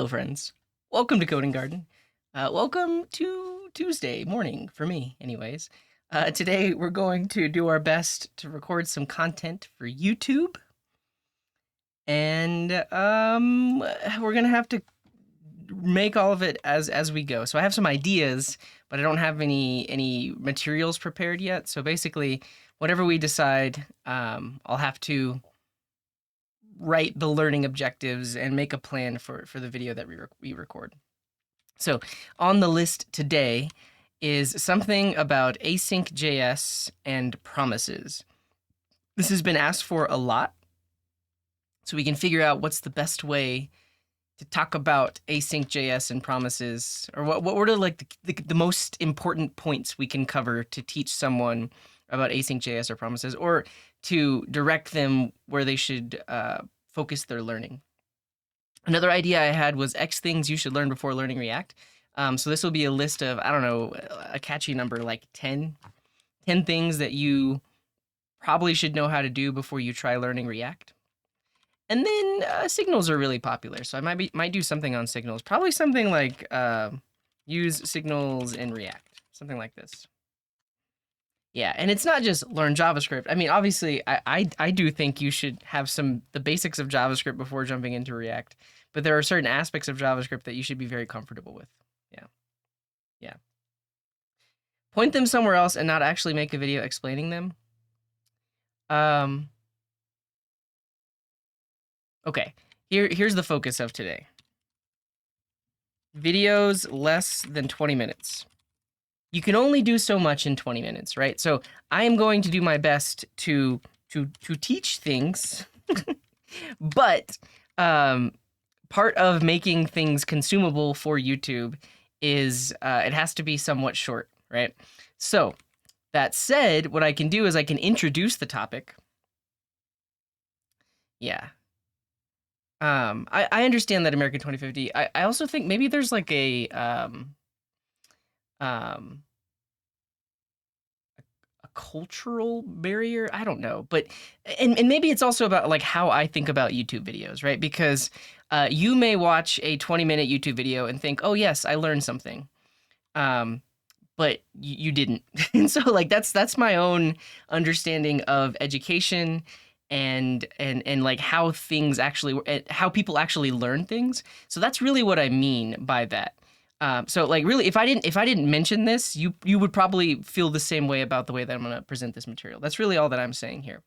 Hello, friends. Welcome to Coding Garden. Welcome to Tuesday morning for me, anyways. Today, we're going to do our best to record some content for YouTube. And we're going to have to make all of it as we go. So I have some ideas, but I don't have any materials prepared yet. So basically, whatever we decide, I'll have to write the learning objectives and make a plan for the video that we record. So on the list today is something about async.js and promises. This has been asked for a lot, so we can figure out what's the best way to talk about async.js and promises, or what are like the most important points we can cover to teach someone about async.js or promises, or to direct them where they should focus their learning. Another idea I had was X things you should learn before learning React. So this will be a list of, I don't know, a catchy number like 10 things that you probably should know how to do before you try learning React. And then signals are really popular, so I might do something on signals. Probably something like use signals in React, something like this. Yeah, and it's not just learn JavaScript. I mean, obviously, I do think you should have the basics of JavaScript before jumping into React, but there are certain aspects of JavaScript that you should be very comfortable with. Yeah. Point them somewhere else and not actually make a video explaining them. Okay, here's the focus of today. Videos less than 20 minutes. You can only do so much in 20 minutes, right? So I am going to do my best to teach things, but part of making things consumable for YouTube is it has to be somewhat short, right? So that said, what I can do is I can introduce the topic. Yeah. I understand that American 2050. I also think maybe there's like a cultural barrier. I don't know, but and maybe it's also about like how I think about YouTube videos, right? Because you may watch a 20-minute YouTube video and think, oh yes, I learned something, but you didn't. And so like that's my own understanding of education and like how things actually, how people actually learn things. So that's really what I mean by that. So like really, if I didn't mention this, you would probably feel the same way about the way that I'm going to present this material. That's really all that I'm saying here.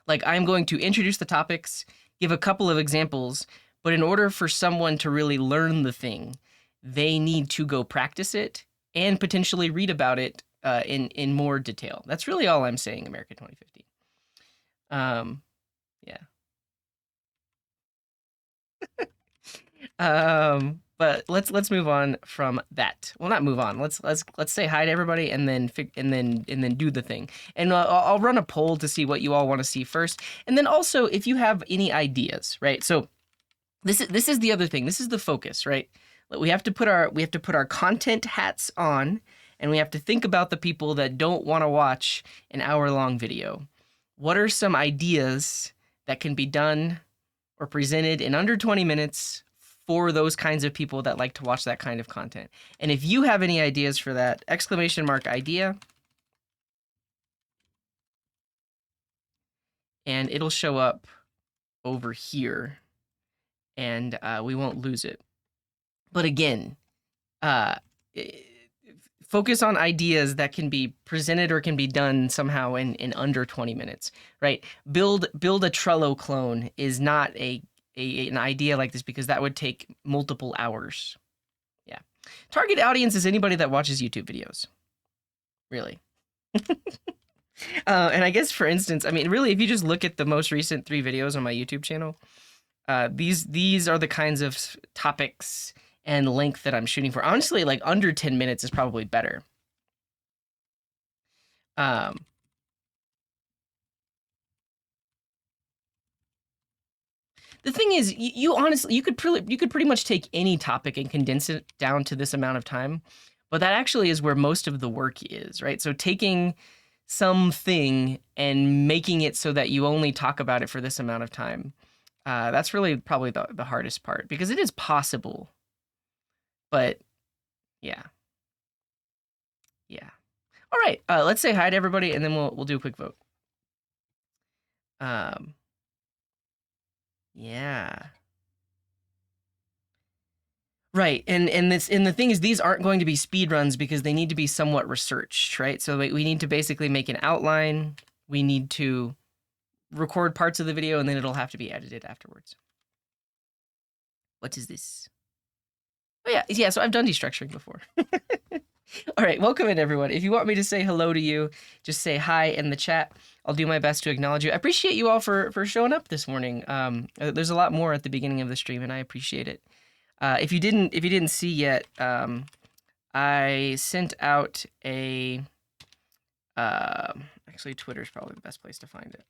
Like I'm going to introduce the topics, give a couple of examples, but in order for someone to really learn the thing, they need to go practice it and potentially read about it in more detail. That's really all I'm saying, America 2050. Yeah. But let's move on from that. Well, not move on. Let's say hi to everybody and then do the thing. And I'll run a poll to see what you all want to see first. And then also if you have any ideas, right? So this is the other thing. This is the focus, right? We have to put our content hats on, and we have to think about the people that don't want to watch an hour-long video. What are some ideas that can be done or presented in under 20 minutes for those kinds of people that like to watch that kind of content? And if you have any ideas for that, !idea, and it'll show up over here, and we won't lose it. But again, focus on ideas that can be presented or can be done somehow in under 20 minutes, right? Build a Trello clone is not an idea like this, because that would take multiple hours. Yeah. Target audience is anybody that watches YouTube videos. Really. And I guess, for instance, I mean, really, if you just look at the most recent 3 videos on my YouTube channel, these are the kinds of topics and length that I'm shooting for. Honestly, like under 10 minutes is probably better. The thing is, you honestly, you could pretty much take any topic and condense it down to this amount of time, but that actually is where most of the work is, right? So taking something and making it so that you only talk about it for this amount of time That's really probably the hardest part because it is possible, but yeah, yeah. All right, let's say hi to everybody, and then we'll do a quick vote. Um, yeah. Right, and the thing is, these aren't going to be speed runs because they need to be somewhat researched, right? So we need to basically make an outline. We need to record parts of the video, and then it'll have to be edited afterwards. What is this? Oh yeah. So I've done destructuring before. All right, welcome in everyone. If you want me to say hello to you, just say hi in the chat. I'll do my best to acknowledge you. I appreciate you all for showing up this morning. There's a lot more at the beginning of the stream, and I appreciate it. If you didn't see yet, I sent out a. Actually, Twitter's probably the best place to find it.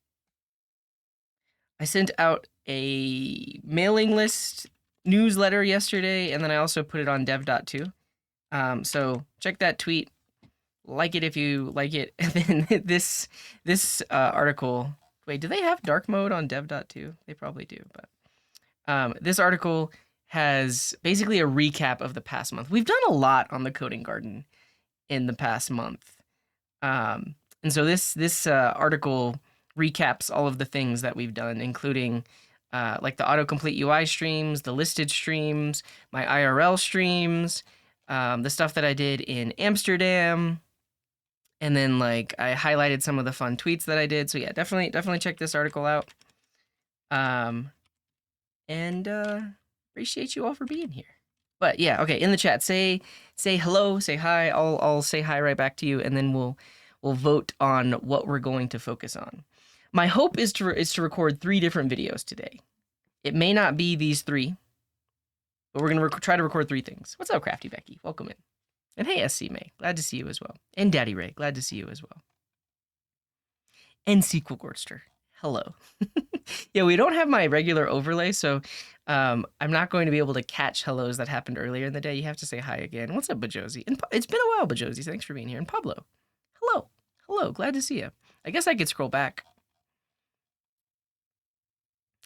I sent out a mailing list newsletter yesterday, and then I also put it on dev.to. So check that tweet, like it if you like it, and then this article. Wait, do they have dark mode on dev.to? They probably do, but this article has basically a recap of the past month. We've done a lot on the Coding Garden in the past month, and so this article recaps all of the things that we've done, including like the autocomplete UI streams, the listed streams, my IRL streams, the stuff that I did in Amsterdam, and then like I highlighted some of the fun tweets that I did. So yeah, definitely check this article out. And appreciate you all for being here. But yeah, okay, in the chat, say hello, say hi. I'll say hi right back to you, and then we'll vote on what we're going to focus on. My hope is to record 3 different videos today. It may not be these 3, but we're gonna try to record 3 things. What's up, Crafty Becky? Welcome in. And hey, SC May, glad to see you as well. And Daddy Ray, glad to see you as well. And Sequel Gorster, hello. Yeah, we don't have my regular overlay, so I'm not going to be able to catch hellos that happened earlier in the day. You have to say hi again. What's up, Bajosi? And it's been a while, Bajosi. Thanks for being here. And Pablo, hello, glad to see you. I guess I could scroll back.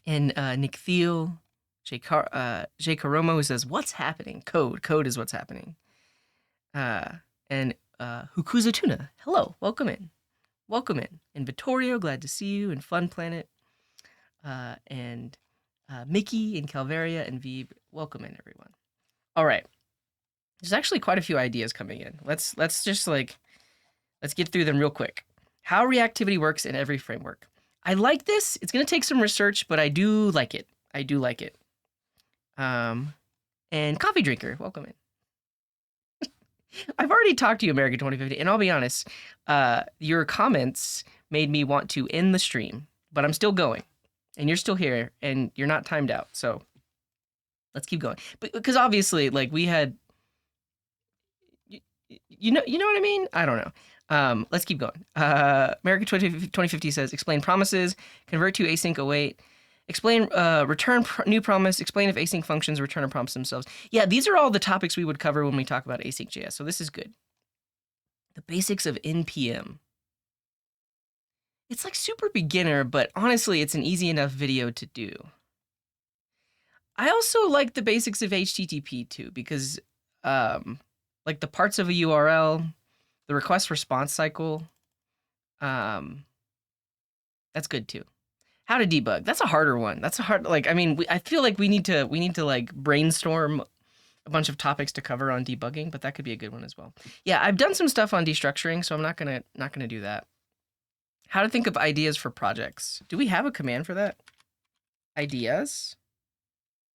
And Nick Thiel, Jay Karomo, who says, "What's happening?" Code is what's happening. And Hukuza Tuna, hello, welcome in. And Vittorio, glad to see you. And Fun Planet, and Mickey and Calvaria and Veeb, welcome in, everyone. All right, there's actually quite a few ideas coming in. Let's get through them real quick. How reactivity works in every framework. I like this. It's gonna take some research, but I do like it. And Coffee Drinker, welcome in. I've already talked to you, America 2050, and I'll be honest, your comments made me want to end the stream, but I'm still going, and you're still here, and you're not timed out, so let's keep going. But because obviously, like we had, you know what I mean? I don't know. Let's keep going. America 2050 says, explain promises, convert to async await, explain return new promise, explain if async functions return a promise themselves. Yeah, these are all the topics we would cover when we talk about async.js, so this is good. The basics of NPM. It's like super beginner, but honestly, it's an easy enough video to do. I also like the basics of HTTP too, because like the parts of a URL, the request response cycle, that's good too. How to debug. That's a harder one. That's a hard, like, I mean, I feel like we need to like brainstorm a bunch of topics to cover on debugging, but that could be a good one as well. Yeah, I've done some stuff on destructuring, so I'm not gonna do that. How to think of ideas for projects. Do we have a command for that? Ideas?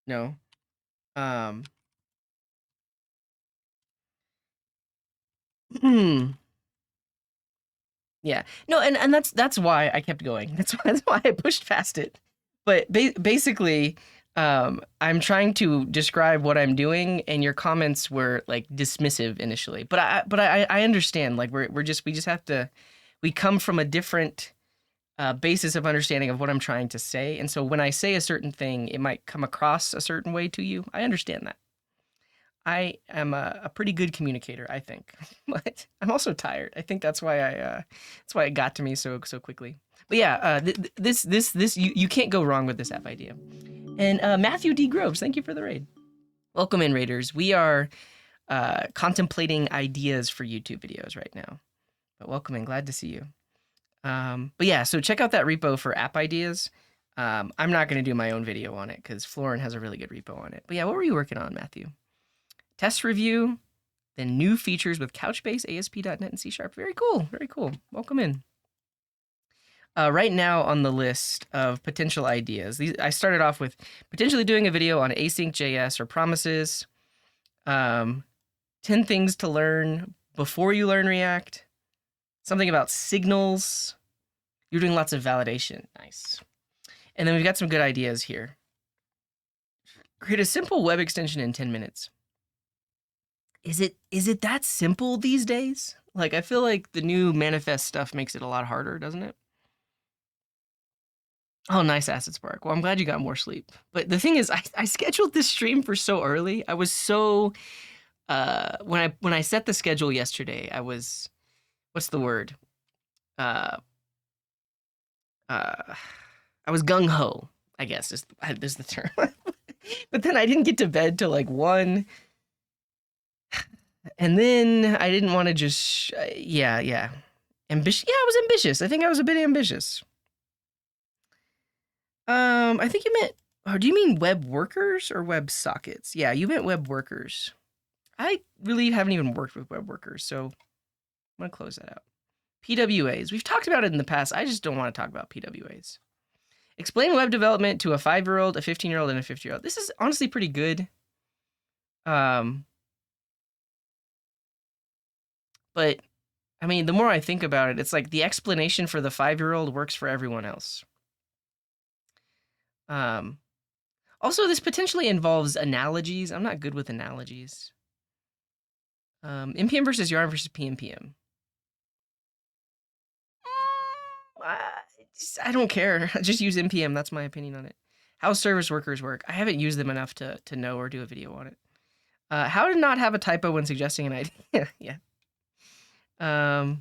No. Yeah. No, and that's why I kept going. That's why I pushed past it. But basically, I'm trying to describe what I'm doing, and your comments were like dismissive initially. But I understand. Like we just have to. We come from a different basis of understanding of what I'm trying to say, and so when I say a certain thing, it might come across a certain way to you. I understand that. I am a pretty good communicator, I think, but I'm also tired. I think that's why it got to me so quickly. But yeah, this you can't go wrong with this app idea. And Matthew D. Groves, thank you for the raid. Welcome in, raiders. We are contemplating ideas for YouTube videos right now. But welcome in, glad to see you. But yeah, so check out that repo for app ideas. I'm not going to do my own video on it because Florin has a really good repo on it. But yeah, what were you working on, Matthew? Test review, then new features with Couchbase, ASP.NET, and C#. Very cool, very cool. Welcome in. Right now on the list of potential ideas, I started off with potentially doing a video on async.js or promises, 10 things to learn before you learn React, something about signals. You're doing lots of validation. Nice. And then we've got some good ideas here. Create a simple web extension in 10 minutes. Is it that simple these days? Like, I feel like the new manifest stuff makes it a lot harder, doesn't it? Oh, nice, Acid Spark. Well, I'm glad you got more sleep. But the thing is, I scheduled this stream for so early. I was so when I set the schedule yesterday, I was, what's the word? I was gung ho, I guess is the term. But then I didn't get to bed till like 1. And then I didn't want to just yeah. Ambitious. Yeah, I was ambitious. I think I was a bit ambitious. I think you meant, or do you mean web workers or web sockets? Yeah, you meant web workers. I really haven't even worked with web workers, so I'm gonna close that out. PWAs. We've talked about it in the past. I just don't want to talk about PWAs. Explain web development to a 5-year-old, a 15-year-old, and a 50-year-old. This is honestly pretty good. But I mean, the more I think about it, it's like the explanation for the 5-year-old works for everyone else. Also, this potentially involves analogies. I'm not good with analogies. NPM versus Yarn versus PNPM. I don't care. Just use NPM. That's my opinion on it. How service workers work. I haven't used them enough to know or do a video on it. How to not have a typo when suggesting an idea. Yeah. I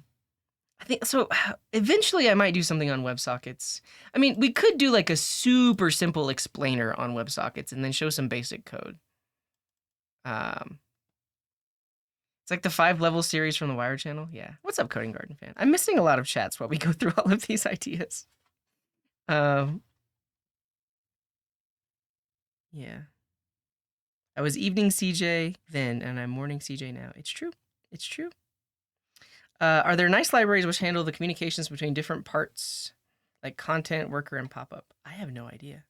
think so. Eventually, I might do something on WebSockets. I mean, we could do like a super simple explainer on WebSockets and then show some basic code. It's like the 5-level series from the Wired channel. Yeah. What's up, Coding Garden fan? I'm missing a lot of chats while we go through all of these ideas. Yeah. I was evening CJ then, and I'm morning CJ now. It's true. It's true. Are there nice libraries which handle the communications between different parts, like content, worker, and pop-up? I have no idea.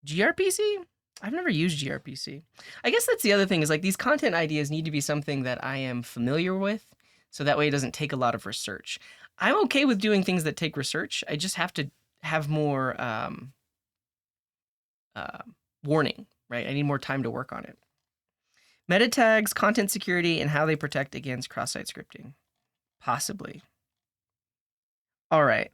gRPC? I've never used gRPC. I guess that's the other thing is like these content ideas need to be something that I am familiar with, so that way it doesn't take a lot of research. I'm okay with doing things that take research. I just have to have more warning, right? I need more time to work on it. Meta tags, content security, and how they protect against cross-site scripting. Possibly. All right.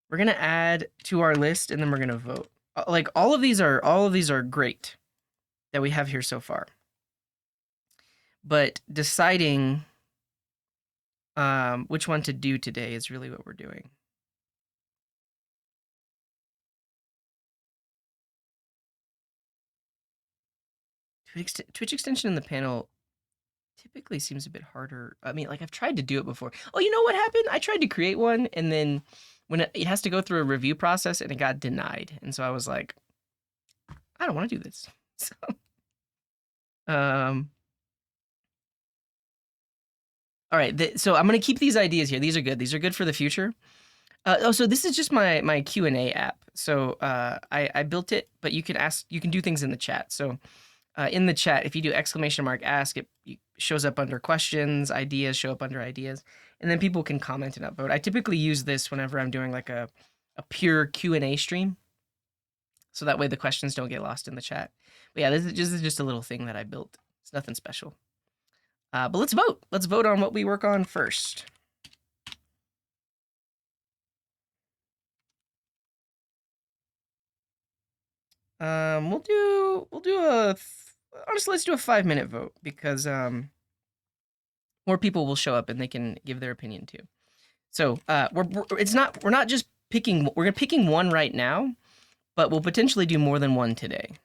We're gonna add to our list, and then we're gonna vote. Like all of these are great that we have here so far. But deciding which one to do today is really what we're doing. Twitch extension in the panel typically seems a bit harder. I mean, like I've tried to do it before. Oh, you know what happened? I tried to create one, and then when it has to go through a review process, and it got denied. And so I was like, I don't want to do this. So, all right. So I'm gonna keep these ideas here. These are good. These are good for the future. So this is just my Q&A app. So I built it, but you can do things in the chat. So in the chat, if you do !ask, it shows up under questions, ideas show up under ideas, and then people can comment and upvote. I typically use this whenever I'm doing like a pure Q&A stream, so that way the questions don't get lost in the chat. But yeah, this is just a little thing that I built. It's nothing special. But let's vote. Let's vote on what we work on first. We'll do honestly, let's do a 5-minute vote because more people will show up and they can give their opinion too. So we're not just picking, we're picking one right now, but we'll potentially do more than one today.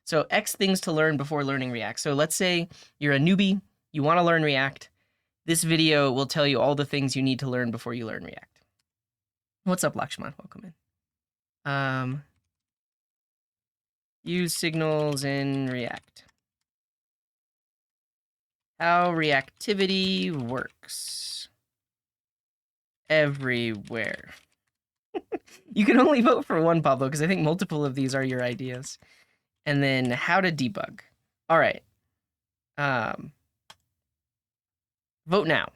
So X things to learn before learning React. So let's say you're a newbie, you want to learn React. This video will tell you all the things you need to learn before you learn React. What's up, Lakshman? Welcome in. Use signals in React. How reactivity works. Everywhere. You can only vote for one, Pablo, because I think multiple of these are your ideas. And then how to debug. All right. Vote now.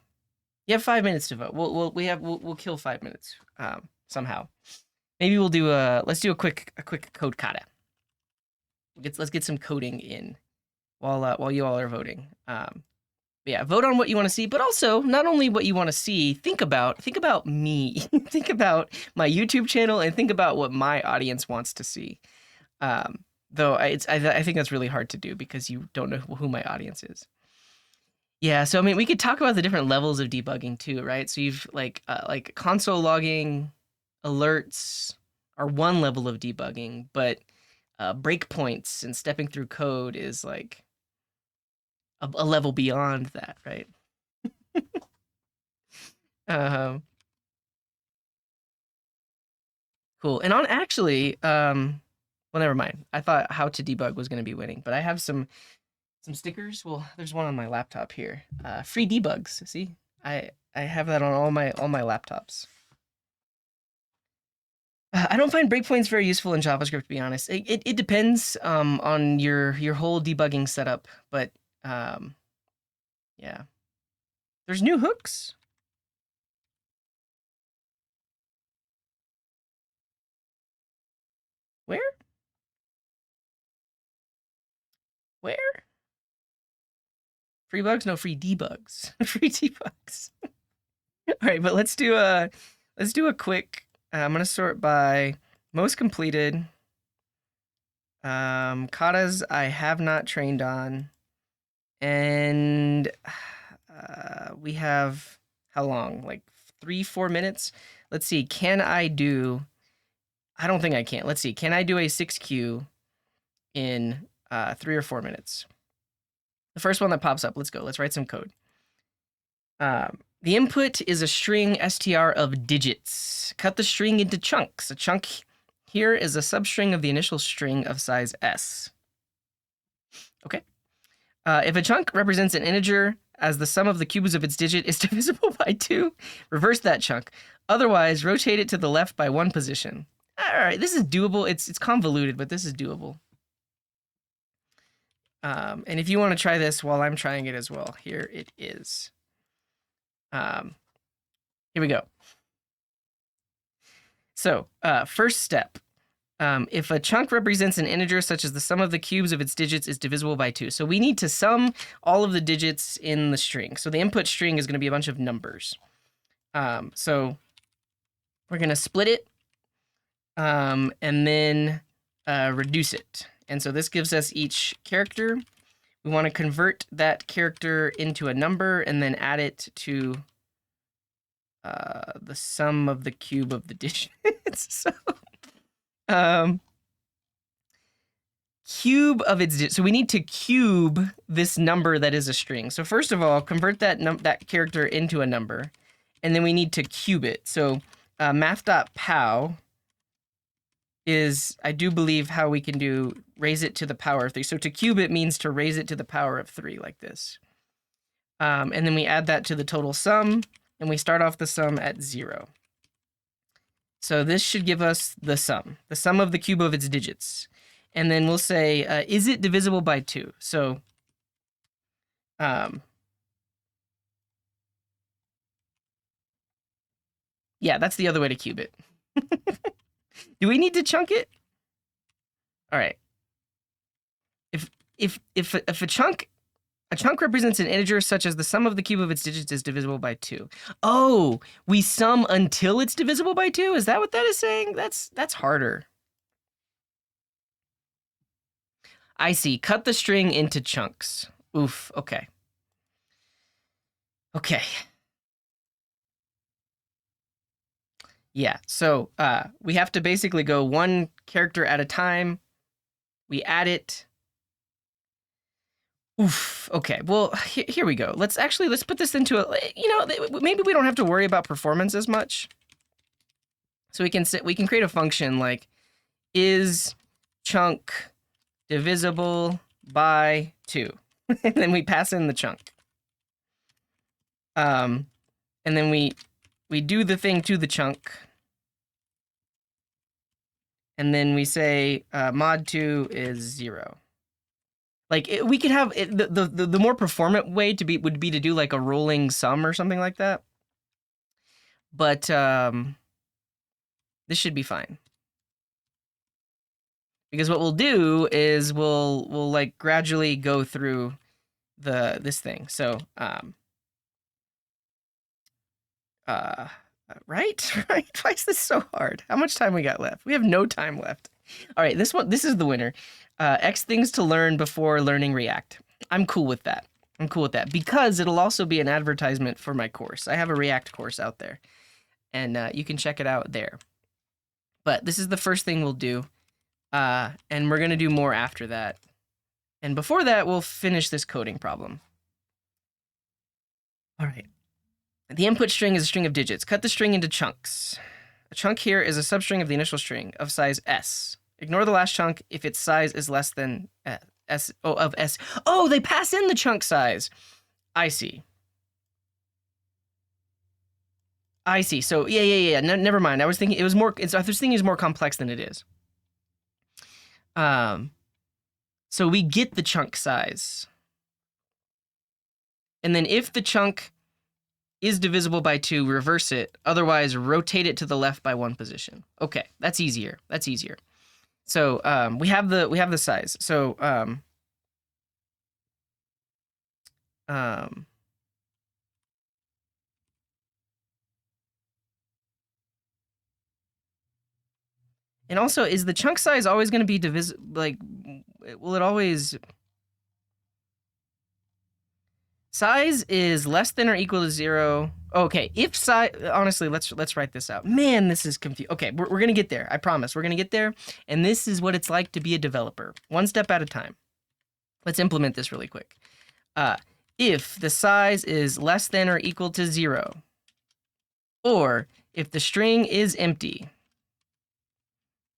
You have 5 minutes to vote. We'll kill 5 minutes somehow. Maybe we'll do let's do a quick code kata. Let's get some coding in while you all are voting. Yeah, vote on what you want to see, but also not only what you want to see. Think about me. Think about my YouTube channel and think about what my audience wants to see. Though I think that's really hard to do because you don't know who my audience is. Yeah, so I mean, we could talk about the different levels of debugging too, right? So you've like console logging, alerts are one level of debugging, but breakpoints and stepping through code is like a level beyond that, right? Cool. And on actually, well, never mind. I thought how to debug was going to be winning, but I have some stickers. Well, there's one on my laptop here. Free debugs. See, I have that on all my laptops. I don't find breakpoints very useful in JavaScript, to be honest. It depends on your whole debugging setup, but yeah. There's new hooks. Where? Free bugs? No, free debugs. Free debugs. All right, but let's do a quick. I'm gonna sort by most completed. Katas I have not trained on, and we have how long? Like 3-4 minutes. Let's see. Can I do? I don't think I can. Let's see. Can I do a 6Q in 3 or 4 minutes? The first one that pops up. Let's go. Let's write some code. The input is a string str of digits. Cut the string into chunks. A chunk here is a substring of the initial string of size s. Okay. If a chunk represents an integer as the sum of the cubes of its digit is divisible by 2, reverse that chunk. Otherwise, rotate it to the left by 1 position. All right, this is doable. It's convoluted, but this is doable. And if you want to try this while I'm trying it as well, here it is. Here we go. So, first step. If a chunk represents an integer such as the sum of the cubes of its digits is divisible by 2. So we need to sum all of the digits in the string. So the input string is going to be a bunch of numbers. So we're going to split it and then reduce it. And so this gives us each character. We want to convert that character into a number and then add it to the sum of the cube of the digits. So cube of its digits. So we need to cube this number that is a string. So first of all, convert that character into a number, and then we need to cube it. So math.pow is, I do believe, how we can do raise it to the power of 3. So to cube it means to raise it to the power of 3 like this. And then we add that to the total sum, and we start off the sum at 0. So this should give us the sum of the cube of its digits. And then we'll say, is it divisible by 2? So yeah, that's the other way to cube it. Do we need to chunk it? All right. If a chunk A chunk represents an integer such as the sum of the cube of its digits is divisible by 2. Oh, we sum until it's divisible by 2? Is that what that is saying? That's harder. I see. Cut the string into chunks. Oof, okay. Okay. Yeah, so we have to basically go one character at a time. We add it. Oof. Okay. Well, here we go. Let's put this into a. Maybe we don't have to worry about performance as much. So we can create a function like is chunk divisible by 2, and then we pass in the chunk. And then we do the thing to the chunk, and then we say mod 2 is 0. Like we could have the more performant way would be to do like a rolling sum or something like that. But this should be fine. Because what we'll do is we'll like gradually go through this thing. So right? Why is this so hard? How much time we got left? We have no time left. All right, this is the winner. X things to learn before learning React. I'm cool with that. Because it'll also be an advertisement for my course. I have a React course out there, and you can check it out there. But this is the first thing we'll do, and we're gonna do more after that. And before that, we'll finish this coding problem. All right. The input string is a string of digits. Cut the string into chunks. A chunk here is a substring of the initial string of size s. Ignore the last chunk if its size is less than s. Oh, they pass in the chunk size. I see. So yeah. Never mind. I was thinking it was more. I was thinking it's more complex than it is. So we get the chunk size, and then if the chunk is divisible by 2, reverse it. Otherwise, rotate it to the left by 1 position. Okay, that's easier. So we have the size. So and also, is the chunk size always going to be divisible? Like, will it always? Size is less than or equal to 0. Okay, if size, honestly, let's write this out. Man, this is confusing. Okay, we're gonna get there. I promise, we're gonna get there. And this is what it's like to be a developer, one step at a time. Let's implement this really quick. If the size is less than or equal to 0, or if the string is empty,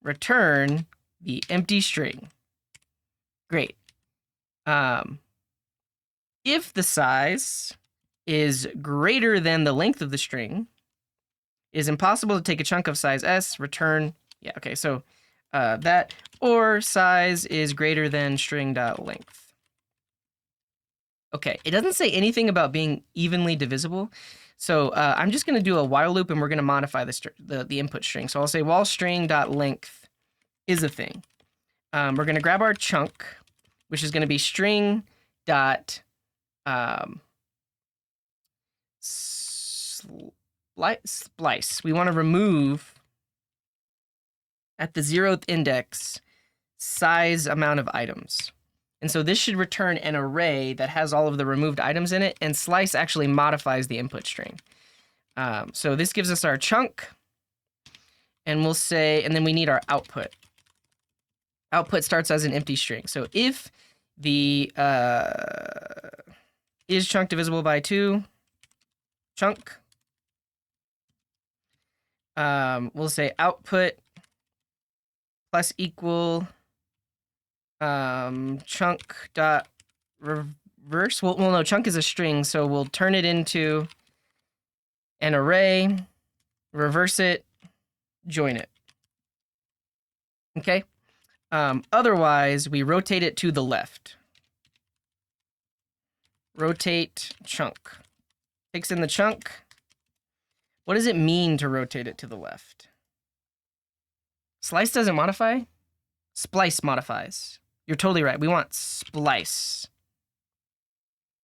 return the empty string. Great. If the size is greater than the length of the string, it is impossible to take a chunk of size s, return, yeah, okay, so that, or size is greater than string.length. Okay, it doesn't say anything about being evenly divisible, so I'm just going to do a while loop, and we're going to modify the input string. So I'll say while string.length is a thing. We're going to grab our chunk, which is going to be string dot splice. We want to remove at the 0th index size amount of items. And so this should return an array that has all of the removed items in it, and slice actually modifies the input string. So this gives us our chunk, and we'll say, and then we need our output. Output starts as an empty string. So if the is chunk divisible by 2, chunk, we'll say output plus equal chunk dot reverse. Well, no, chunk is a string, so we'll turn it into an array, reverse it, join it. Okay. Otherwise, we rotate it to the left. Rotate chunk. Takes in the chunk. What does it mean to rotate it to the left? Slice doesn't modify? Splice modifies. You're totally right. We want splice.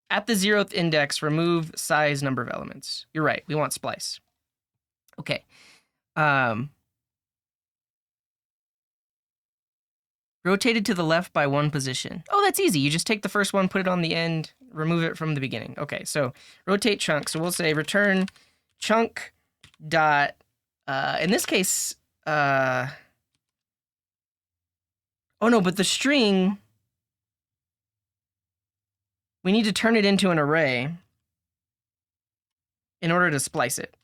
At the 0th index, remove size number of elements. You're right. We want splice. Okay. Rotated to the left by 1 position. Oh, that's easy. You just take the first one, put it on the end, remove it from the beginning. Okay, so rotate chunk. So we'll say return chunk dot, in this case, oh no, but the string, we need to turn it into an array in order to splice it.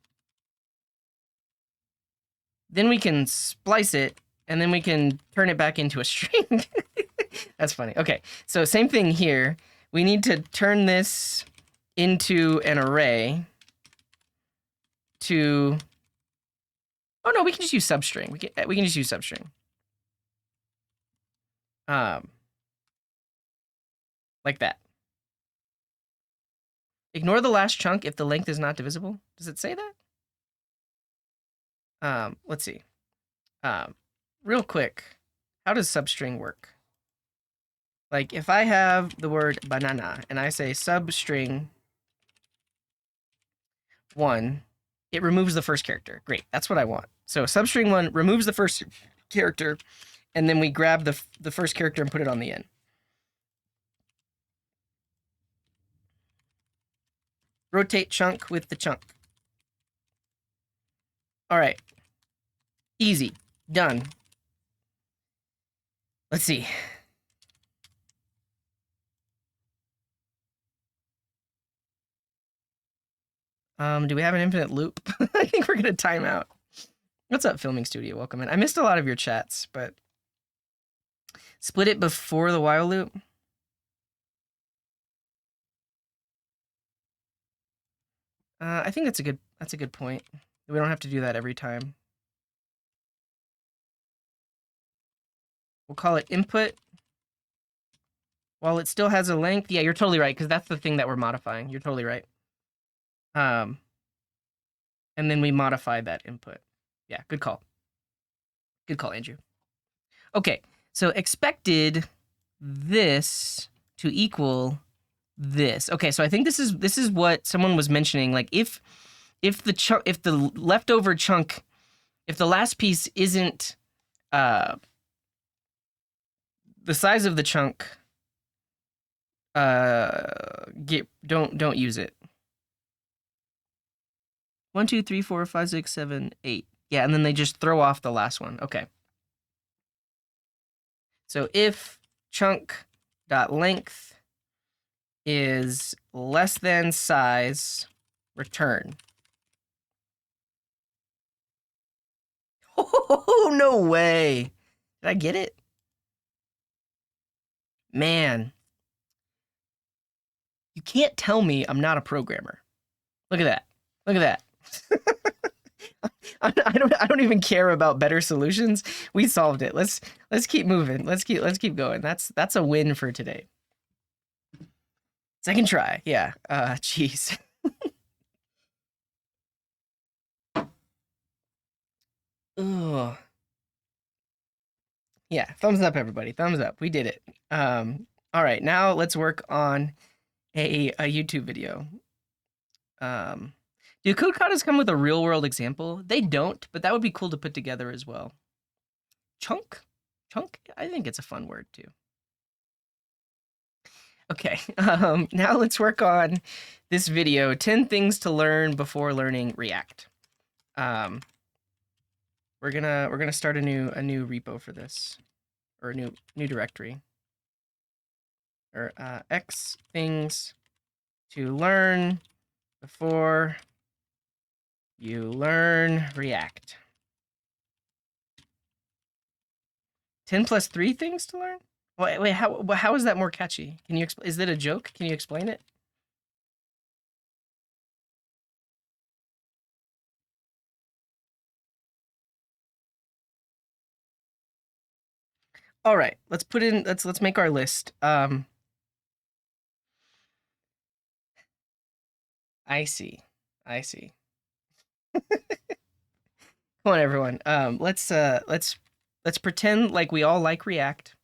Then we can splice it, and then we can turn it back into a string. That's funny. Okay, so same thing here. We need to turn this into an array to... Oh no, we can just use substring. We can just use substring. Like that. Ignore the last chunk if the length is not divisible. Does it say that? Let's see. Real quick, how does substring work? Like if I have the word banana and I say substring 1, it removes the first character. Great, that's what I want. So substring 1 removes the first character, and then we grab the first character and put it on the end. Rotate chunk with the chunk. All right. Easy. Done. Let's see. Do we have an infinite loop? I think we're gonna time out. What's up, Filming Studio? Welcome in. I missed a lot of your chats, but split it before the while loop. I think that's a good point. We don't have to do that every time. We'll call it input. While it still has a length, yeah, you're totally right, because that's the thing that we're modifying. You're totally right. And then we modify that input. Yeah, good call. Good call, Andrew. Okay, so expected this to equal this. Okay, so I think this is what someone was mentioning. Like if the leftover chunk, if the last piece isn't the size of the chunk, don't use it. 1, 2, 3, 4, 5, 6, 7, 8. Yeah, and then they just throw off the last one. Okay. So if chunk dot length is less than size, return. Oh, no way. Did I get it? Man. You can't tell me I'm not a programmer. Look at that. Look at that. I don't even care about better solutions. We solved it. Let's keep moving. Let's keep going. That's a win for today. Second try. Yeah. Jeez. Ugh. Yeah, thumbs up, everybody. Thumbs up. We did it. All right, now let's work on a YouTube video. Do Codecadas come with a real world example? They don't, but that would be cool to put together as well. Chunk? Chunk? I think it's a fun word too. Okay, now let's work on this video, 10 things to learn before learning React. We're gonna start a new repo for this, or a new directory. Or X things to learn before you learn React. 10 plus 3 things to learn? Wait, how is that more catchy? Can you is that a joke? Can you explain it? All right, let's put in, let's make our list. I see. Come on, everyone. Let's pretend like we all like React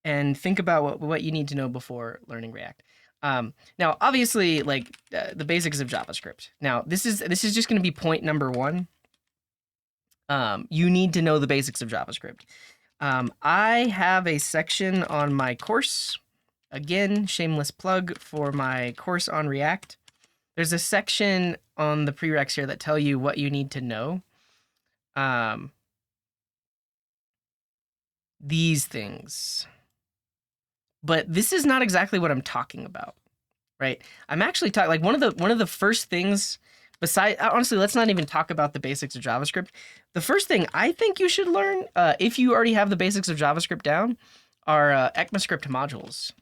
and think about what you need to know before learning React. Now, obviously, like the basics of JavaScript. Now, this is just going to be point number one. You need to know the basics of JavaScript. I have a section on my course. Again, shameless plug for my course on React. There's a section on the prereqs here that tell you what you need to know. These things. But this is not exactly what I'm talking about, right? I'm actually talking like one of the first things. Besides, honestly, let's not even talk about the basics of JavaScript. The first thing I think you should learn, if you already have the basics of JavaScript down, are ECMAScript modules.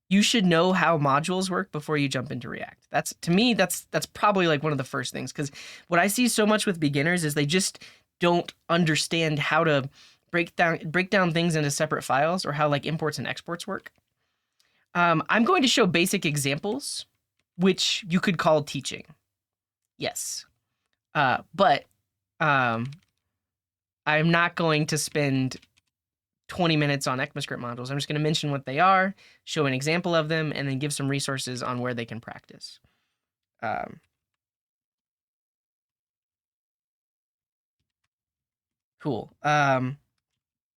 You should know how modules work before you jump into React. To me, that's probably like one of the first things, because what I see so much with beginners is they just don't understand how to break down things into separate files, or how like imports and exports work. I'm going to show basic examples, which you could call teaching. Yes. But I'm not going to spend 20 minutes on ECMAScript modules. I'm just going to mention what they are, show an example of them, and then give some resources on where they can practice. Cool.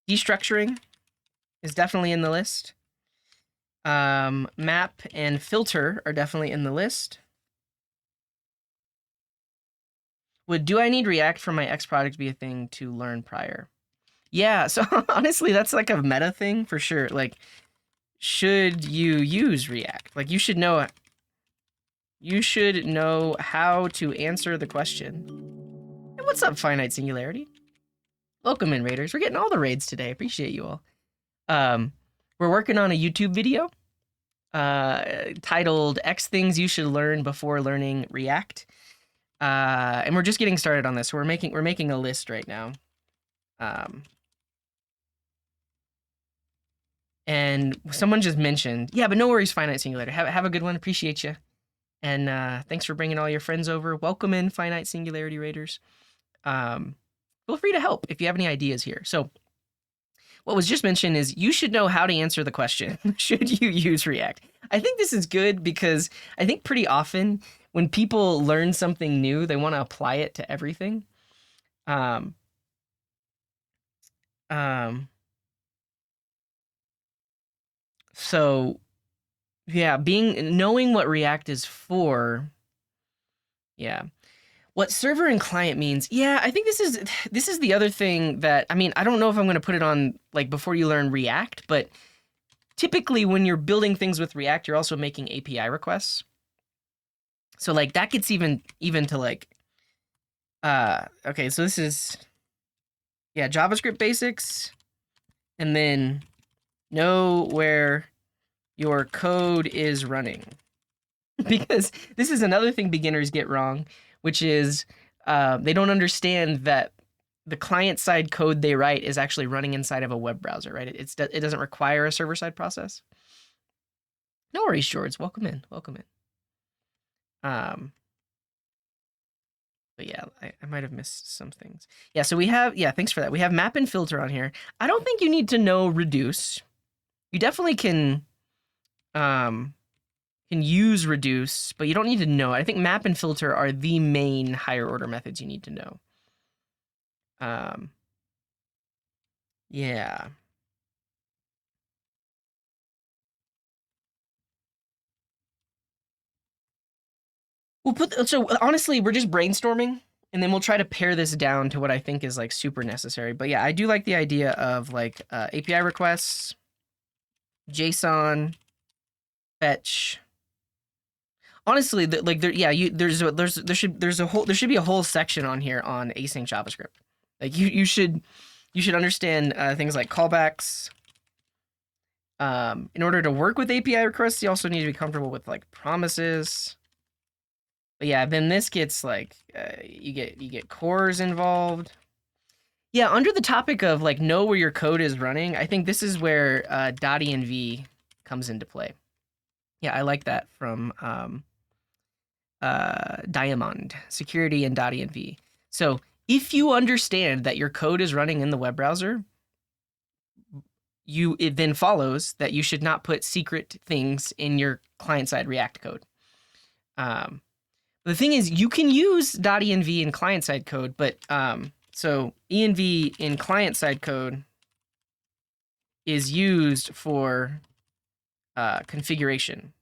Destructuring is definitely in the list. Map and filter are definitely in the list. Do I need React for my X product to be a thing to learn prior? Yeah, so honestly, that's like a meta thing for sure. Like, should you use React? Like, you should know how to answer the question. And what's up, Finite Singularity? Welcome in, Raiders. We're getting all the raids today. Appreciate you all. We're working on a YouTube video titled X Things You Should Learn Before Learning React. And we're just getting started on this. So we're making a list right now. And someone just mentioned, yeah, but no worries, Finite Singularity. Have a good one. Appreciate you. And thanks for bringing all your friends over. Welcome in, Finite Singularity Raiders. Feel free to help if you have any ideas here. So what was just mentioned is you should know how to answer the question. Should you use React? I think this is good because I think pretty often when people learn something new, they want to apply it to everything. So yeah, knowing what React is for. Yeah. What server and client means. Yeah, I think this is the other thing that, I mean, I don't know if I'm going to put it on like before you learn React, but typically when you're building things with React, you're also making API requests. So like that gets even to like, okay, so this is, yeah, JavaScript basics, and then know where your code is running. Because this is another thing beginners get wrong, which is they don't understand that the client-side code they write is actually running inside of a web browser, right? It doesn't require a server-side process. No worries, George. Welcome in. Welcome in. But yeah, I might have missed some things. Yeah, so we have, yeah, thanks for that. We have map and filter on here. I don't think you need to know reduce. You definitely can use reduce, but you don't need to know it. I think map and filter are the main higher order methods you need to know. Yeah. So honestly, we're just brainstorming, and then we'll try to pare this down to what I think is like super necessary. But yeah, I do like the idea of like API requests, JSON, fetch. Honestly, like there should be a whole section on here on async JavaScript. Like you should understand things like callbacks. In order to work with API requests, you also need to be comfortable with like promises. But yeah, then this gets like you get cores involved. Yeah, under the topic of like know where your code is running, I think this is where .env comes into play. Yeah, I like that from Diamond Security and .env. So if you understand that your code is running in the web browser, it then follows that you should not put secret things in your client-side React code. The thing is, you can use .env in client-side code, but so env in client-side code is used for configuration.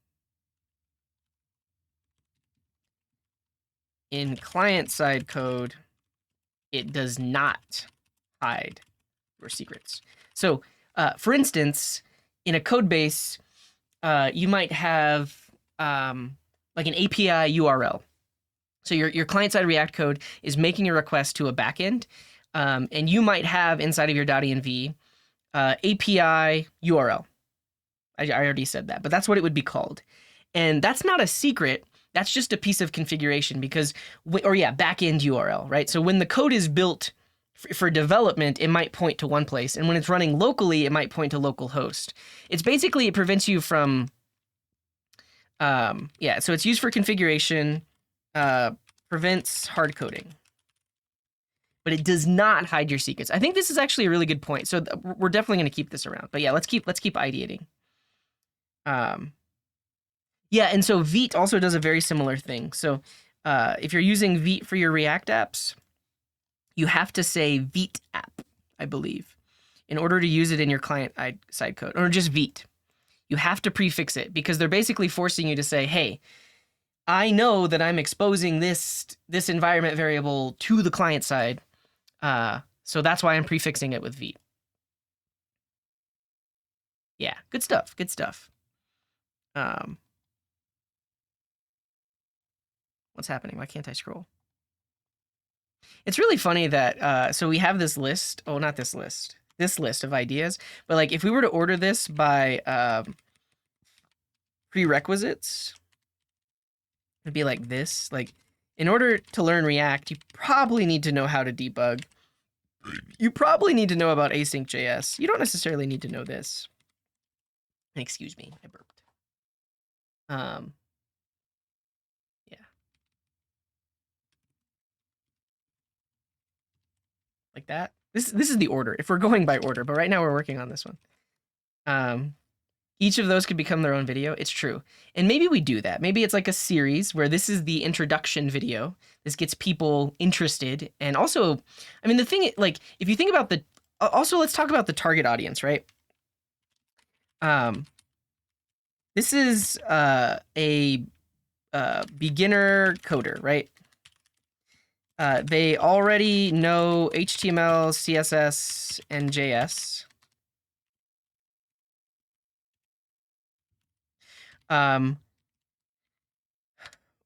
In client-side code, it does not hide your secrets. So, for instance, in a code base, you might have like an API URL. So your client-side React code is making a request to a backend, and you might have inside of your .env API URL. I already said that, but that's what it would be called. And that's not a secret. That's just a piece of configuration because, backend URL, right? So when the code is built for development, it might point to one place. And when it's running locally, it might point to localhost. It's basically, it prevents you from, so it's used for configuration, prevents hard coding. But it does not hide your secrets. I think this is actually a really good point. So we're definitely going to keep this around. But yeah, let's keep ideating. And so Vite also does a very similar thing. So if you're using Vite for your React apps, you have to say Vite app, I believe, in order to use it in your client-side code, or just Vite. You have to prefix it because they're basically forcing you to say, hey, I know that I'm exposing this environment variable to the client side, so that's why I'm prefixing it with Vite. Yeah, good stuff, good stuff. What's happening? Why can't I scroll? It's really funny that, so we have this list. Oh, not this list. This list of ideas. But like, if we were to order this by prerequisites, it'd be like this. Like, in order to learn React, you probably need to know how to debug. You probably need to know about async.js. You don't necessarily need to know this. Excuse me, I burped. Like that. This is the order, if we're going by order, but right now we're working on this one. Each of those could become their own video. It's true. And maybe we do that. Maybe it's like a series where this is the introduction video. This gets people interested. And also, I mean, the thing, like, if you think about also let's talk about the target audience, right? This is a beginner coder, right? They already know HTML, CSS, and JS.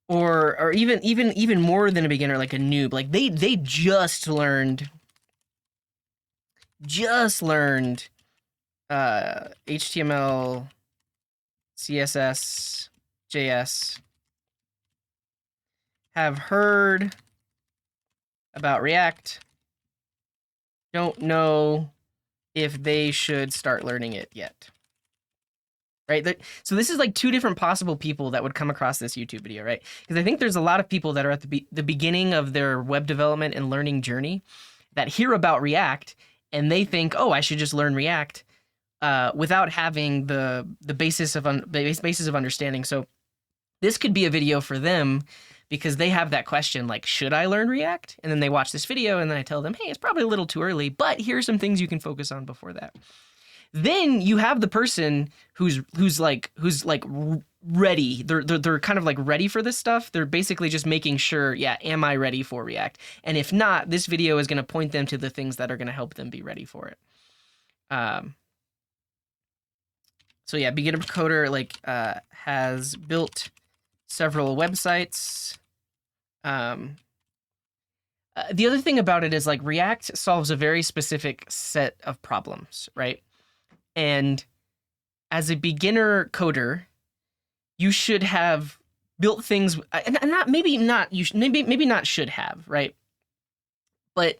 Or even more than a beginner, like a noob. Like they just learned HTML, CSS, JS. Have heard about React, don't know if they should start learning it yet. Right? So this is like two different possible people that would come across this YouTube video, right? Because I think there's a lot of people that are at the beginning of their web development and learning journey that hear about React and they think, oh, I should just learn React without having the basis of understanding. So this could be a video for them because they have that question, like, should I learn React? And then they watch this video and then I tell them, hey, it's probably a little too early, but here are some things you can focus on before that. Then you have the person who's ready. They're kind of like ready for this stuff. They're basically just making sure, yeah, am I ready for React? And if not, this video is going to point them to the things that are going to help them be ready for it. So yeah, beginner coder has built several websites. The other thing about it is like React solves a very specific set of problems, right? And as a beginner coder, you should have built things, and maybe not should have, right? But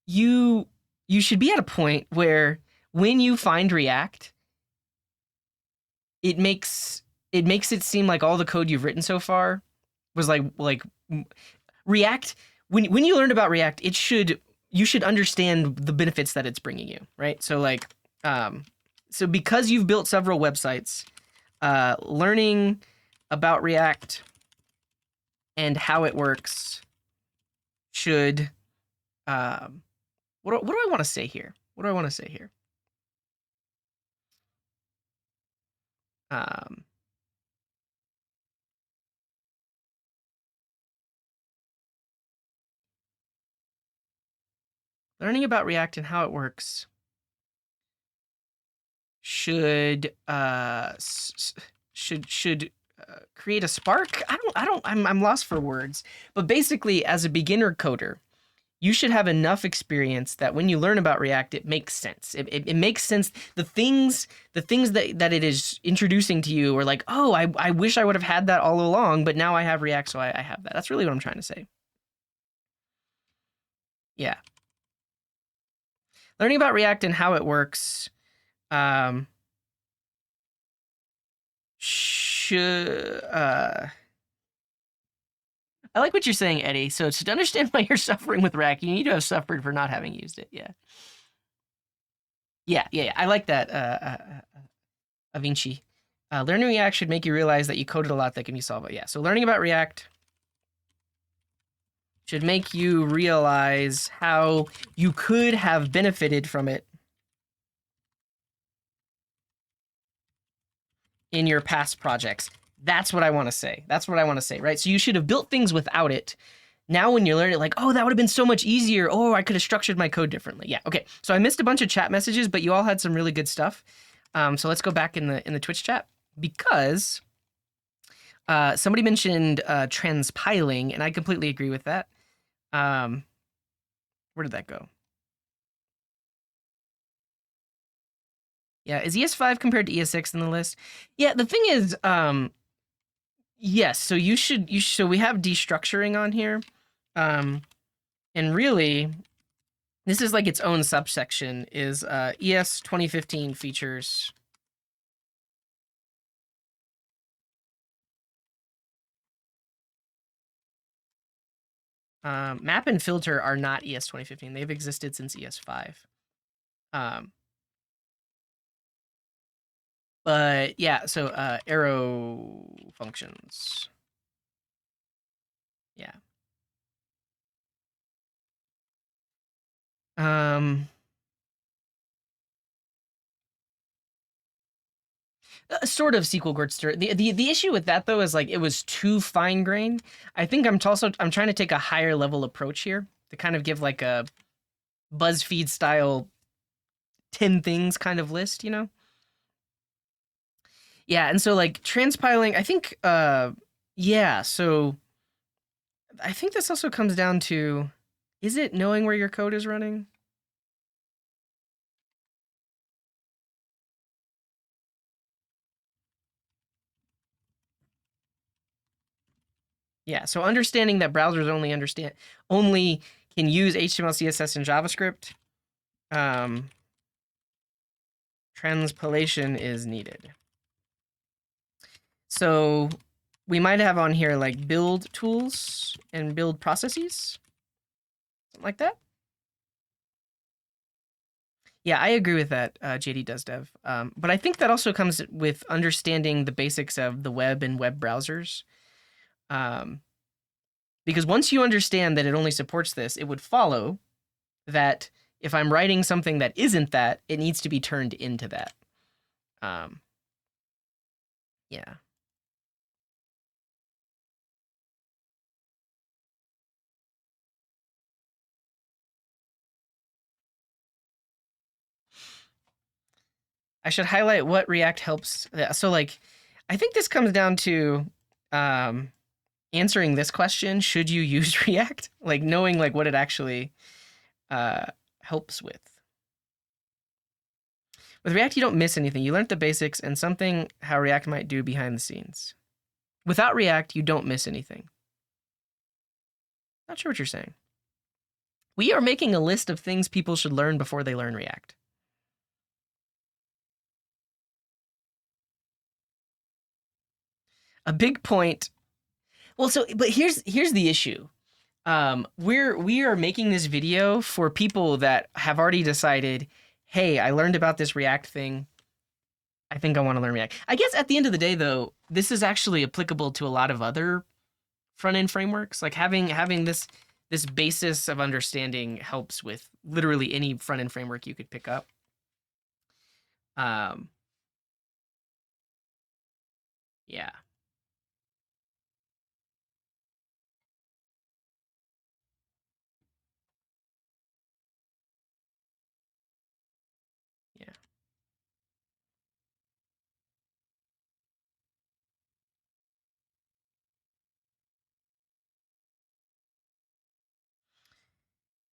you should be at a point where when you find React, it makes it seem like all the code you've written so far was like React. When you learn about React, it should you should understand the benefits that it's bringing you, right? So like, so because you've built several websites, learning about React and how it works should, what do I want to say here? What do I want to say here? Learning about React and how it works should create a spark. I'm lost for words. But basically, as a beginner coder, you should have enough experience that when you learn about React, it makes sense. It makes sense. The things that it is introducing to you are like, oh, I wish I would have had that all along, but now I have React, so I have that. That's really what I'm trying to say. Yeah. Learning about React and how it works should I like what you're saying, Eddie. So to understand why you're suffering with React, you need to have suffered for not having used it. Yeah. Yeah. I like that, Avinci. Learning React should make you realize that you coded a lot that can be solved. Yeah. So learning about React should make you realize how you could have benefited from it in your past projects. That's what I want to say. That's what I want to say, right? So you should have built things without it. Now when you learn it, like, oh, that would have been so much easier. Oh, I could have structured my code differently. Yeah, okay. So I missed a bunch of chat messages, but you all had some really good stuff. So let's go back in the Twitch chat because somebody mentioned transpiling, and I completely agree with that. Where did that go? Yeah, is ES5 compared to ES6 in the list? Yeah, the thing is, yes, so so we have destructuring on here. And really, this is like its own subsection, is ES 2015 features. Map and filter are not ES 2015. They've existed since ES5. But yeah, so arrow functions. Yeah. Sort of SQL Gridster. The issue with that though is like it was too fine grained. I think I'm trying to take a higher level approach here to kind of give like a BuzzFeed style 10 things kind of list, you know? Yeah, and so like transpiling, I think yeah, so I think this also comes down to, is it knowing where your code is running? Yeah, so understanding that browsers only can use HTML, CSS, and JavaScript. Transpilation is needed. So we might have on here like build tools and build processes, something like that. Yeah, I agree with that, JD does dev. But I think that also comes with understanding the basics of the web and web browsers. Because once you understand that it only supports this, it would follow that if I'm writing something that isn't that, it needs to be turned into that. Yeah. I should highlight what React helps. So like, I think this comes down to answering this question: should you use React? Like knowing like what it actually helps with. With React, you don't miss anything. You learned the basics and something how React might do behind the scenes. Without React, you don't miss anything. Not sure what you're saying. We are making a list of things people should learn before they learn React. A big point. Well, so but here's the issue. We are making this video for people that have already decided, hey, I learned about this React thing. I think I want to learn React. I guess at the end of the day, though, this is actually applicable to a lot of other front end frameworks. Like having this basis of understanding helps with literally any front end framework you could pick up. Um, yeah. Yeah.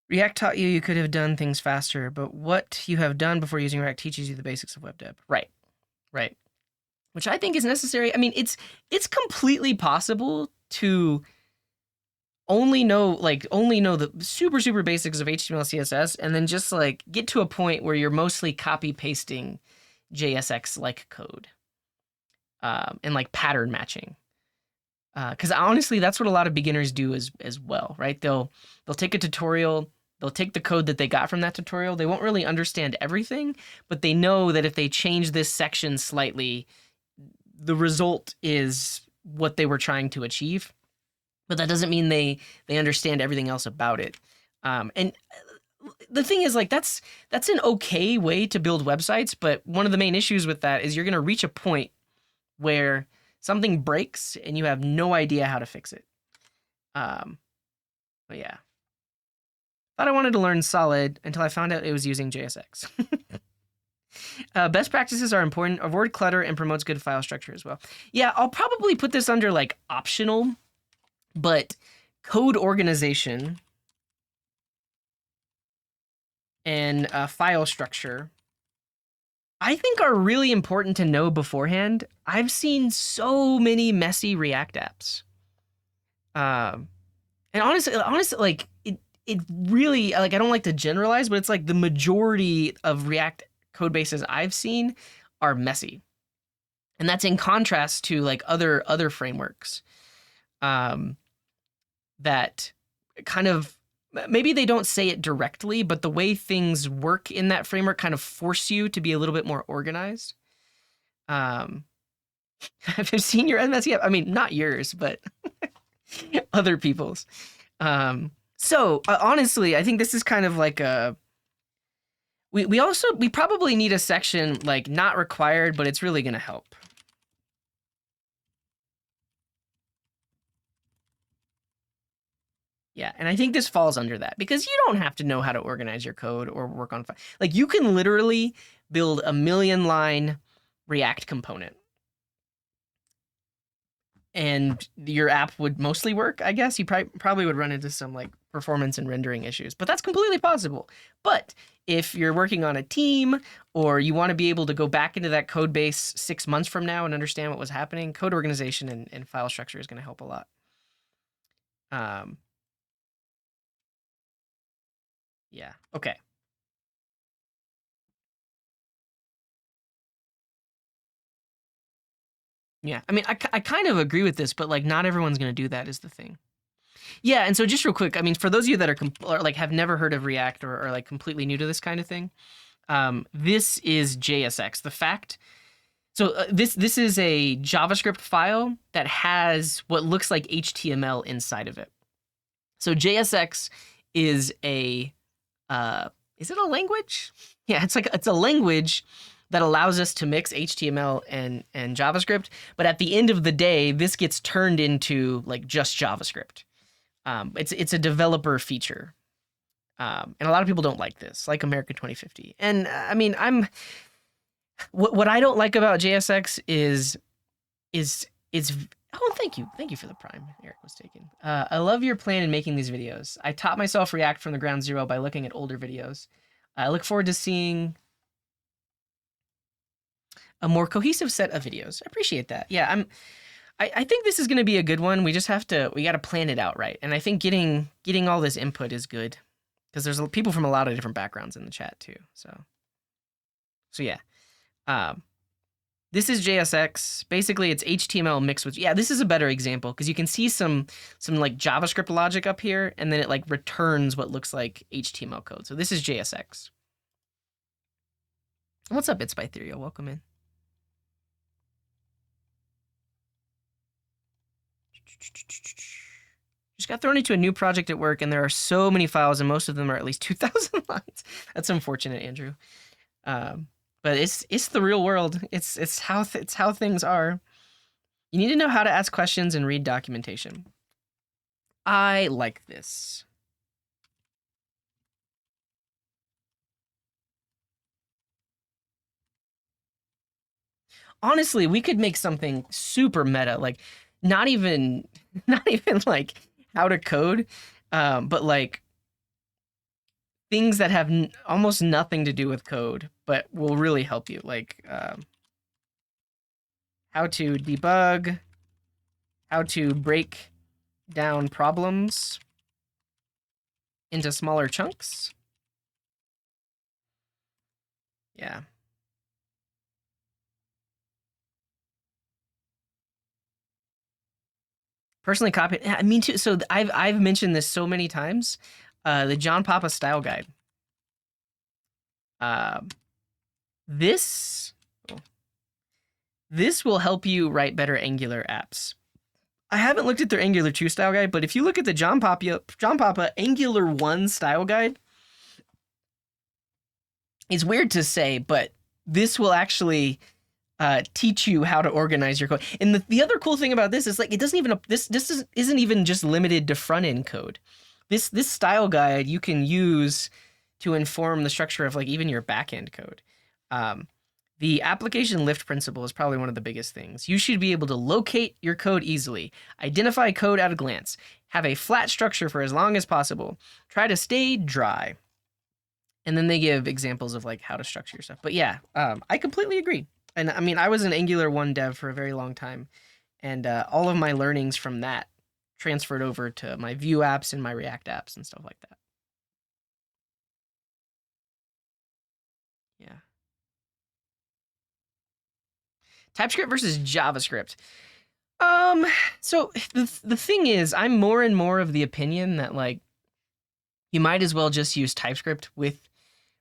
React taught you could have done things faster, but what you have done before using React teaches you the basics of web dev. Right. Right. Which I think is necessary. I mean, it's completely possible to only know the super basics of HTML, CSS, and then just like get to a point where you're mostly copy pasting JSX like code, and like pattern matching. Because honestly, that's what a lot of beginners do as well, right? They'll take a tutorial, they'll take the code that they got from that tutorial. They won't really understand everything, but they know that if they change this section slightly, the result is what they were trying to achieve. But that doesn't mean they understand everything else about it. And the thing is, like, that's an okay way to build websites, but one of the main issues with that is you're going to reach a point where something breaks and you have no idea how to fix it. But yeah. Thought I wanted to learn Solid until I found out it was using JSX. Best practices are important. Avoid clutter and promotes good file structure as well. Yeah, I'll probably put this under like optional, but code organization and file structure, I think, are really important to know beforehand. I've seen so many messy React apps. And honestly, like it really, like, I don't like to generalize, but it's like the majority of React code bases I've seen are messy. And that's in contrast to like other frameworks that kind of, maybe they don't say it directly, but the way things work in that framework kind of force you to be a little bit more organized. Have you seen your messy app? I mean, not yours, but other people's. So honestly, I think this is kind of like a, we probably need a section like not required, but it's really going to help. Yeah, and I think this falls under that because you don't have to know how to organize your code or work on, like, you can literally build a 1,000,000-line React component and your app would mostly work. I guess you probably would run into some like performance and rendering issues, but that's completely possible. But if you're working on a team or you want to be able to go back into that code base 6 months from now and understand what was happening, code organization and file structure is going to help a lot. Yeah. Okay. Yeah. I mean, I kind of agree with this, but like not everyone's going to do that is the thing. Yeah. And so just real quick, I mean, for those of you that are like have never heard of React or like completely new to this kind of thing, this is JSX. The fact. So this is a JavaScript file that has what looks like HTML inside of it. So JSX is a is it a language? Yeah, it's a language that allows us to mix HTML and JavaScript. But at the end of the day, this gets turned into like just JavaScript. It's a developer feature. And a lot of people don't like this, like America 2050. And I mean, what I don't like about JSX is oh, thank you for the prime. Eric was taken. I love your plan in making these videos. I taught myself React from the ground zero by looking at older videos. I look forward to seeing a more cohesive set of videos. I appreciate that. Yeah, I think this is going to be a good one. We just got to plan it out right. And I think getting all this input is good because there's people from a lot of different backgrounds in the chat too. So yeah. This is JSX. Basically, it's HTML mixed with, yeah, this is a better example because you can see some like JavaScript logic up here, and then it like returns what looks like HTML code. So this is JSX. What's up, Bits by Theorio? Welcome in. Just got thrown into a new project at work, and there are so many files, and most of them are at least 2,000 lines. That's unfortunate, Andrew. But it's the real world. It's how things are. You need to know how to ask questions and read documentation. I like this. Honestly, we could make something super meta, like not even like how to code, but like things that have almost nothing to do with code, but will really help you, like how to debug, how to break down problems into smaller chunks. Yeah. Personally copy. I mean, too. So I've mentioned this so many times. The John Papa style guide. This will help you write better Angular apps. I haven't looked at their Angular 2 style guide, but if you look at the John Papa Angular 1 style guide, it's weird to say, but this will actually teach you how to organize your code. And the other cool thing about this is like it doesn't even isn't even just limited to front end code. This style guide you can use to inform the structure of like even your back end code. The application lift principle is probably one of the biggest things. You should be able to locate your code easily, identify code at a glance, have a flat structure for as long as possible, try to stay dry. And then they give examples of like how to structure your stuff. But yeah, I completely agree. And I mean, I was an Angular 1 dev for a very long time, and all of my learnings from that transferred over to my Vue apps and my React apps and stuff like that. Yeah. TypeScript versus JavaScript. So the thing is, I'm more and more of the opinion that like you might as well just use TypeScript with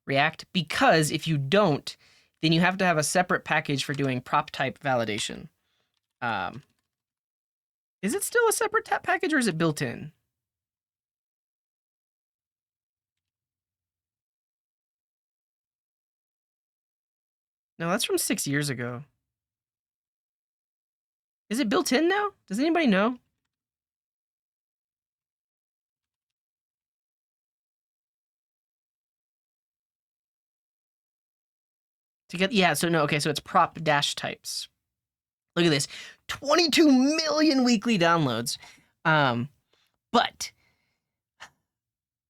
React, because if you don't, then you have to have a separate package for doing prop type validation. Is it still a separate package or is it built in? No, that's from 6 years ago. Is it built in now? Does anybody know? To get, yeah, so no, okay, so it's prop dash types. Look at this, 22 million weekly downloads. But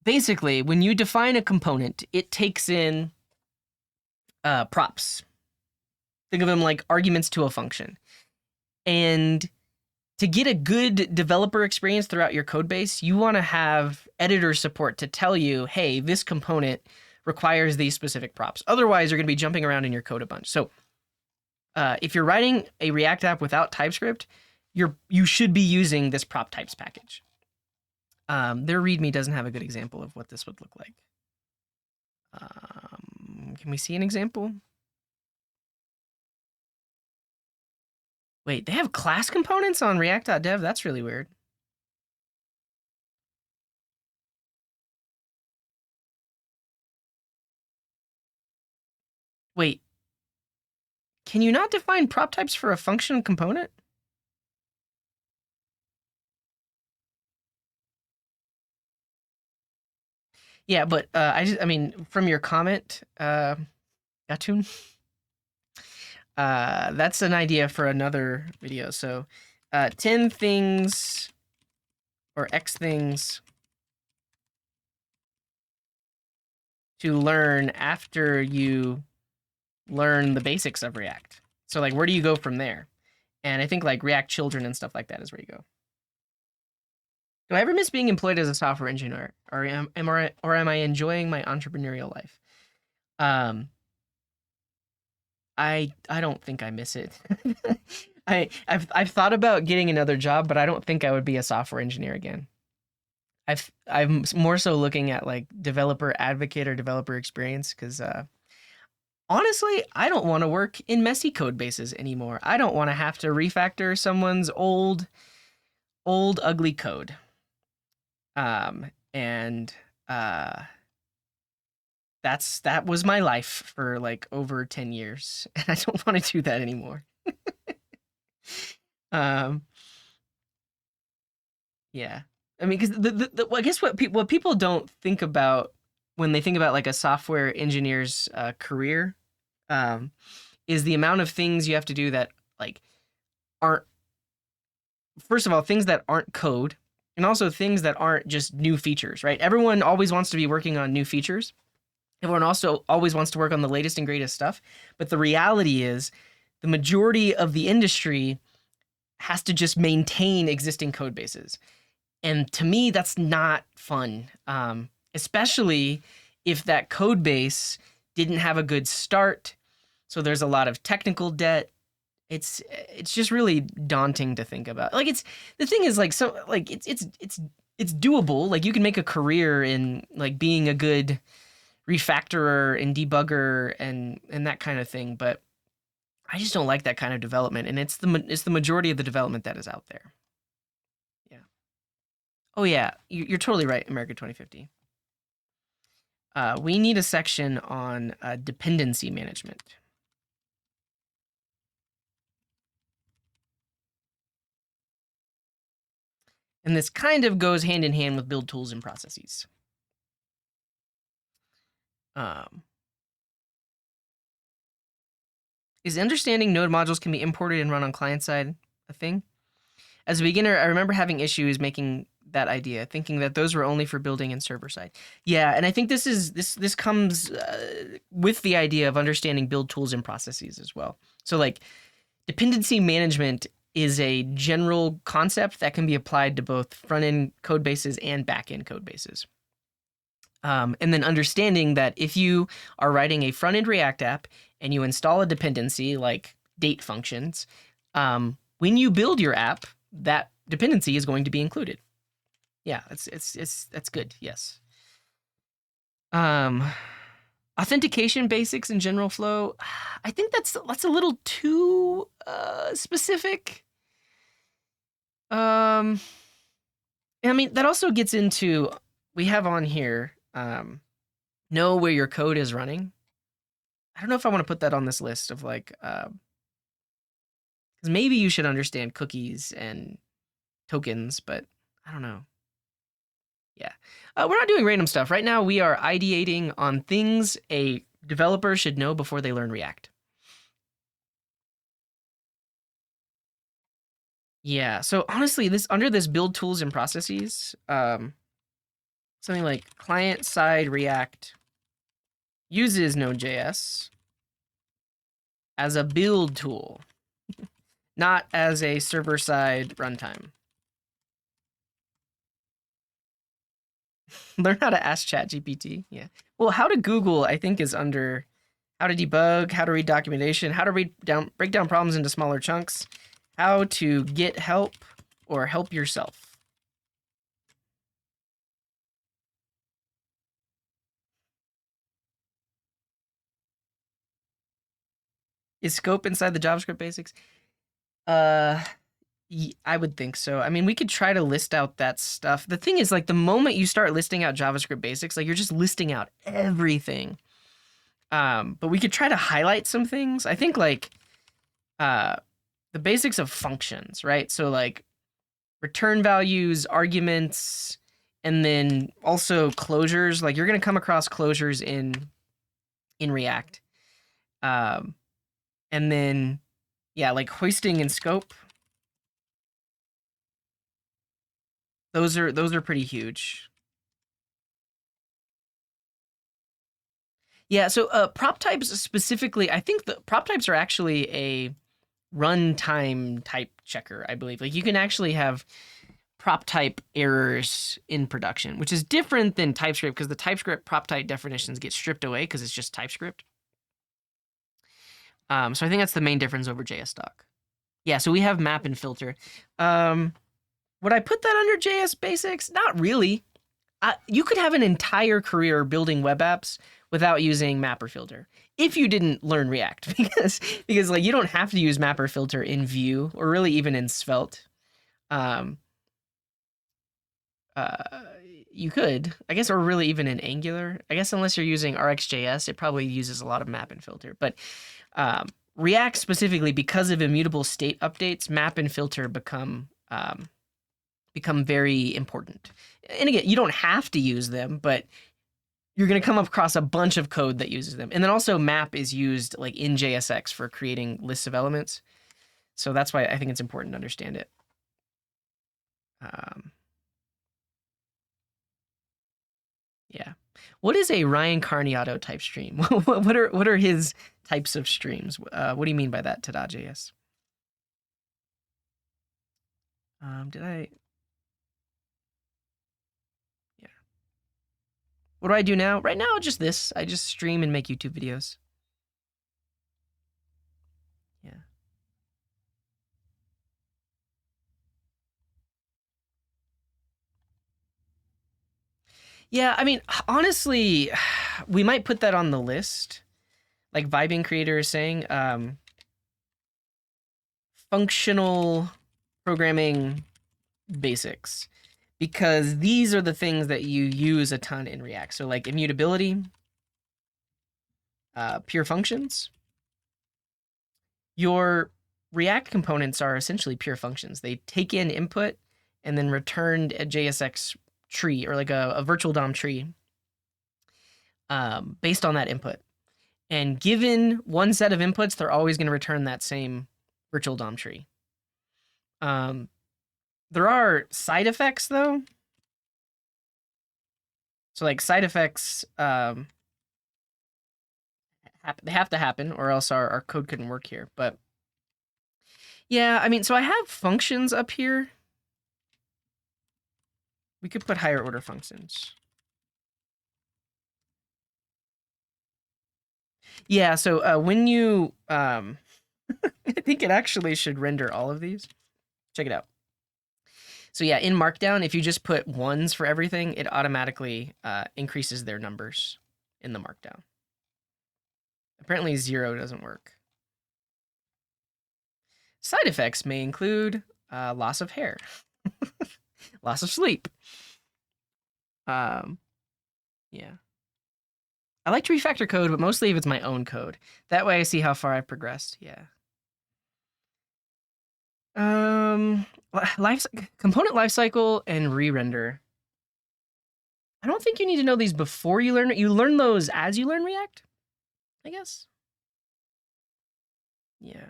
basically, when you define a component, it takes in props. Think of them like arguments to a function. And to get a good developer experience throughout your code base, you want to have editor support to tell you, hey, this component requires these specific props. Otherwise, you're going to be jumping around in your code a bunch. So if you're writing a React app without TypeScript, you should be using this prop types package. Their README doesn't have a good example of what this would look like. Can we see an example? Wait, they have class components on React.dev? That's really weird. Wait, can you not define prop types for a function component? Yeah, but I mean, from your comment, Gatun, that's an idea for another video. So 10 things or X things to learn after you learn the basics of React. So like, where do you go from there? And I think like React Children and stuff like that is where you go. Do I ever miss being employed as a software engineer, or am I enjoying my entrepreneurial life? I don't think I miss it. I've thought about getting another job, but I don't think I would be a software engineer again. I'm more so looking at like developer advocate or developer experience because honestly, I don't want to work in messy code bases anymore. I don't want to have to refactor someone's old ugly code. And uh that was my life for like over 10 years and I don't want to do that anymore. Um yeah. I mean cuz I guess what people don't think about when they think about like a software engineer's career um is the amount of things you have to do that like aren't first of all things that aren't code and also things that aren't just new features, right? Everyone always wants to be working on new features. Everyone also always wants to work on the latest and greatest stuff. But the reality is, the majority of the industry has to just maintain existing code bases. And to me, that's not fun, especially if that code base didn't have a good start. So there's a lot of technical debt. It's just really daunting to think about. Like it's the thing is like so like it's doable. Like you can make a career in like being a good refactorer and debugger and that kind of thing, but I just don't like that kind of development, and it's the majority of the development that is out there. Yeah. Oh yeah, you're totally right. America 2050. We need a section on dependency management. And this kind of goes hand in hand with build tools and processes. Is understanding node modules can be imported and run on client side a thing? As a beginner, I remember having issues making that idea, thinking that those were only for building and server side. Yeah, and I think this comes with the idea of understanding build tools and processes as well. So like dependency management is a general concept that can be applied to both front-end code bases and back-end code bases. And then understanding that if you are writing a front-end React app and you install a dependency like date functions, when you build your app, that dependency is going to be included. Yeah, that's good. Yes. Authentication basics in general flow. I think that's a little too specific. I mean that also gets into we have on here know where your code is running. I don't know if I want to put that on this list of like because maybe you should understand cookies and tokens, but I don't know. Yeah. We're not doing random stuff. Right now, we are ideating on things a developer should know before they learn React. Yeah. So honestly, this under this build tools and processes, something like client-side React uses Node.js as a build tool, not as a server-side runtime. Learn how to ask ChatGPT. Yeah. Well, how to Google, I think, is under how to debug, how to read documentation, how to break down problems into smaller chunks, how to get help or help yourself. Is scope inside the JavaScript basics? I would think so. I mean, we could try to list out that stuff. The thing is, like, the moment you start listing out JavaScript basics, like, you're just listing out everything. But we could try to highlight some things. I think, like, the basics of functions, right? So, like, return values, arguments, and then also closures. Like, you're going to come across closures in React. And then, yeah, like hoisting and scope. Those are pretty huge. Yeah, so prop types specifically, I think the prop types are actually a runtime type checker, I believe. Like you can actually have prop type errors in production, which is different than TypeScript because the TypeScript prop type definitions get stripped away because it's just TypeScript. So I think that's the main difference over JSDoc. Yeah, so we have map and filter. Would I put that under JS Basics? Not really. You could have an entire career building web apps without using map or filter if you didn't learn React, because like you don't have to use map or filter in Vue or really even in Svelte. Um, you could, I guess, or really even in Angular. I guess unless you're using RxJS, it probably uses a lot of map and filter. But React specifically, because of immutable state updates, map and filter become very important. And again, you don't have to use them, but you're going to come across a bunch of code that uses them. And then also map is used like in JSX for creating lists of elements. So that's why I think it's important to understand it. Yeah. What is a Ryan Carniato type stream? What are his types of streams? What do you mean by that, Tada.js? Did I? Yeah. What do I do now? Right now, just this. I just stream and make YouTube videos. Yeah. Yeah, I mean, honestly, we might put that on the list. Like Vibing Creator is saying, functional programming basics, because these are the things that you use a ton in React. So like immutability, pure functions. Your React components are essentially pure functions. They take in input and then return a JSX tree or like a virtual DOM tree based on that input. And given one set of inputs, they're always going to return that same virtual DOM tree. There are side effects though. So like side effects, they have to happen or else our code couldn't work here. But yeah, I mean, so I have functions up here. We could put higher order functions. Yeah, so when you, I think it actually should render all of these. Check it out. So yeah, in Markdown, if you just put ones for everything, it automatically increases their numbers in the Markdown. Apparently 0 doesn't work. Side effects may include loss of hair, loss of sleep. Yeah. I like to refactor code, but mostly if it's my own code. That way I see how far I've progressed. Yeah. Component lifecycle and re-render. I don't think you need to know these before you learn it. You learn those as you learn React, I guess. Yeah.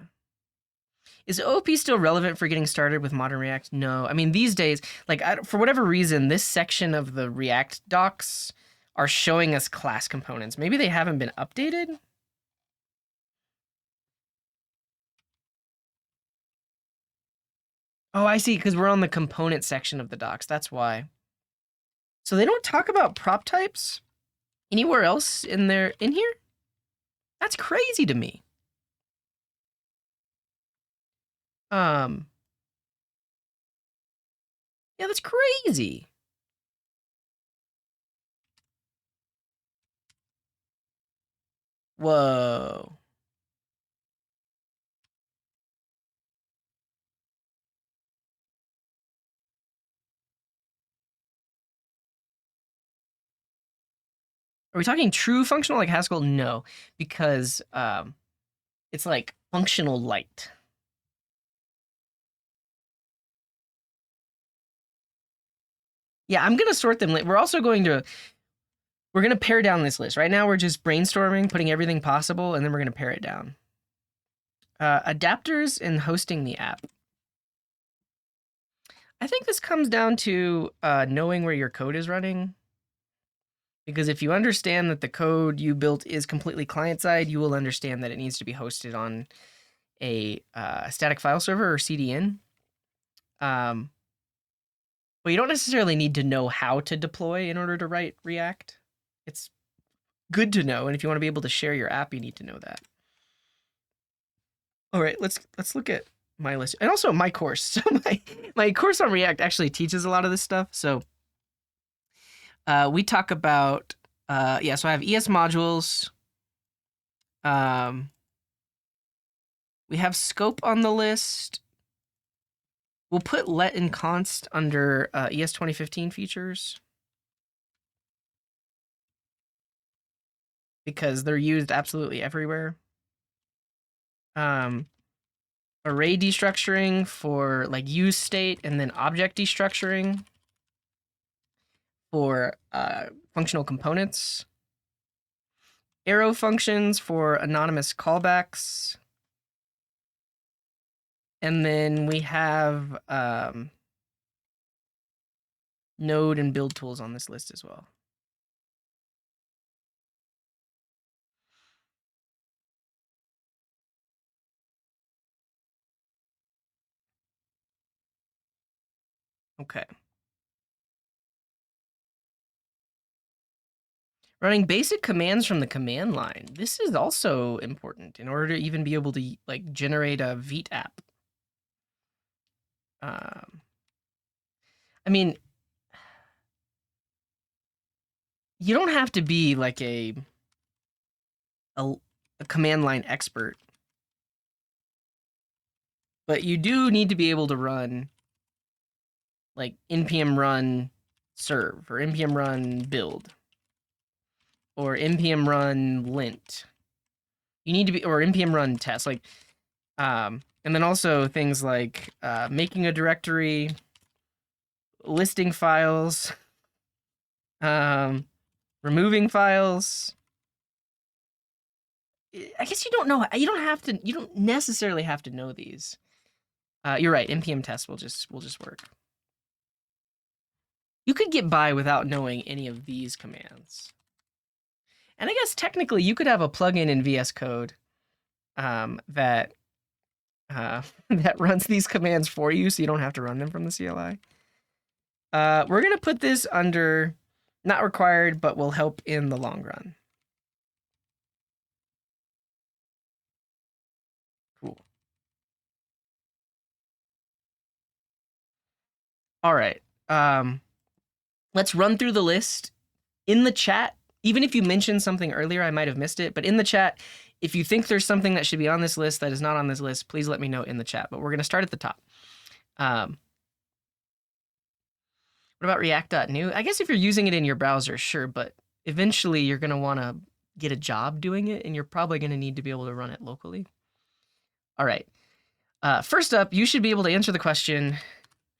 Is OOP still relevant for getting started with modern React? No. I mean, these days, like for whatever reason, this section of the React docs are showing us class components. Maybe they haven't been updated. Oh, I see, because we're on the component section of the docs. That's why. So they don't talk about prop types anywhere else in here? That's crazy to me. Yeah, that's crazy. Whoa. Are we talking true functional like Haskell? No, because it's like functional light. Yeah, I'm gonna sort them. We're also going to pare down this list. Right now, we're just brainstorming, putting everything possible, and then we're gonna pare it down. Adapters and hosting the app. I think this comes down to knowing where your code is running. Because if you understand that the code you built is completely client-side, you will understand that it needs to be hosted on a static file server or CDN. But you don't necessarily need to know how to deploy in order to write React. It's good to know, and if you want to be able to share your app, you need to know that. All right, let's look at my list and also my course. So my course on React actually teaches a lot of this stuff. So we talk about yeah. So I have ES modules. Um, we have scope on the list. We'll put let and const under ES 2015 features because they're used absolutely everywhere. Array destructuring for like use state, and then object destructuring for functional components. Arrow functions for anonymous callbacks. And then we have node and build tools on this list as well. Okay. Running basic commands from the command line. This is also important in order to even be able to like generate a Vite app. I mean, you don't have to be like a command line expert, but you do need to be able to run like npm run serve or npm run build or npm run lint. You need to be, or npm run test, like and then also things like making a directory, listing files, removing files. I guess you don't know, you don't necessarily have to know these. You're right, npm test will just work. You could get by without knowing any of these commands. And I guess technically you could have a plugin in VS Code that that runs these commands for you, so you don't have to run them from the CLI. We're gonna put this under not required, but will help in the long run. Cool. All right. Let's run through the list. In the chat, even if you mentioned something earlier, I might have missed it, but in the chat, if you think there's something that should be on this list that is not on this list, please let me know in the chat. But we're going to start at the top. What about React.new? I guess if you're using it in your browser, sure, but eventually you're going to want to get a job doing it, and you're probably going to need to be able to run it locally. All right. First up, you should be able to answer the question,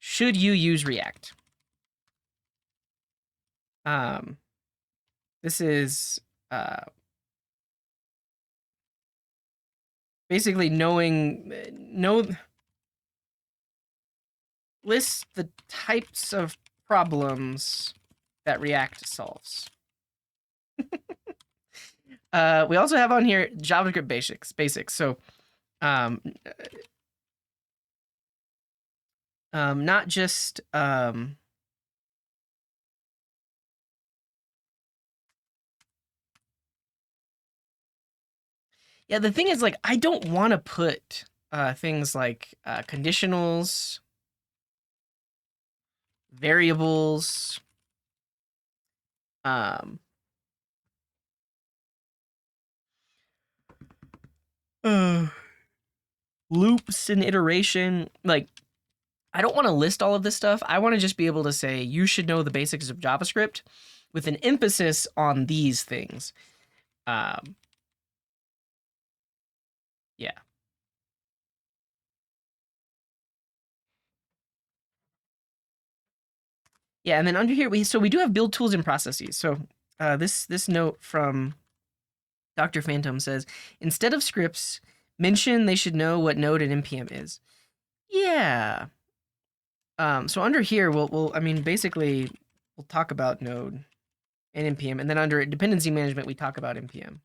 should you use React? This is basically list the types of problems that React solves. We also have on here JavaScript basics. So not just yeah, the thing is, like, I don't want to put things like conditionals, variables, loops and iteration. Like, I don't want to list all of this stuff. I want to just be able to say, you should know the basics of JavaScript with an emphasis on these things. Yeah. Yeah, and then under here, we do have build tools and processes. So this note from Dr. Phantom says, instead of scripts, mention they should know what node and npm is. Yeah. So under here, I mean, basically, we'll talk about node and npm, and then under dependency management, we talk about npm.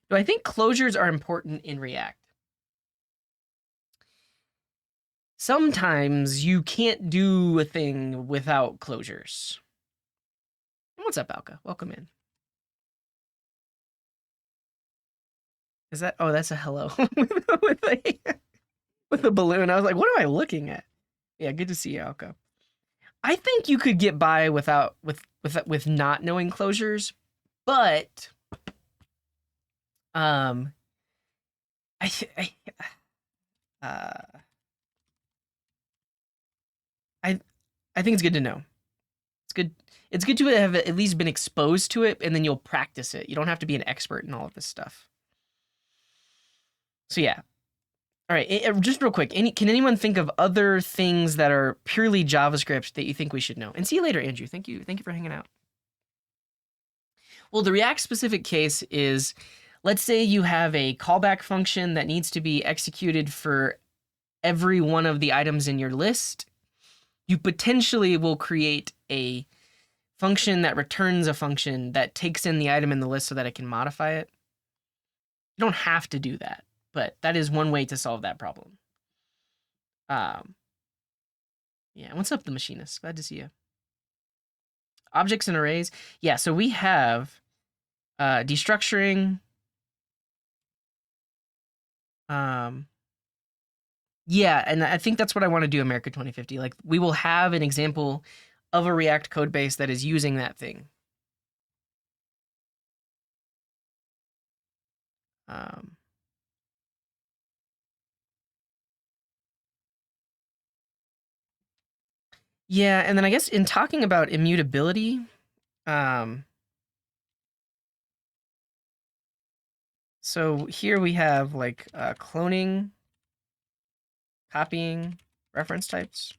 Do I think closures are important in React? Sometimes you can't do a thing without closures. What's up, Alka? Welcome in. Is that? Oh, that's a hello with a with a balloon. I was like, what am I looking at? Yeah, good to see you, Alka. I think you could get by without with not knowing closures, but um, I uh, I I think it's good to know. It's good. It's good to have at least been exposed to it, and then you'll practice it. You don't have to be an expert in all of this stuff. So yeah. All right. Just real quick. Can anyone think of other things that are purely JavaScript that you think we should know? And see you later, Andrew. Thank you. Thank you for hanging out. Well, the React specific case is, let's say you have a callback function that needs to be executed for every one of the items in your list. You potentially will create a function that returns a function that takes in the item in the list so that it can modify it. You don't have to do that, but that is one way to solve that problem. Yeah, what's up, the machinist? Glad to see you. Objects and arrays. Yeah, so we have destructuring. Yeah, and I think that's what I want to do, America 2050. Like, we will have an example of a React code base that is using that thing. Yeah, and then I guess in talking about immutability, so here we have like cloning, copying, reference types.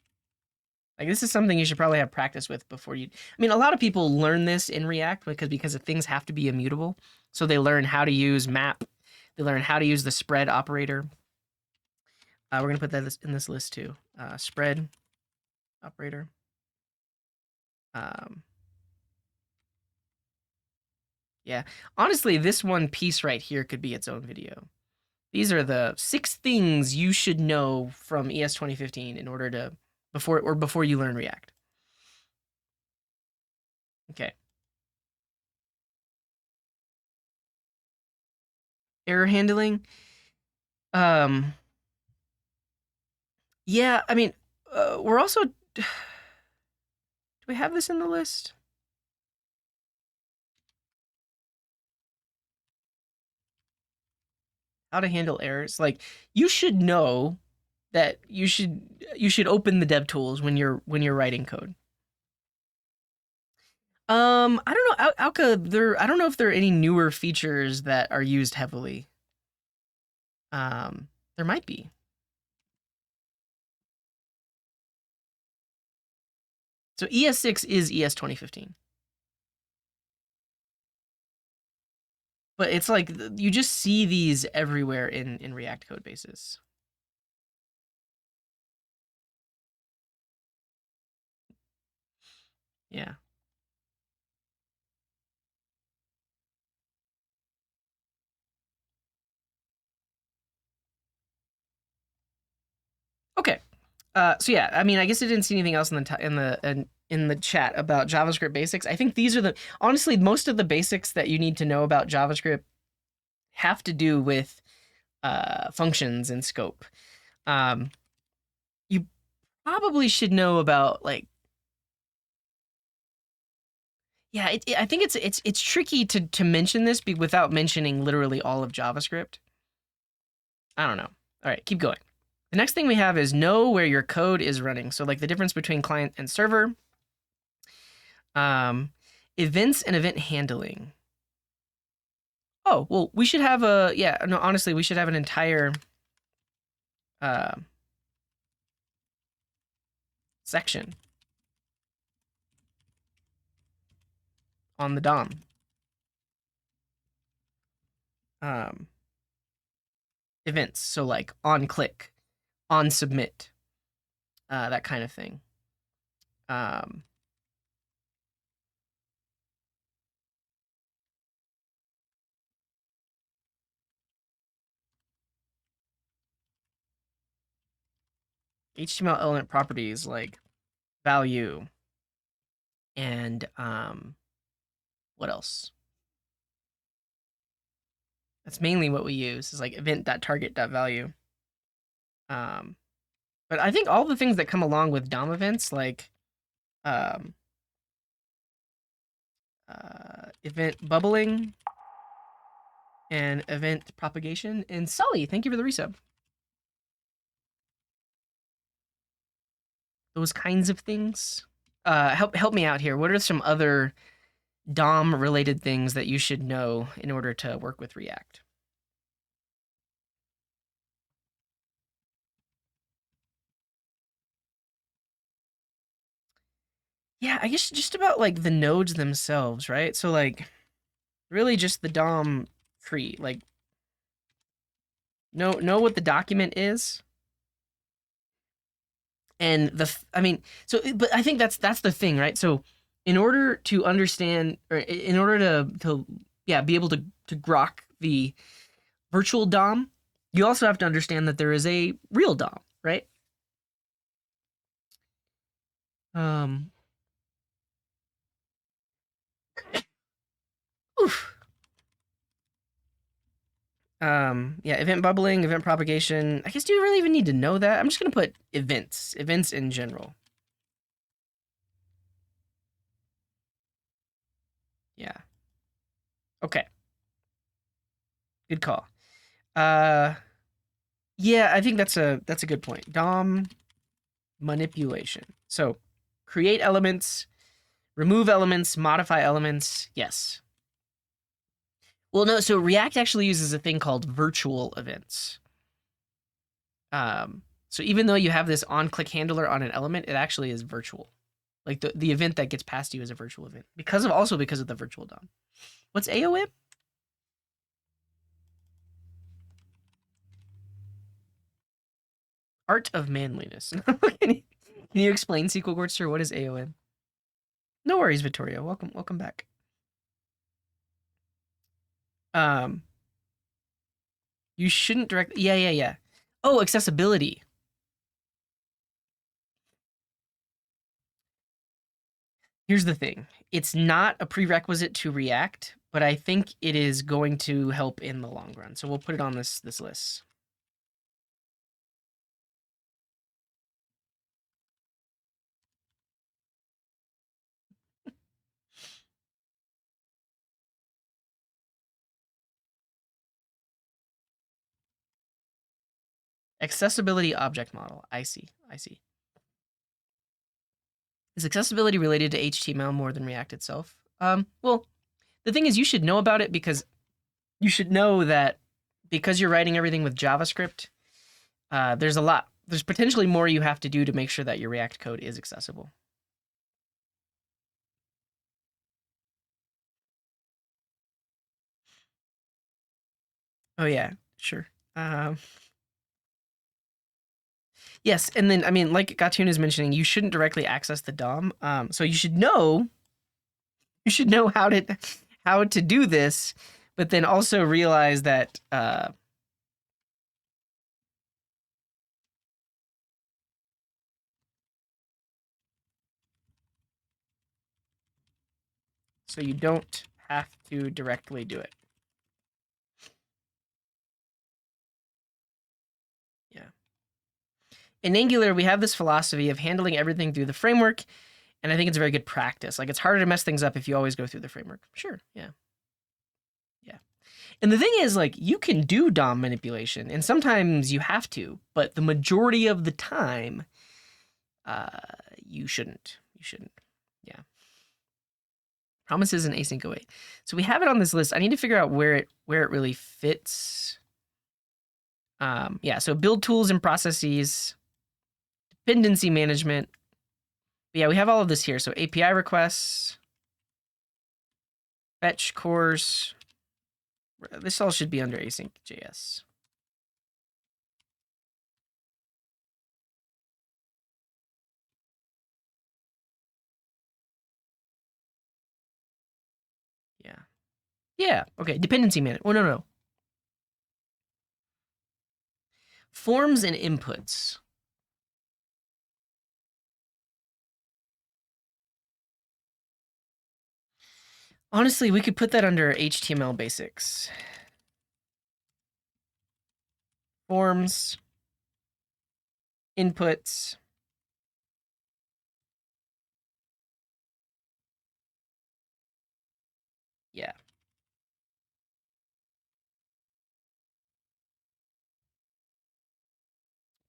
Like, this is something you should probably have practice with before you. I mean, a lot of people learn this in React because things have to be immutable. So they learn how to use map. They learn how to use the spread operator. We're gonna put that in this list too. Spread operator. Yeah, honestly, this one piece right here could be its own video. These are the 6 things you should know from ES 2015 in order to before you learn React. Okay. Error handling. Yeah, I mean, we're also. Do we have this in the list? How to handle errors. Like, you should know that you should open the dev tools when you're writing code. I don't know, Alka. I don't know if there are any newer features that are used heavily. There might be. So ES6 is ES 2015. But it's like you just see these everywhere in React code bases. Yeah. Okay. So yeah, I mean, I guess I didn't see anything else in the chat about JavaScript basics. I think these are honestly, most of the basics that you need to know about JavaScript have to do with functions and scope. You probably should know about like. Yeah, I think it's tricky to mention this without mentioning literally all of JavaScript. I don't know. All right, keep going. The next thing we have is know where your code is running. So like the difference between client and server. Events and event handling. Oh, well, we should have no, honestly, we should have an entire section on the DOM. Events, so like on click, on submit, that kind of thing. HTML element properties like value and what else? That's mainly what we use is like event.target.value. But I think all the things that come along with DOM events, like um, event bubbling and event propagation. And Sully, thank you for the resub. Those kinds of things. Help me out here. What are some other DOM related things that you should know in order to work with React? Yeah, I guess just about like the nodes themselves, right? So like really just the DOM tree. Like know what the document is. And I mean, so but I think that's the thing, right? So in order to understand or in order to yeah, be able to grok the virtual DOM, you also have to understand that there is a real DOM, right? Um oof. Yeah, event bubbling, event propagation. I guess do you really even need to know that? I'm just gonna put events in general. Yeah. Okay. Good call. Uh, yeah, I think that's a good point. DOM manipulation. So, create elements, remove elements, modify elements. Yes. Well, no. So React actually uses a thing called virtual events. So even though you have this on-click handler on an element, it actually is virtual. Like the event that gets passed to you is a virtual event because of the virtual DOM. What's AOM? Art of manliness. Can you explain SQL Gortster? What is AOM? No worries, Vittorio. Welcome back. Um, you shouldn't direct. Yeah. Oh, accessibility. Here's the thing. It's not a prerequisite to React, but I think it is going to help in the long run. So we'll put it on this list. Accessibility object model. I see. Is accessibility related to HTML more than React itself? Well, the thing is you should know about it because you should know that because you're writing everything with JavaScript, there's potentially more you have to do to make sure that your React code is accessible. Oh yeah, sure. Um, yes, and then I mean, like Gatun is mentioning, you shouldn't directly access the DOM. So you should know how to do this, but then also realize that so you don't have to directly do it. Yeah. In Angular, we have this philosophy of handling everything through the framework, and I think it's a very good practice. Like it's harder to mess things up if you always go through the framework. Sure, yeah. Yeah. And the thing is, like, you can do DOM manipulation, and sometimes you have to, but the majority of the time, uh, you shouldn't. You shouldn't. Yeah. Promises and async await. So we have it on this list. I need to figure out where it really fits. Yeah. So build tools and processes, dependency management. But yeah, we have all of this here. So API requests, fetch cores. This all should be under async JS. Yeah. Yeah. Okay. Dependency management. Oh, no. Forms and inputs. Honestly, we could put that under HTML basics. Forms, inputs, yeah.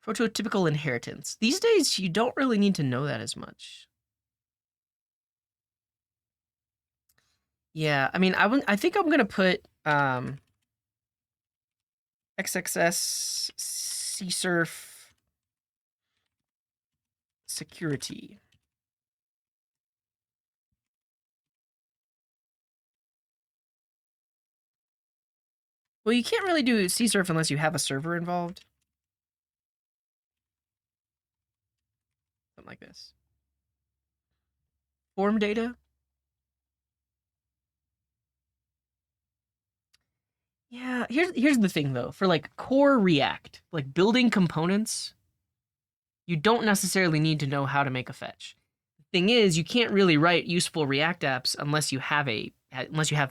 Prototypical inheritance. These days, you don't really need to know that as much. Yeah, I mean, I think I'm gonna put XXS CSRF security. Well, you can't really do CSRF unless you have a server involved. Something like this. Form data. Yeah, here's the thing though. For like core React, like building components, you don't necessarily need to know how to make a fetch. The thing is, you can't really write useful React apps unless you have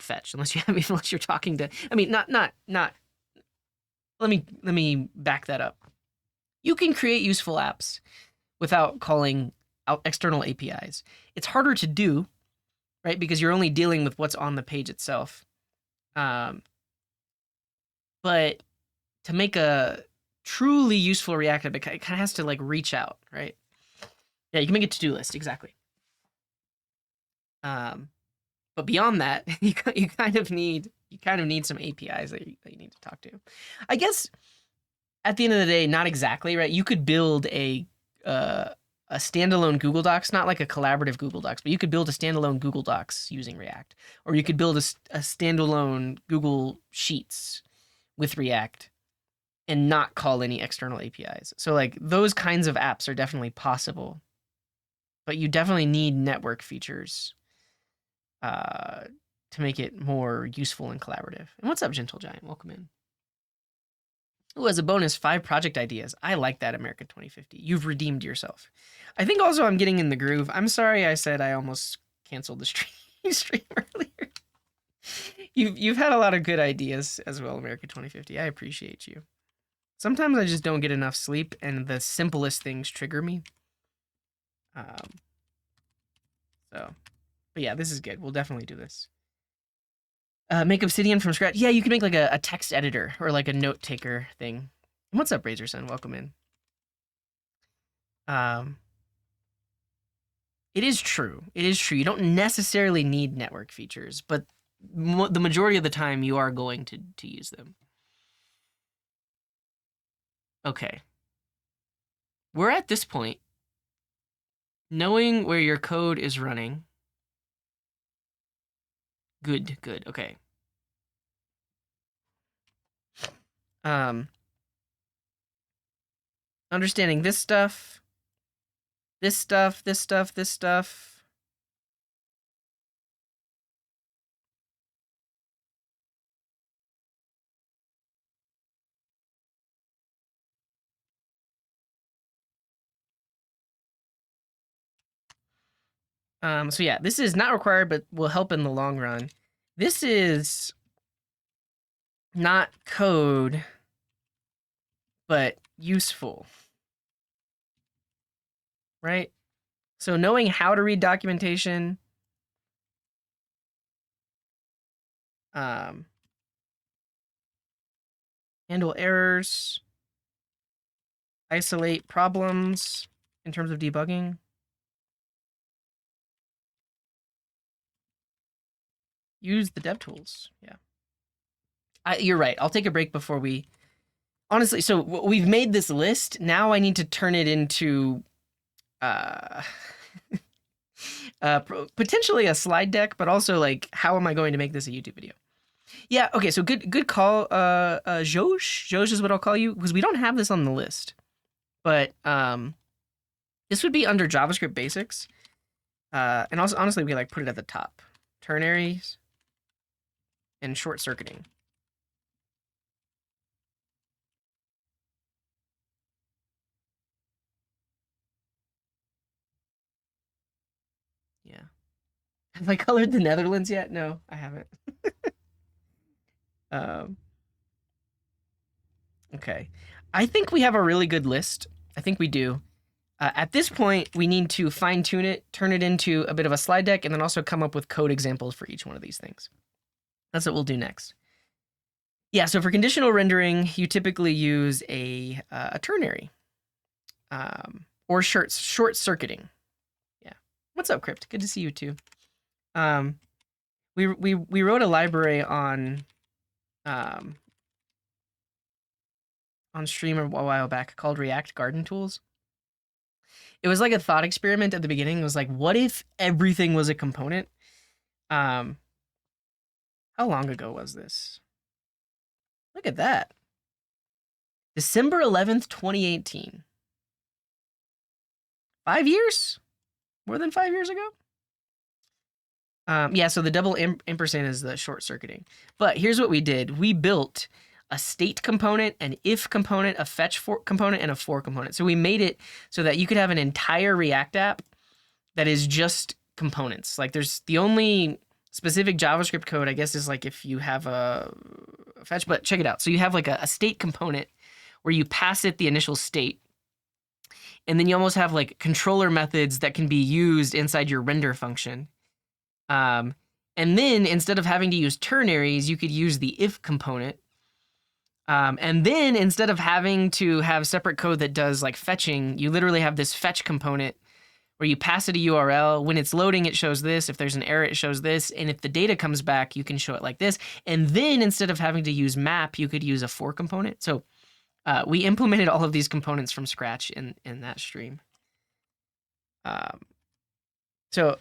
fetch, unless you're talking to. I mean, not. Let me back that up. You can create useful apps without calling out external APIs. It's harder to do, right? Because you're only dealing with what's on the page itself. But to make a truly useful React app, it kind of has to like reach out, right? Yeah, you can make a to-do list, exactly. But beyond that, you kind of need some APIs that you need to talk to. I guess at the end of the day, not exactly, right? You could build a standalone Google Docs, not like a collaborative Google Docs, but you could build a standalone Google Docs using React, or you could build a standalone Google Sheets with React and not call any external APIs. So like those kinds of apps are definitely possible, but you definitely need network features to make it more useful and collaborative. And what's up, Gentle Giant? Welcome in. Oh, as a bonus, 5 project ideas. I like that, America 2050. You've redeemed yourself. I think also I'm getting in the groove. I'm sorry I said I almost canceled the stream earlier. You've had a lot of good ideas as well, America 2050. I appreciate you. Sometimes I just don't get enough sleep, and the simplest things trigger me. But yeah, this is good. We'll definitely do this. Make Obsidian from scratch. Yeah, you can make like a text editor or like a note taker thing. What's up, Razorson? Welcome in. It is true. It is true. You don't necessarily need network features, but the majority of the time you are going to use them. Okay. We're at this point. Knowing where your code is running. Good. Okay. Understanding this stuff. This stuff. So yeah, this is not required, but will help in the long run. This is not code, but useful, right? So knowing how to read documentation, handle errors, isolate problems in terms of debugging. Use the dev tools. Yeah. You're right. I'll take a break before we. Honestly, so we've made this list. Now I need to turn it into potentially a slide deck, but also like, how am I going to make this a YouTube video? Yeah. Okay. So good call. Josh is what I'll call you, because we don't have this on the list, but this would be under JavaScript basics. And also, honestly, we like put it at the top. Ternaries and short circuiting. Yeah. Have I colored the Netherlands yet? No, I haven't. Okay. I think we have a really good list. I think we do. At this point, we need to fine tune it, turn it into a bit of a slide deck, and then also come up with code examples for each one of these things. That's what we'll do next. Yeah, so for conditional rendering, you typically use a ternary or short circuiting. Yeah. What's up, Crypt? Good to see you too. We wrote a library on stream a while back called React Garden Tools. It was like a thought experiment at the beginning. It was like, what if everything was a component? How long ago was this? Look at that. December 11th, 2018. 5 years? More than 5 years ago? Yeah, so the double ampersand is the short circuiting. But here's what we did. We built a state component, an if component, a fetch component, and a for component. So we made it so that you could have an entire React app that is just components. Like there's the only specific JavaScript code, I guess, is like if you have a fetch, but check it out. So you have like a state component where you pass it the initial state. And then you almost have like controller methods that can be used inside your render function. And then instead of having to use ternaries, you could use the if component. And then instead of having to have separate code that does like fetching, you literally have this fetch component where you pass it a URL. When it's loading, it shows this. If there's an error, it shows this. And if the data comes back, you can show it like this. And then instead of having to use map, you could use a for component. So we implemented all of these components from scratch in that stream. So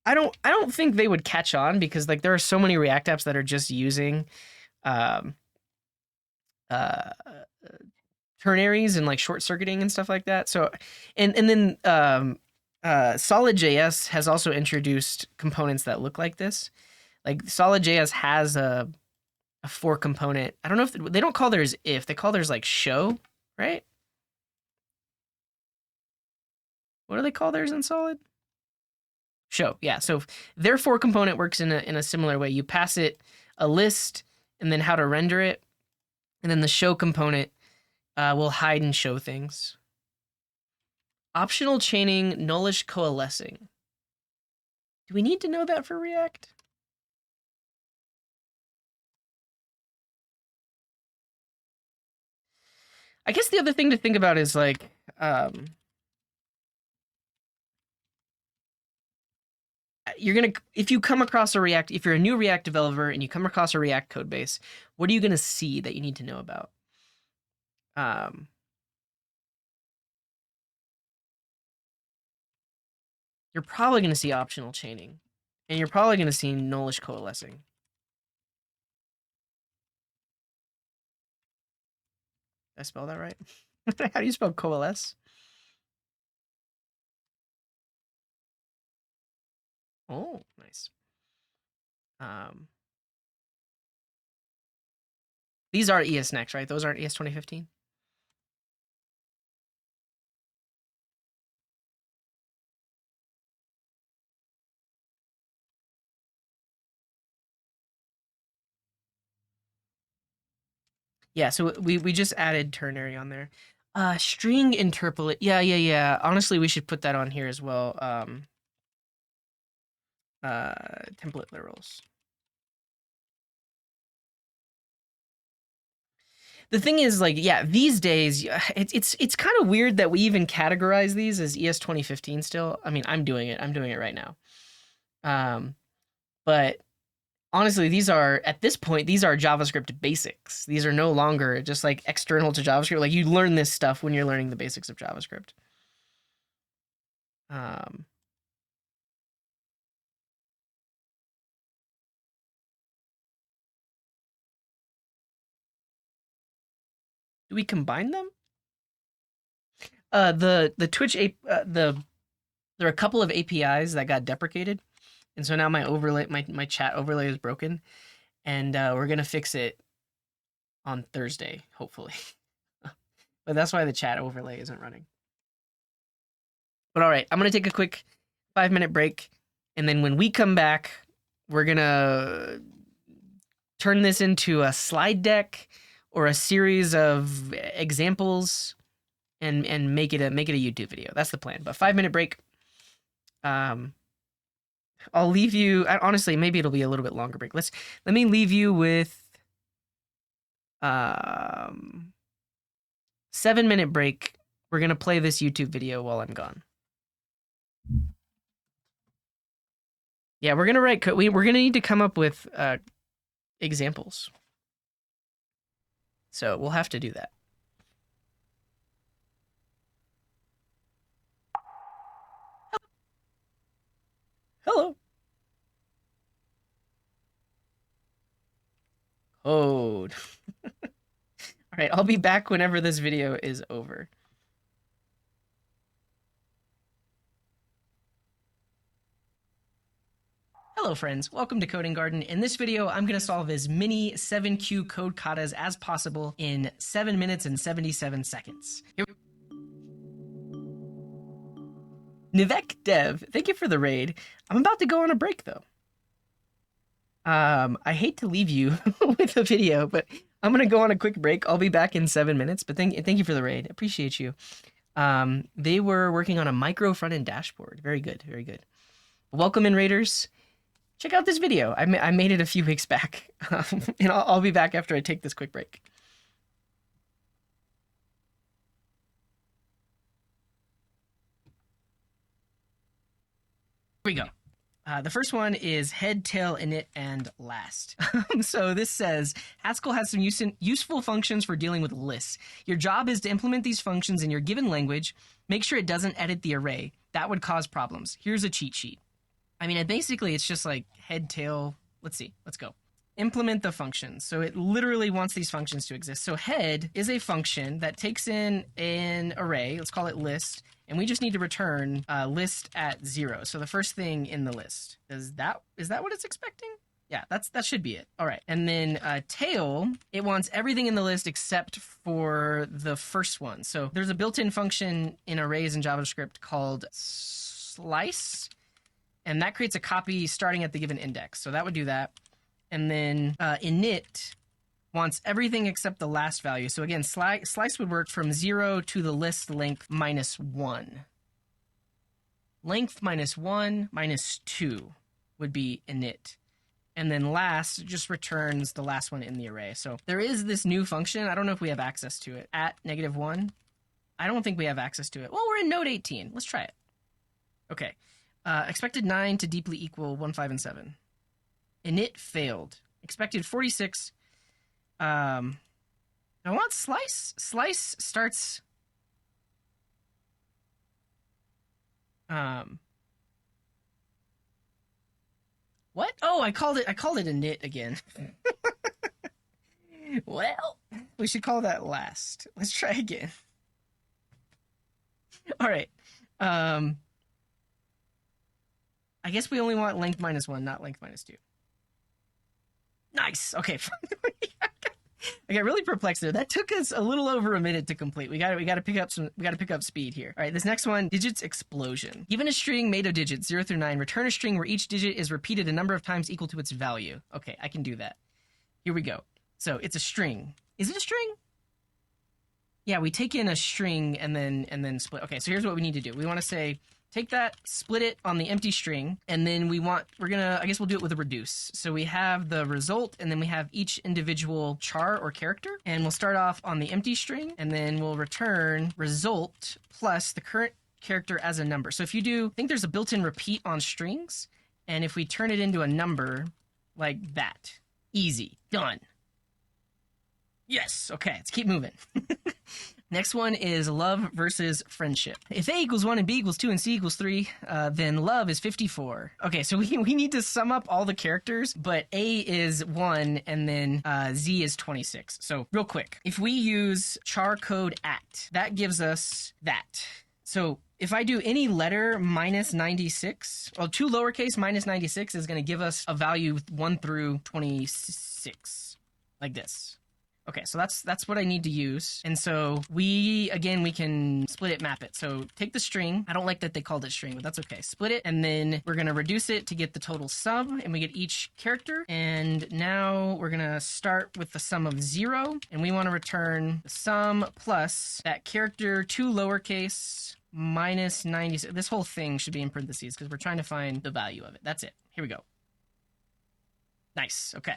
I don't think they would catch on because like there are so many React apps that are just using ternaries and like short circuiting and stuff like that. So and then Solid.js has also introduced components that look like this. Like Solid.js has a for component. I don't know if they don't call theirs if, they call theirs like show, right? What do they call theirs in Solid? Show, yeah. So their for component works in a similar way. You pass it a list and then how to render it. And then the show component will hide and show things. Optional chaining, nullish coalescing. Do we need to know that for React? I guess the other thing to think about is like, if you come across if you're a new React developer and you come across a React code base, what are you gonna see that you need to know about? You're probably gonna see optional chaining, and you're probably gonna see nullish coalescing. Did I spell that right? How do you spell coalesce? Oh, nice. These are ES Next, right? Those aren't ES 2015? Yeah, so we just added ternary on there. String interpolate. Yeah. Honestly, we should put that on here as well. Template literals. The thing is, like, yeah, these days, it's kind of weird that we even categorize these as ES 2015 still. I mean, I'm doing it right now. But honestly, these are, at this point, these are JavaScript basics. These are no longer just like external to JavaScript. Like you learn this stuff when you're learning the basics of JavaScript. Do we combine them? The Twitch there are a couple of APIs that got deprecated, and so now my overlay, my chat overlay is broken, and we're gonna fix it on Thursday, hopefully. But that's why the chat overlay isn't running. But all right, I'm gonna take a quick 5-minute break, and then when we come back, we're gonna turn this into a slide deck or a series of examples and make it a YouTube video. That's the plan. But 5-minute break. I'll leave you. Honestly, maybe it'll be a little bit longer break. Let me leave you with 7-minute break. We're gonna play this YouTube video while I'm gone. Yeah, we're gonna write code. We're gonna need to come up with examples. So we'll have to do that. Hello. Code. All right, I'll be back whenever this video is over. Hello friends, welcome to Coding Garden. In this video, I'm going to solve as many 7Q code katas as possible in 7 minutes and 77 seconds. Nivek Dev, thank you for the raid. I'm about to go on a break though. I hate to leave you with a video, but I'm going to go on a quick break. I'll be back in 7 minutes, but thank you for the raid. Appreciate you. They were working on a micro front-end dashboard. Very good, very good. Welcome in, raiders. Check out this video. I made it a few weeks back, and I'll be back after I take this quick break. Here we go. The first one is head, tail, init, and last. So this says, Haskell has some useful functions for dealing with lists. Your job is to implement these functions in your given language. Make sure it doesn't edit the array. That would cause problems. Here's a cheat sheet. I mean, basically, it's just like head, tail. Let's see. Let's go. Implement the functions. So it literally wants these functions to exist. So head is a function that takes in an array. Let's call it list. And we just need to return list at 0. So the first thing in the list. Is that what it's expecting? Yeah, that should be it. All right. And then tail, it wants everything in the list except for the first one. So there's a built-in function in arrays in JavaScript called slice. And that creates a copy starting at the given index. So that would do that. And then init wants everything except the last value. So again, slice would work from 0 to the list length minus 1. Length minus 1 minus 2 would be init. And then last just returns the last one in the array. So there is this new function. I don't know if we have access to it. At -1. I don't think we have access to it. Well, we're in node 18. Let's try it. Okay. Expected 9 to deeply equal 1, 5, and 7. Init failed. Expected 46. I want slice. Slice starts. What? Oh, I called it init again. Well, we should call that last. Let's try again. All right. I guess we only want length minus 1, not length minus 2. Nice. Okay. I got really perplexed there. That took us a little over a minute to complete. We got to pick up speed here. All right, this next one, digits explosion. Given a string made of digits 0 through 9, return a string where each digit is repeated a number of times equal to its value. Okay, I can do that. Here we go. So it's a string. Is it a string? Yeah, we take in a string and then split. Okay, so here's what we need to do. We want to say, take that, split it on the empty string, and then I guess we'll do it with a reduce. So we have the result, and then we have each individual char or character, and we'll start off on the empty string, and then we'll return result plus the current character as a number. So if you do, I think there's a built-in repeat on strings, and if we turn it into a number like that, easy, done. Yes, okay, let's keep moving. Next one is love versus friendship. If A equals 1 and B equals 2 and C equals 3, then love is 54. Okay, so we need to sum up all the characters, but A is 1 and then Z is 26. So real quick, if we use char code at, that gives us that. So if I do any letter minus 96, well, 2 lowercase minus 96 is going to give us a value 1 through 26, like this. Okay, so that's what I need to use. And so we can split it, map it. So take the string. I don't like that they called it string, but that's okay. Split it, and then we're gonna reduce it to get the total sum, and we get each character. And now we're gonna start with the sum of 0, and we want to return the sum plus that character to lowercase minus 90. This whole thing should be in parentheses because we're trying to find the value of it. That's it. Here we go. Nice. Okay.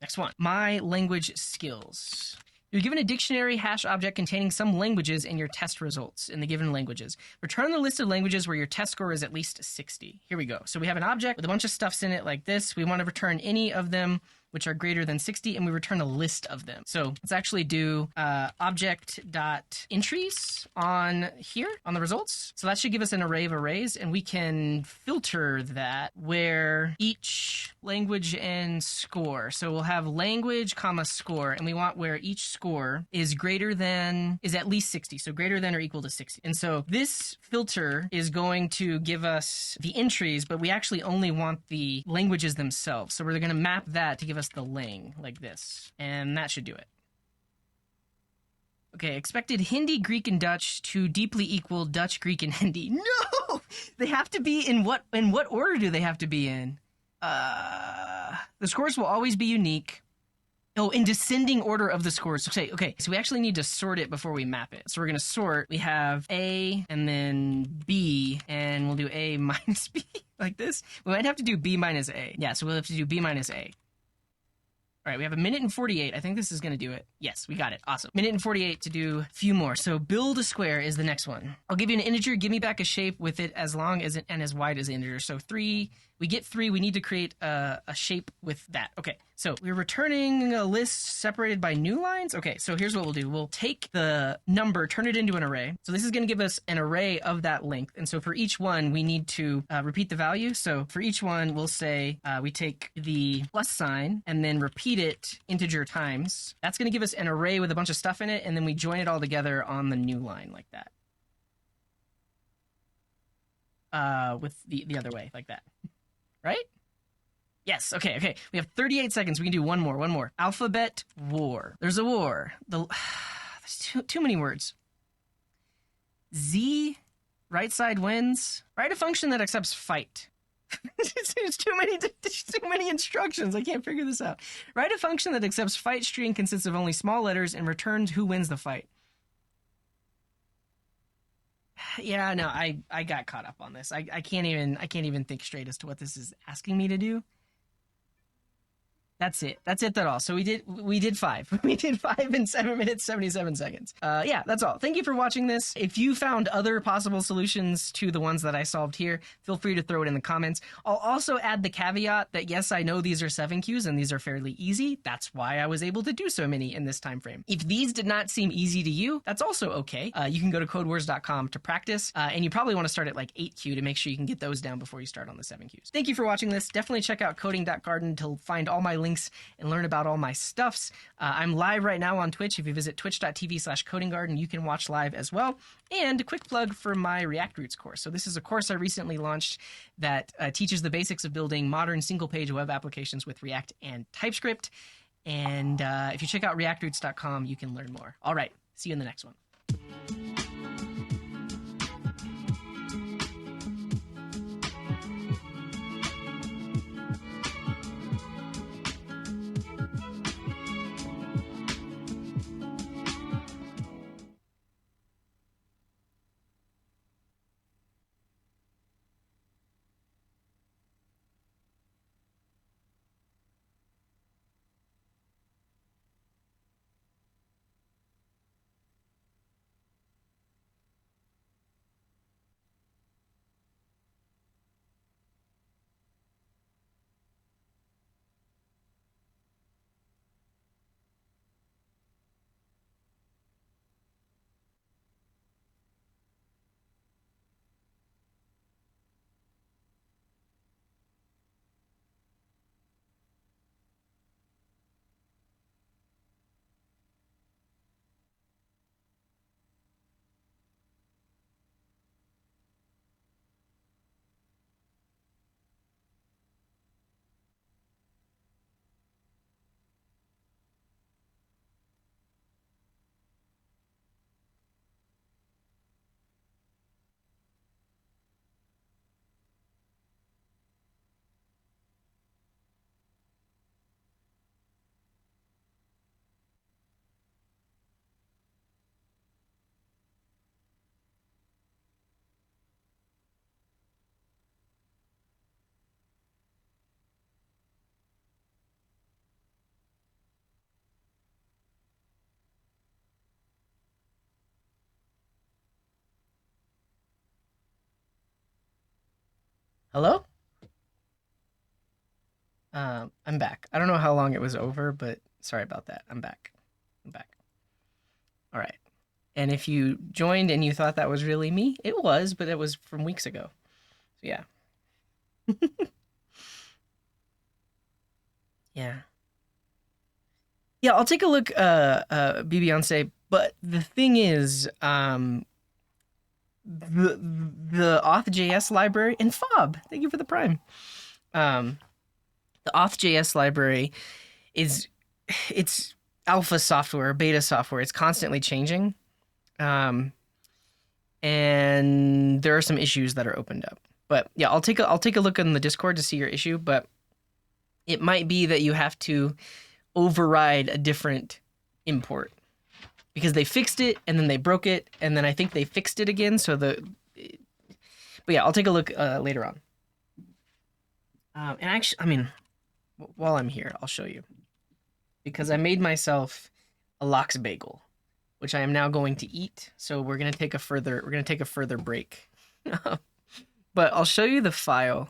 Next one. My language skills. You're given a dictionary hash object containing some languages in your test results in the given languages. Return the list of languages where your test score is at least 60. Here we go. So we have an object with a bunch of stuffs in it like this. We want to return any of them which are greater than 60, and we return a list of them. So let's actually do object.entries on here on the results. So that should give us an array of arrays, and we can filter that where each language and score. So we'll have language comma score, and we want where each score is at least 60. So greater than or equal to 60. And so this filter is going to give us the entries, but we actually only want the languages themselves. So we're going to map that to give us the lang like this, and that should do it. Okay, expected Hindi, Greek, and Dutch to deeply equal Dutch, Greek, and Hindi. No, they have to be in what order do they have to be in? The scores will always be unique. Oh, in descending order of the scores. Okay, so we actually need to sort it before we map it. So we're going to sort. We have A and then B, and we'll do A minus B like this. We might have to do B minus A. Yeah, so we'll have to do B minus A. All right, we have 1:48. I think this is going to do it. Yes, we got it. Awesome. 1:48 to do a few more. So build a square is the next one. I'll give you an integer. Give me back a shape with it as long as and as wide as the integer. So 3. We get 3. We need to create a shape with that. Okay, so we're returning a list separated by new lines. Okay, so here's what we'll do. We'll take the number, turn it into an array. So this is going to give us an array of that length. And so for each one, we need to repeat the value. So for each one, we'll say we take the plus sign and then repeat it integer times. That's going to give us an array with a bunch of stuff in it, and then we join it all together on the new line like that. With the other way, like that. Right? Yes, okay. We have 38 seconds. We can do one more. Alphabet war. There's a war. There's too many words. Z, right side wins. Write a function that accepts fight. There's too many instructions. I can't figure this out. Write a function that accepts fight string consists of only small letters and returns who wins the fight. Yeah, no, I got caught up on this. I can't even think straight as to what this is asking me to do. That's it. That's all. So we did 5. We did 5 in 7 minutes, 77 seconds. Yeah, that's all. Thank you for watching this. If you found other possible solutions to the ones that I solved here, feel free to throw it in the comments. I'll also add the caveat that yes, I know these are 7Qs and these are fairly easy. That's why I was able to do so many in this time frame. If these did not seem easy to you, that's also okay. You can go to codewars.com to practice, and you probably want to start at like 8Q to make sure you can get those down before you start on the 7Qs. Thank you for watching this. Definitely check out coding.garden to find all my links and learn about all my stuffs. I'm live right now on Twitch. If you visit twitch.tv/codinggarden, you can watch live as well. And a quick plug for my React Roots course. So this is a course I recently launched that teaches the basics of building modern single-page web applications with React and TypeScript. And if you check out reactroots.com, you can learn more. All right, see you in the next one. Hello? I'm back. I don't know how long it was over, but sorry about that. I'm back. I'm back. All right. And if you joined and you thought that was really me, it was, but it was from weeks ago. So yeah. Yeah. Yeah, I'll take a look, Beyonce. But the thing is, the Auth.js library and Fob, thank you for the prime. Um, the Auth.js library is it's alpha software, beta software. It's constantly changing, um, and there are some issues that are opened up. But yeah, I'll take a look in the Discord to see your issue. But it might be that you have to override a different import because they fixed it and then they broke it and then I think they fixed it again. So but yeah, I'll take a look later on. And actually, I mean, while I'm here, I'll show you because I made myself a lox bagel, which I am now going to eat. So we're gonna take a further break. But I'll show you the file.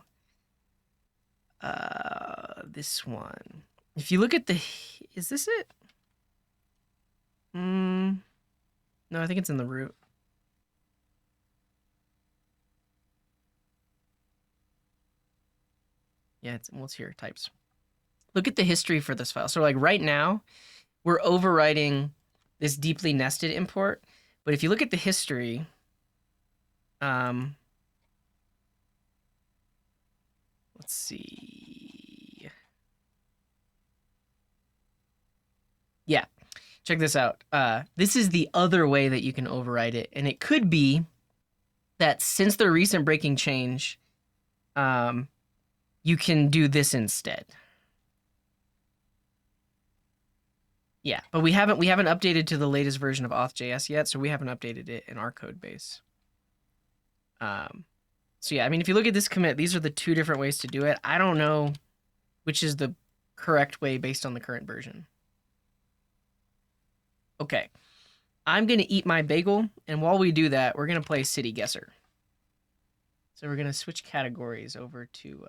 This one. If you look at is this it? No, I think it's in the root. Yeah, it's here, types. Look at the history for this file. So like right now, we're overwriting this deeply nested import. But if you look at the history, let's see. Yeah, check this out. This is the other way that you can override it. And it could be that since the recent breaking change, you can do this instead. Yeah, but we haven't updated to the latest version of Auth.js yet, so we haven't updated it in our code base. So yeah, I mean, if you look at this commit, these are the two different ways to do it. I don't know which is the correct way based on the current version. Okay, I'm gonna eat my bagel, and while we do that, we're gonna play City Guesser. So we're gonna switch categories over to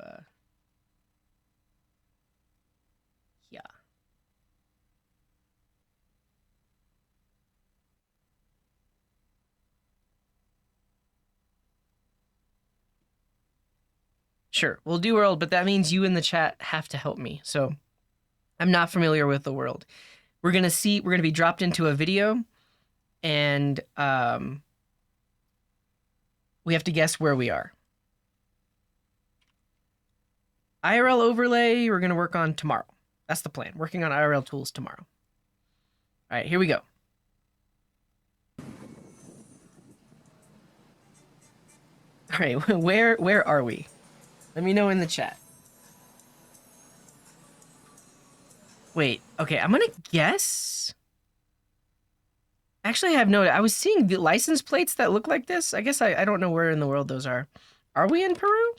yeah. Sure, we'll do world, but that means you in the chat have to help me. So I'm not familiar with the world. We're gonna be dropped into a video, and we have to guess where we are. IRL overlay, we're gonna work on tomorrow. That's the plan. Working on IRL tools tomorrow. All right, here we go. All right, where are we? Let me know in the chat. Wait, okay, I'm gonna guess. Actually, I have no. I was seeing the license plates that look like this. I guess I don't know where in the world those are. Are we in Peru?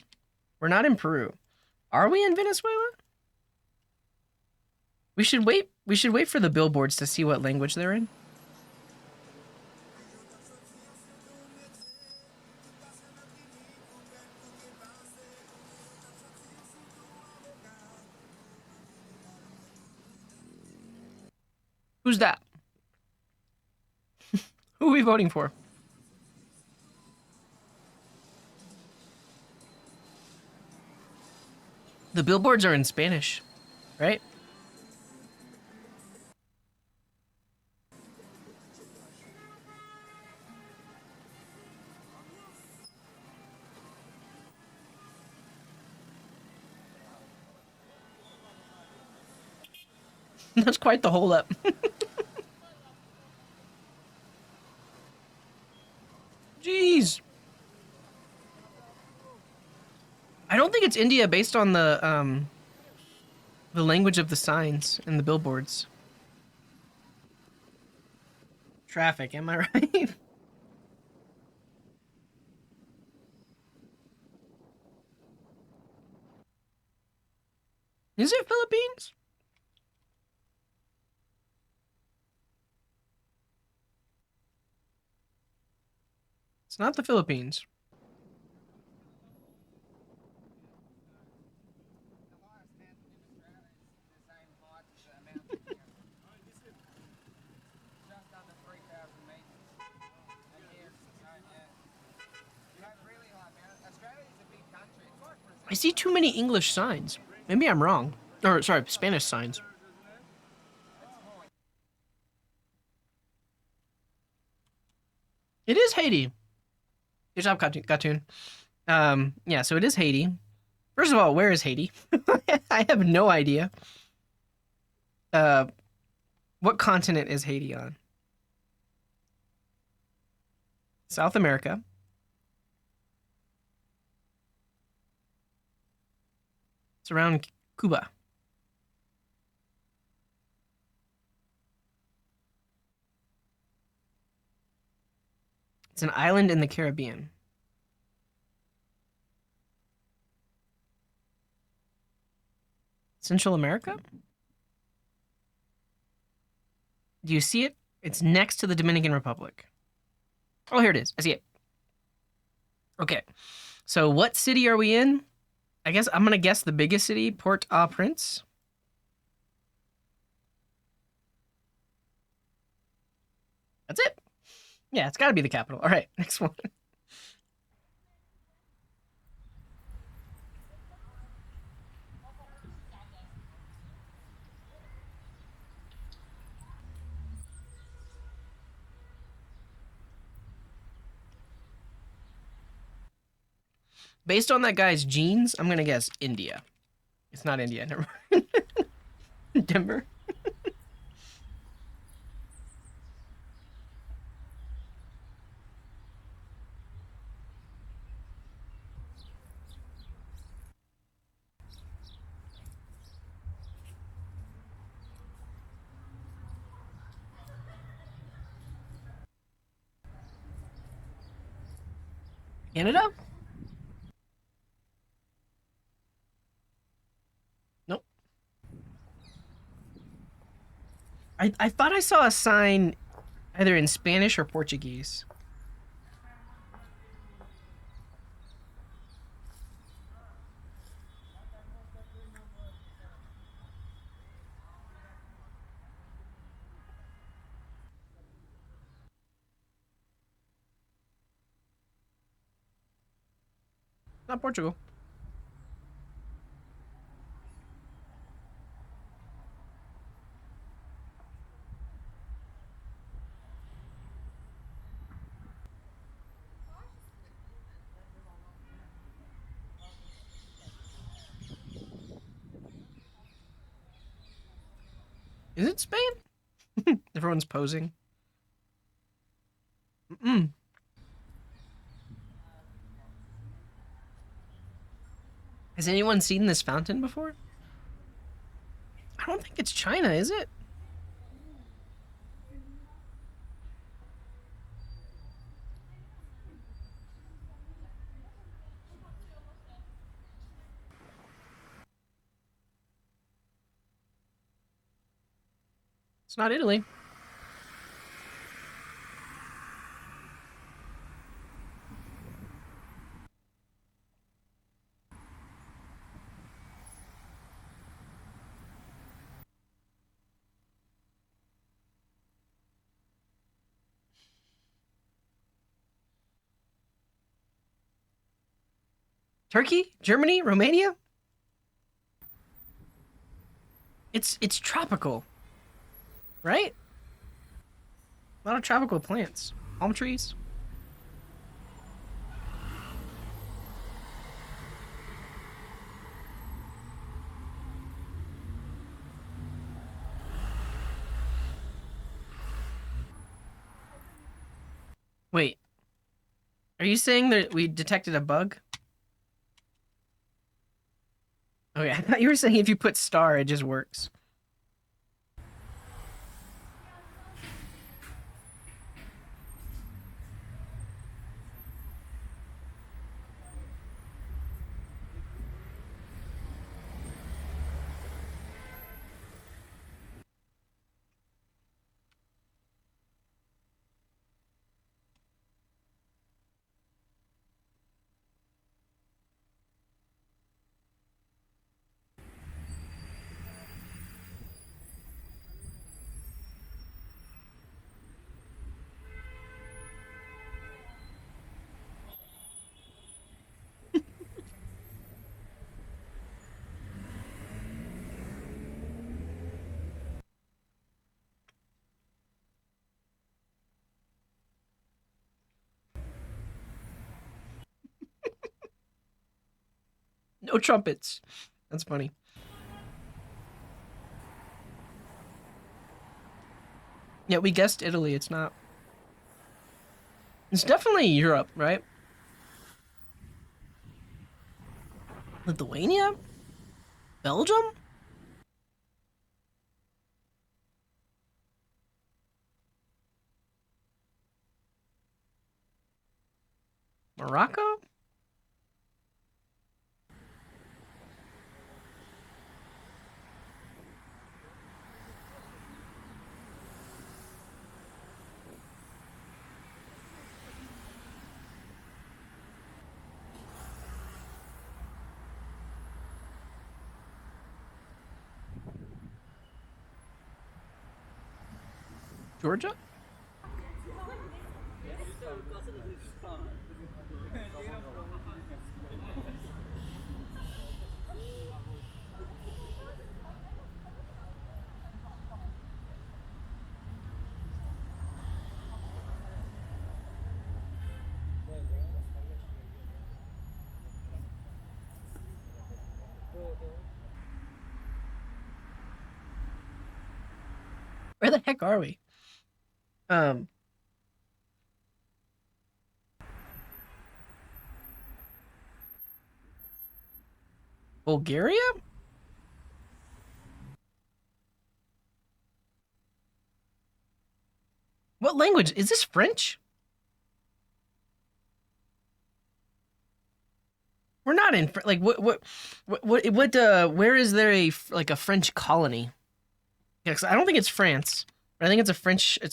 We're not in Peru. Are we in Venezuela? We should wait. We should wait for the billboards to see what language they're in. Who's that? Who are we voting for? The billboards are in Spanish, right? That's quite the hold up. Jeez. I don't think it's India based on the language of the signs and the billboards. Traffic, am I right? Is it Philippines? It's not the Philippines. I see too many English signs. Maybe I'm wrong. Or, sorry, Spanish signs. It is Haiti. Good job, Cartoon. Yeah, so it is Haiti. First of all, where is Haiti? I have no idea. Uh, what continent is Haiti on? South America. It's around Cuba. It's an island in the Caribbean. Central America? Do you see it? It's next to the Dominican Republic. Oh, here it is. I see it. Okay. So what city are we in? I guess I'm going to guess the biggest city, Port-au-Prince. That's it. Yeah, it's got to be the capital. All right, next one. Based on that guy's genes, I'm going to guess India. It's not India. Never mind. Denver. Canada? Nope. I thought I saw a sign either in Spanish or Portuguese. Not Portugal. Is it Spain? Everyone's posing. Mm-mm. Has anyone seen this fountain before? I don't think it's China, is it? It's not Italy. Turkey? Germany? Romania? It's tropical, right? A lot of tropical plants. Palm trees. Wait, are you saying that we detected a bug? Okay, I thought you were saying if you put star, it just works. No trumpets. That's funny. Yeah, we guessed Italy. It's not. It's definitely Europe, right? Lithuania? Belgium? Morocco? Georgia? Where the heck are we? Um, Bulgaria? What language? Is this French? We're not in like where is there like a French colony? Yeah, 'cause I don't think it's France, but I think it's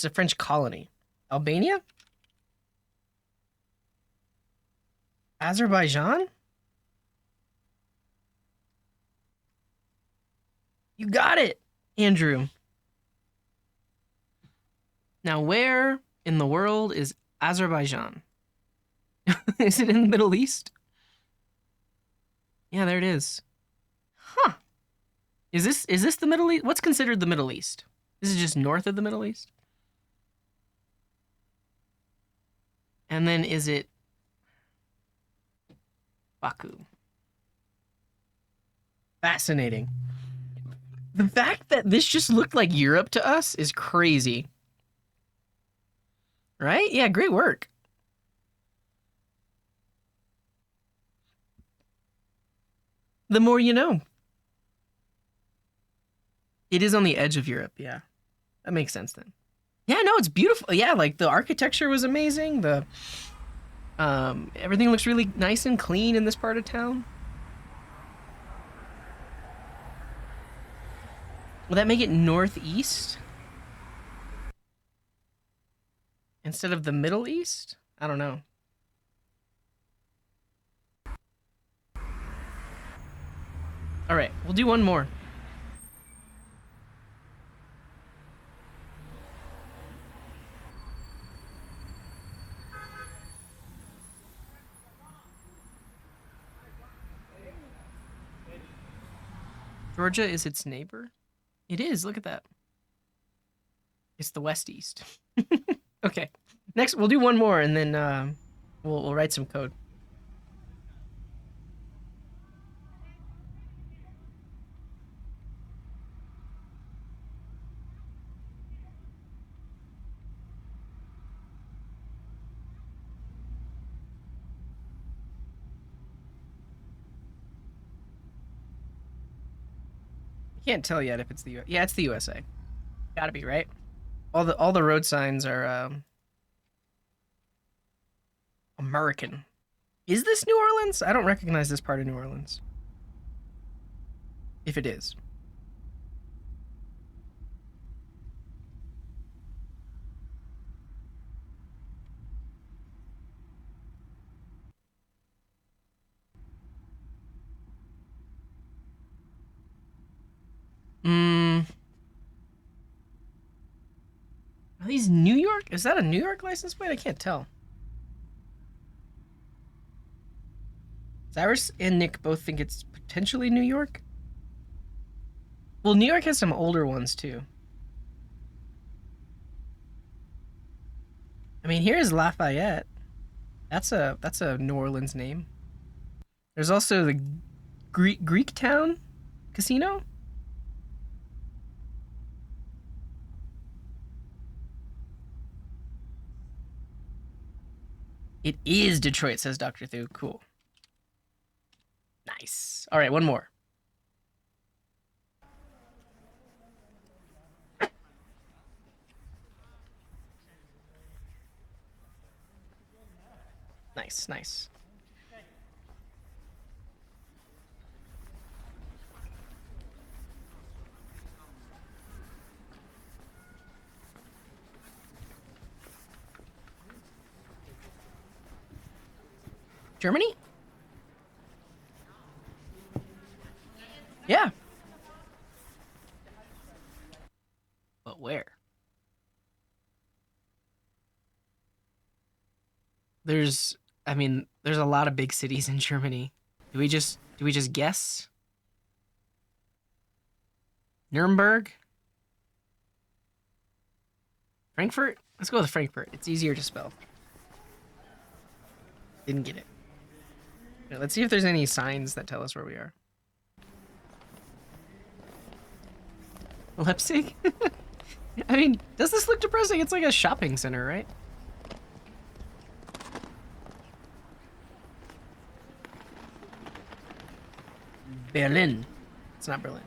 a French colony. Albania? Azerbaijan? You got it, Andrew. Now, where in the world is Azerbaijan? Is it in the Middle East? Yeah, there it is. Huh. Is this the Middle East? What's considered the Middle East? This is just north of the Middle East? And then is it Baku? Fascinating. The fact that this just looked like Europe to us is crazy. Right? Yeah, great work. The more you know. It is on the edge of Europe, yeah. That makes sense then. Yeah, no, it's beautiful. Yeah, like the architecture was amazing. The everything looks really nice and clean in this part of town. Will that make it northeast? Instead of the Middle East? I don't know. All right, we'll do one more. Georgia is its neighbor? It is, look at that. It's the West East. Okay, next we'll do one more and then we'll write some code. I can't tell yet if it's the yeah, it's the USA. Gotta be, right? All the road signs are American. Is this New Orleans? I don't recognize this part of New Orleans. If it is. Mm. Are these New York? Is that a New York license plate? I can't tell. Cyrus and Nick both think it's potentially New York. Well, New York has some older ones too. I mean, here is Lafayette. That's a New Orleans name. There's also the Greek Town Casino? It is Detroit, says Dr. Thu. Cool. Nice. All right, one more. Nice, nice. Germany? Yeah. But where? There's there's a lot of big cities in Germany. Do we just guess? Nuremberg? Frankfurt? Let's go with Frankfurt. It's easier to spell. Didn't get it. Okay, let's see if there's any signs that tell us where we are. Leipzig? I mean, does this look depressing? It's like a shopping center, right? Berlin. It's not Berlin.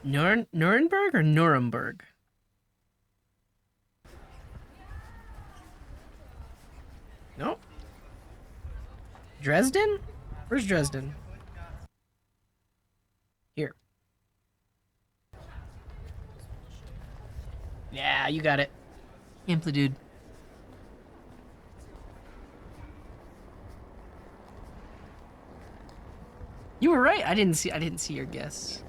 Nuremberg or Nuremberg? No. Dresden? Where's Dresden? Here. Yeah, you got it. Amplitude. You were right. I didn't see your guess.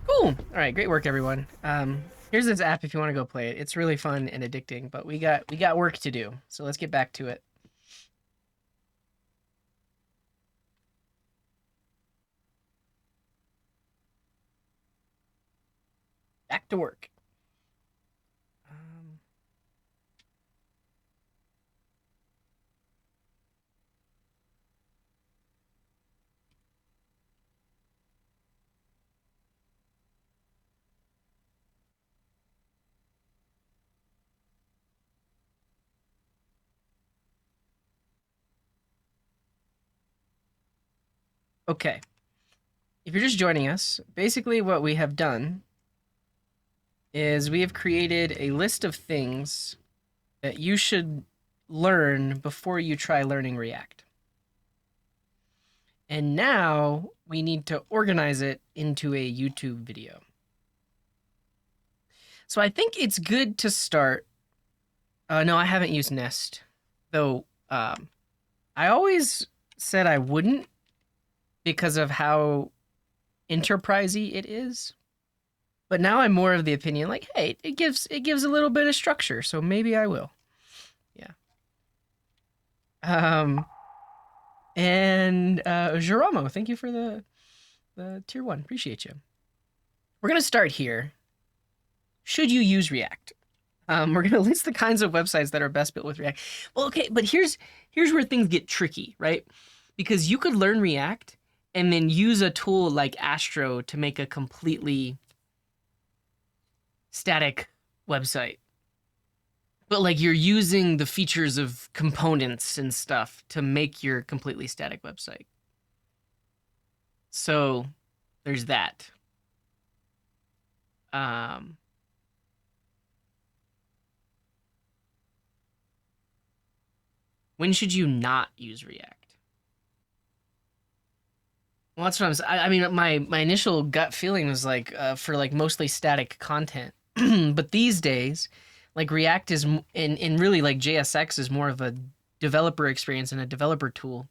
Cool. All right, great work, everyone. Here's this app if you want to go play it. It's really fun and addicting, but we got work to do. So let's get back to it. Back to work. Okay. If you're just joining us, basically what we have done is we have created a list of things that you should learn before you try learning React. And now we need to organize it into a YouTube video. So I think it's good to start. No, I haven't used Nest, though. I always said I wouldn't because of how enterprisey it is. But now I'm more of the opinion, like, hey, it gives a little bit of structure, so maybe I will. Yeah. And Geromo, thank you for the tier 1. Appreciate you. We're gonna start here. Should you use React? We're gonna list the kinds of websites that are best built with React. Well, okay, but here's where things get tricky, right? Because you could learn React and then use a tool like Astro to make a completely static website. But like you're using the features of components and stuff to make your completely static website. So there's that. When should you not use React? Well, that's what I mean, my initial gut feeling was like for like mostly static content. But these days, like React is and really like JSX is more of a developer experience and a developer tool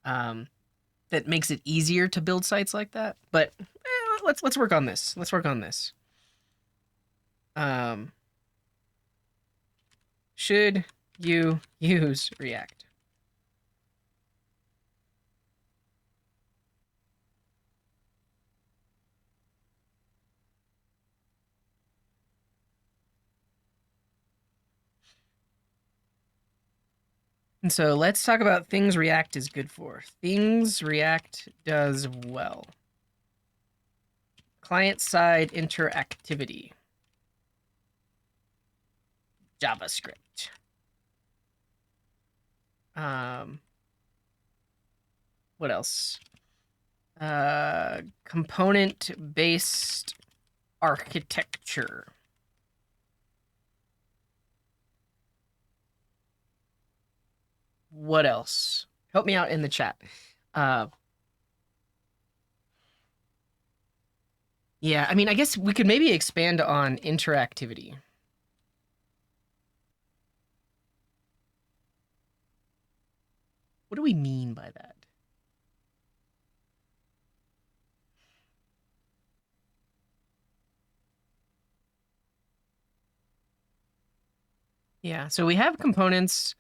that makes it easier to build sites like that. But let's work on this. Let's work on this. Should you use React? And so let's talk about things React is good for. Things React does well. Client-side interactivity. JavaScript. What else? Component-based architecture. What else? Help me out in the chat. Yeah, I mean, I guess we could maybe expand on interactivity. What do we mean by that? Yeah, so we have components.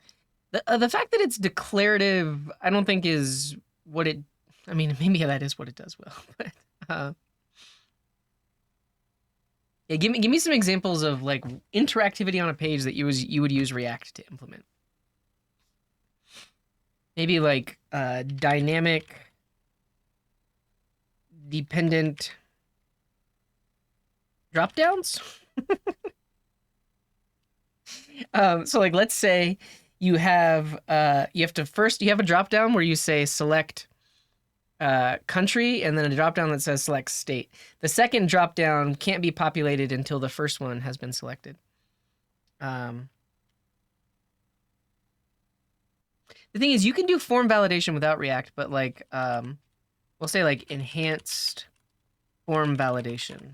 The fact that it's declarative, I don't think is what it. I mean, maybe that is what it does well, but yeah, give me some examples of like interactivity on a page that you would use React to implement. Maybe like dynamic, dependent dropdowns. So like, let's say you have a dropdown where you say select country and then a dropdown that says select state. The second dropdown can't be populated until the first one has been selected. The thing is, you can do form validation without React, but like we'll say like enhanced form validation.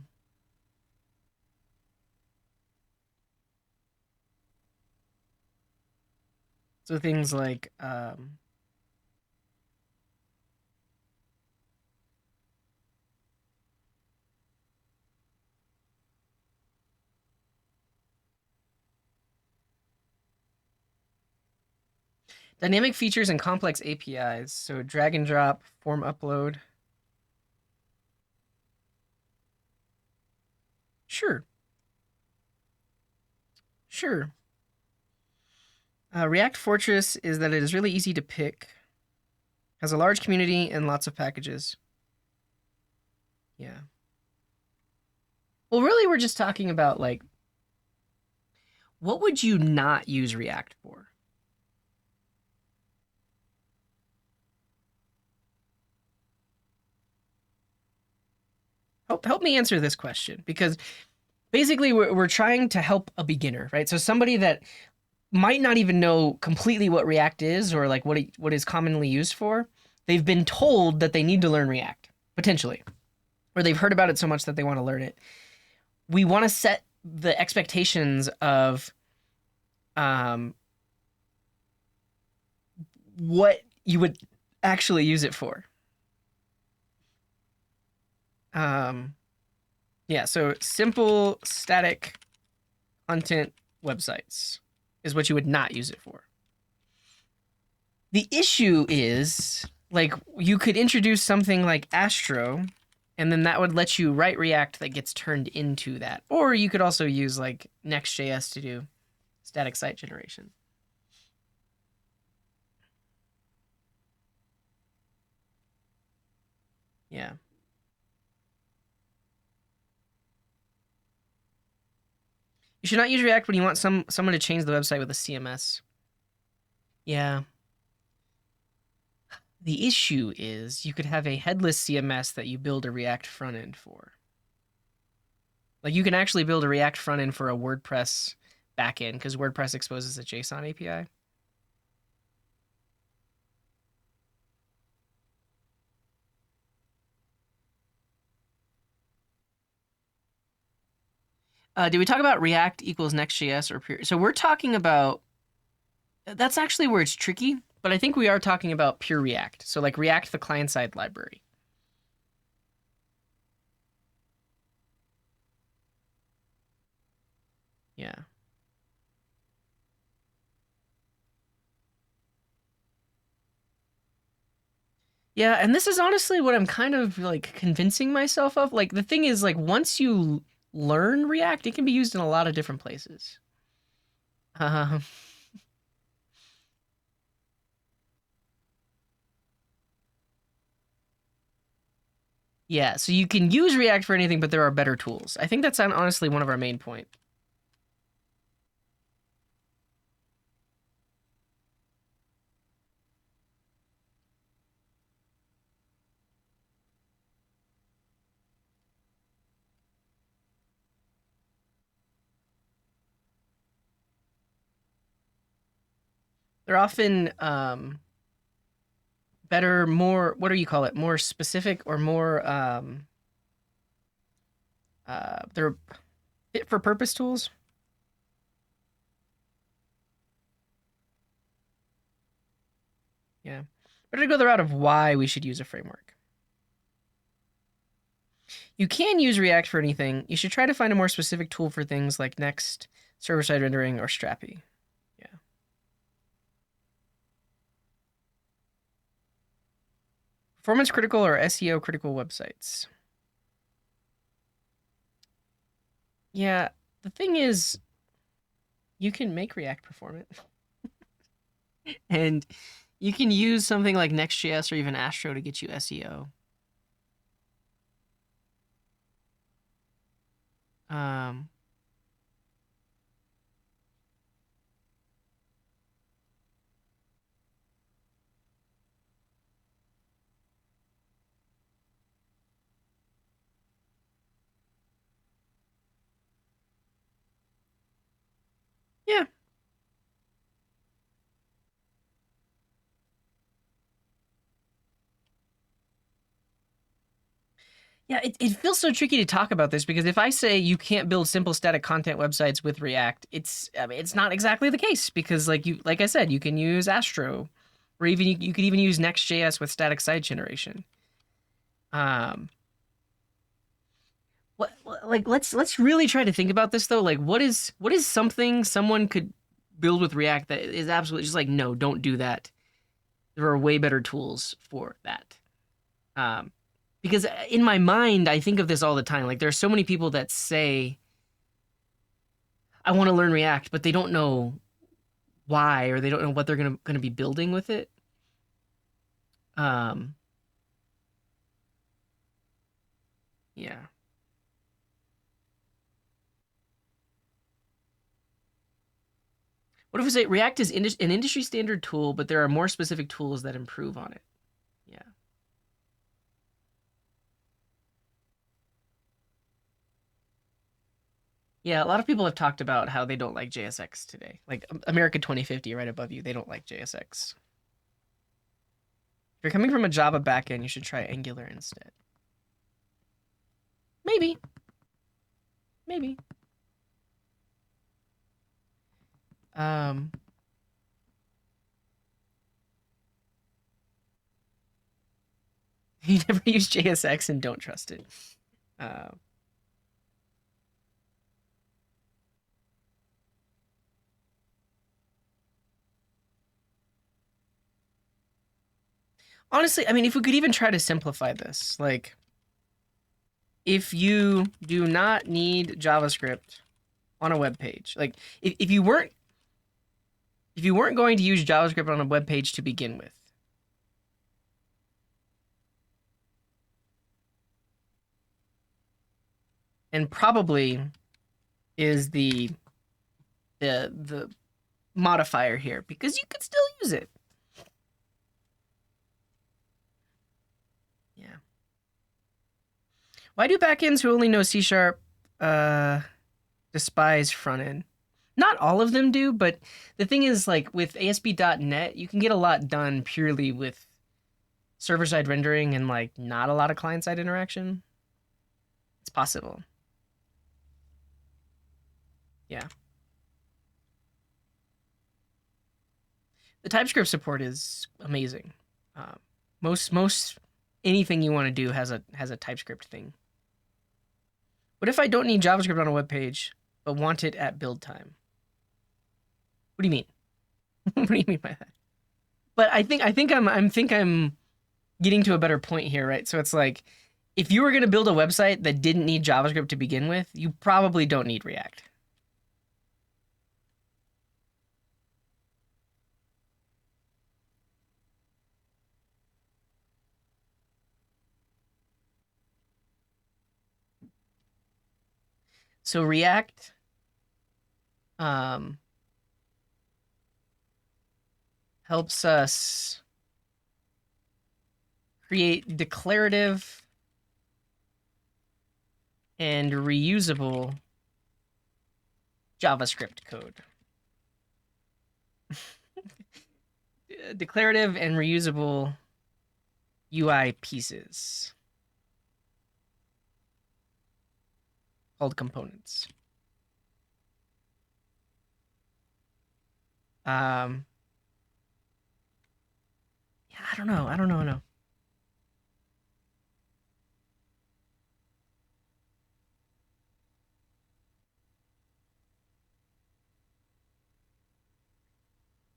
So things like dynamic features and complex APIs. So drag and drop, form upload. Sure. Sure. React Fortress is that it is really easy to pick, has a large community, and lots of packages. Yeah. Well, really, we're just talking about like, what would you not use React for? Help me answer this question, because basically we're trying to help a beginner, right? So somebody that might not even know completely what React is or like what is commonly used for. They've been told that they need to learn React, potentially, or they've heard about it so much that they want to learn it. We want to set the expectations of what you would actually use it for. Yeah, so simple static content websites is what you would not use it for. The issue is, like, you could introduce something like Astro, and then that would let you write React that gets turned into that. Or you could also use, like, Next.js to do static site generation. Yeah. You should not use React when you want someone to change the website with a CMS. Yeah. The issue is you could have a headless CMS that you build a React front end for. Like, you can actually build a React front end for a WordPress backend because WordPress exposes a JSON API. Did we talk about React equals Next.js or pure? So we're talking about, that's actually where it's tricky, but I think we are talking about pure React. So like React, the client-side library. Yeah. Yeah, and this is honestly what I'm kind of like convincing myself of. Like, the thing is, like, once you learn React, it can be used in a lot of different places. Yeah, so you can use React for anything, but there are better tools. I think that's honestly one of our main point. They're often better, more, what do you call it? More specific or more they're fit for purpose tools. Yeah. Better to go the route of why we should use a framework. You can use React for anything. You should try to find a more specific tool for things like Next, server-side rendering, or Strapi. Yeah. Performance critical or SEO critical websites. Yeah, the thing is, you can make React performant. And you can use something like Next.js or even Astro to get you SEO. Um, yeah. Yeah, it feels so tricky to talk about this because if I say you can't build simple static content websites with React, it's not exactly the case because like I said, you can use Astro, or even you could even use Next.js with static site generation. Um, let's really try to think about this though. Like what is something someone could build with React that is absolutely just like no, don't do that. There are way better tools for that. Um, because in my mind, I think of this all the time. Like there's so many people that say I want to learn React, but they don't know why or they don't know what they're gonna be building with it. Um, yeah. What if we say React is an industry standard tool, but there are more specific tools that improve on it? Yeah. Yeah, a lot of people have talked about how they don't like JSX today. Like America 2050 right above you, they don't like JSX. If you're coming from a Java backend, you should try Angular instead. Maybe. Maybe. Um, you never use JSX and don't trust it. Uh, honestly, I mean, if we could even try to simplify this, like, if you do not need JavaScript on a web page, like, if you weren't going to use JavaScript on a web page to begin with, and probably is the modifier here because you could still use it. Yeah. Why do backends who only know C# despise front end? Not all of them do, but the thing is, like with ASP.NET, you can get a lot done purely with server-side rendering and like not a lot of client-side interaction. It's possible. Yeah. The TypeScript support is amazing. Most anything you want to do has a TypeScript thing. What if I don't need JavaScript on a web page, but want it at build time? What do you mean? What do you mean by that? But I think I'm getting to a better point here, right? So it's like if you were going to build a website that didn't need JavaScript to begin with, you probably don't need React. So React um, helps us create declarative and reusable JavaScript code. Declarative and reusable UI pieces called components. Yeah, I don't know.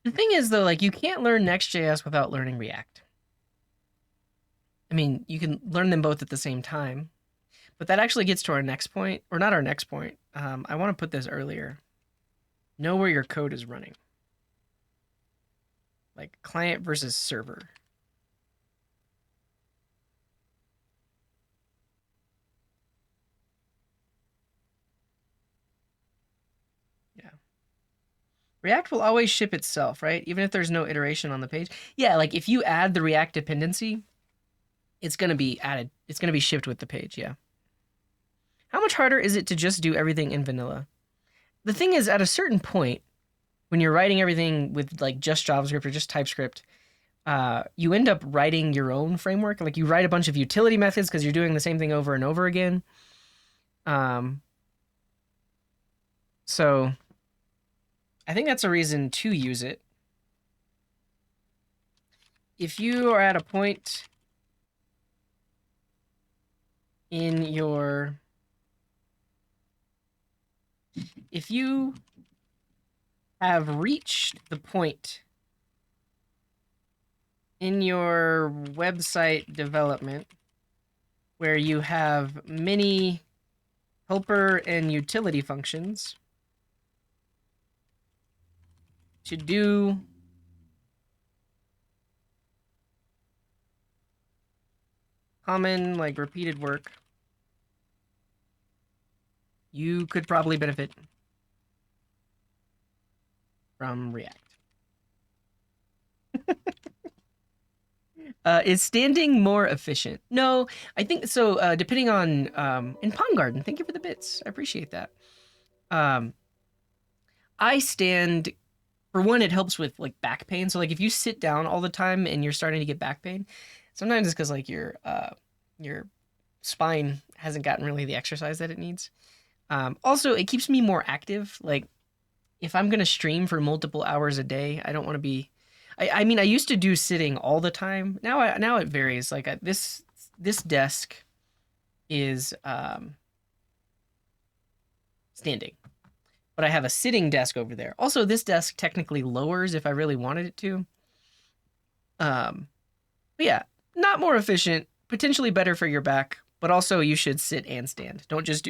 The thing is, though, like you can't learn Next.js without learning React. I mean, you can learn them both at the same time, but that actually gets to our next point, or not our next point. I want to put this earlier. Know where your code is running, like client versus server. Yeah. React will always ship itself, right? Even if there's no iteration on the page. Yeah, like if you add the React dependency, it's going to be added. It's going to be shipped with the page, yeah. How much harder is it to just do everything in vanilla? The thing is, at a certain point, when you're writing everything with like just JavaScript or just TypeScript, you end up writing your own framework. Like you write a bunch of utility methods because you're doing the same thing over and over again. So I think that's a reason to use it. If you are at a point in your, if you have reached the point in your website development where you have many helper and utility functions to do common, like repeated work, you could probably benefit from React. Is standing more efficient? No, I think so. Depending on in Palm Garden, thank you for the bits. I appreciate that. I stand, for one, it helps with like back pain. So like if you sit down all the time and you're starting to get back pain, sometimes it's because like your spine hasn't gotten really the exercise that it needs. Also, it keeps me more active. Like if I'm gonna stream for multiple hours a day, I don't want to be. I mean, I used to do sitting all the time. Now it varies. Like this desk is standing, but I have a sitting desk over there. Also, this desk technically lowers if I really wanted it to. But yeah, not more efficient, potentially better for your back, but also you should sit and stand. Don't just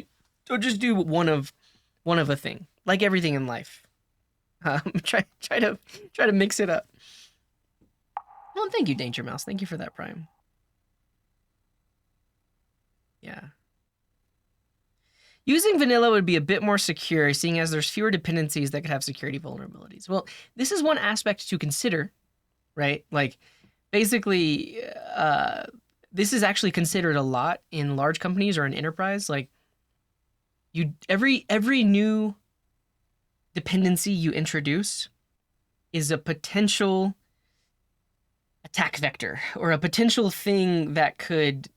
do one of a thing. Like everything in life. Try to mix it up. Well, thank you, Danger Mouse. Thank you for that, Prime. Yeah. Using vanilla would be a bit more secure, seeing as there's fewer dependencies that could have security vulnerabilities. Well, this is one aspect to consider, right? Like, basically, this is actually considered a lot in large companies or an enterprise. Like, every new dependency you introduce is a potential attack vector or a potential thing that could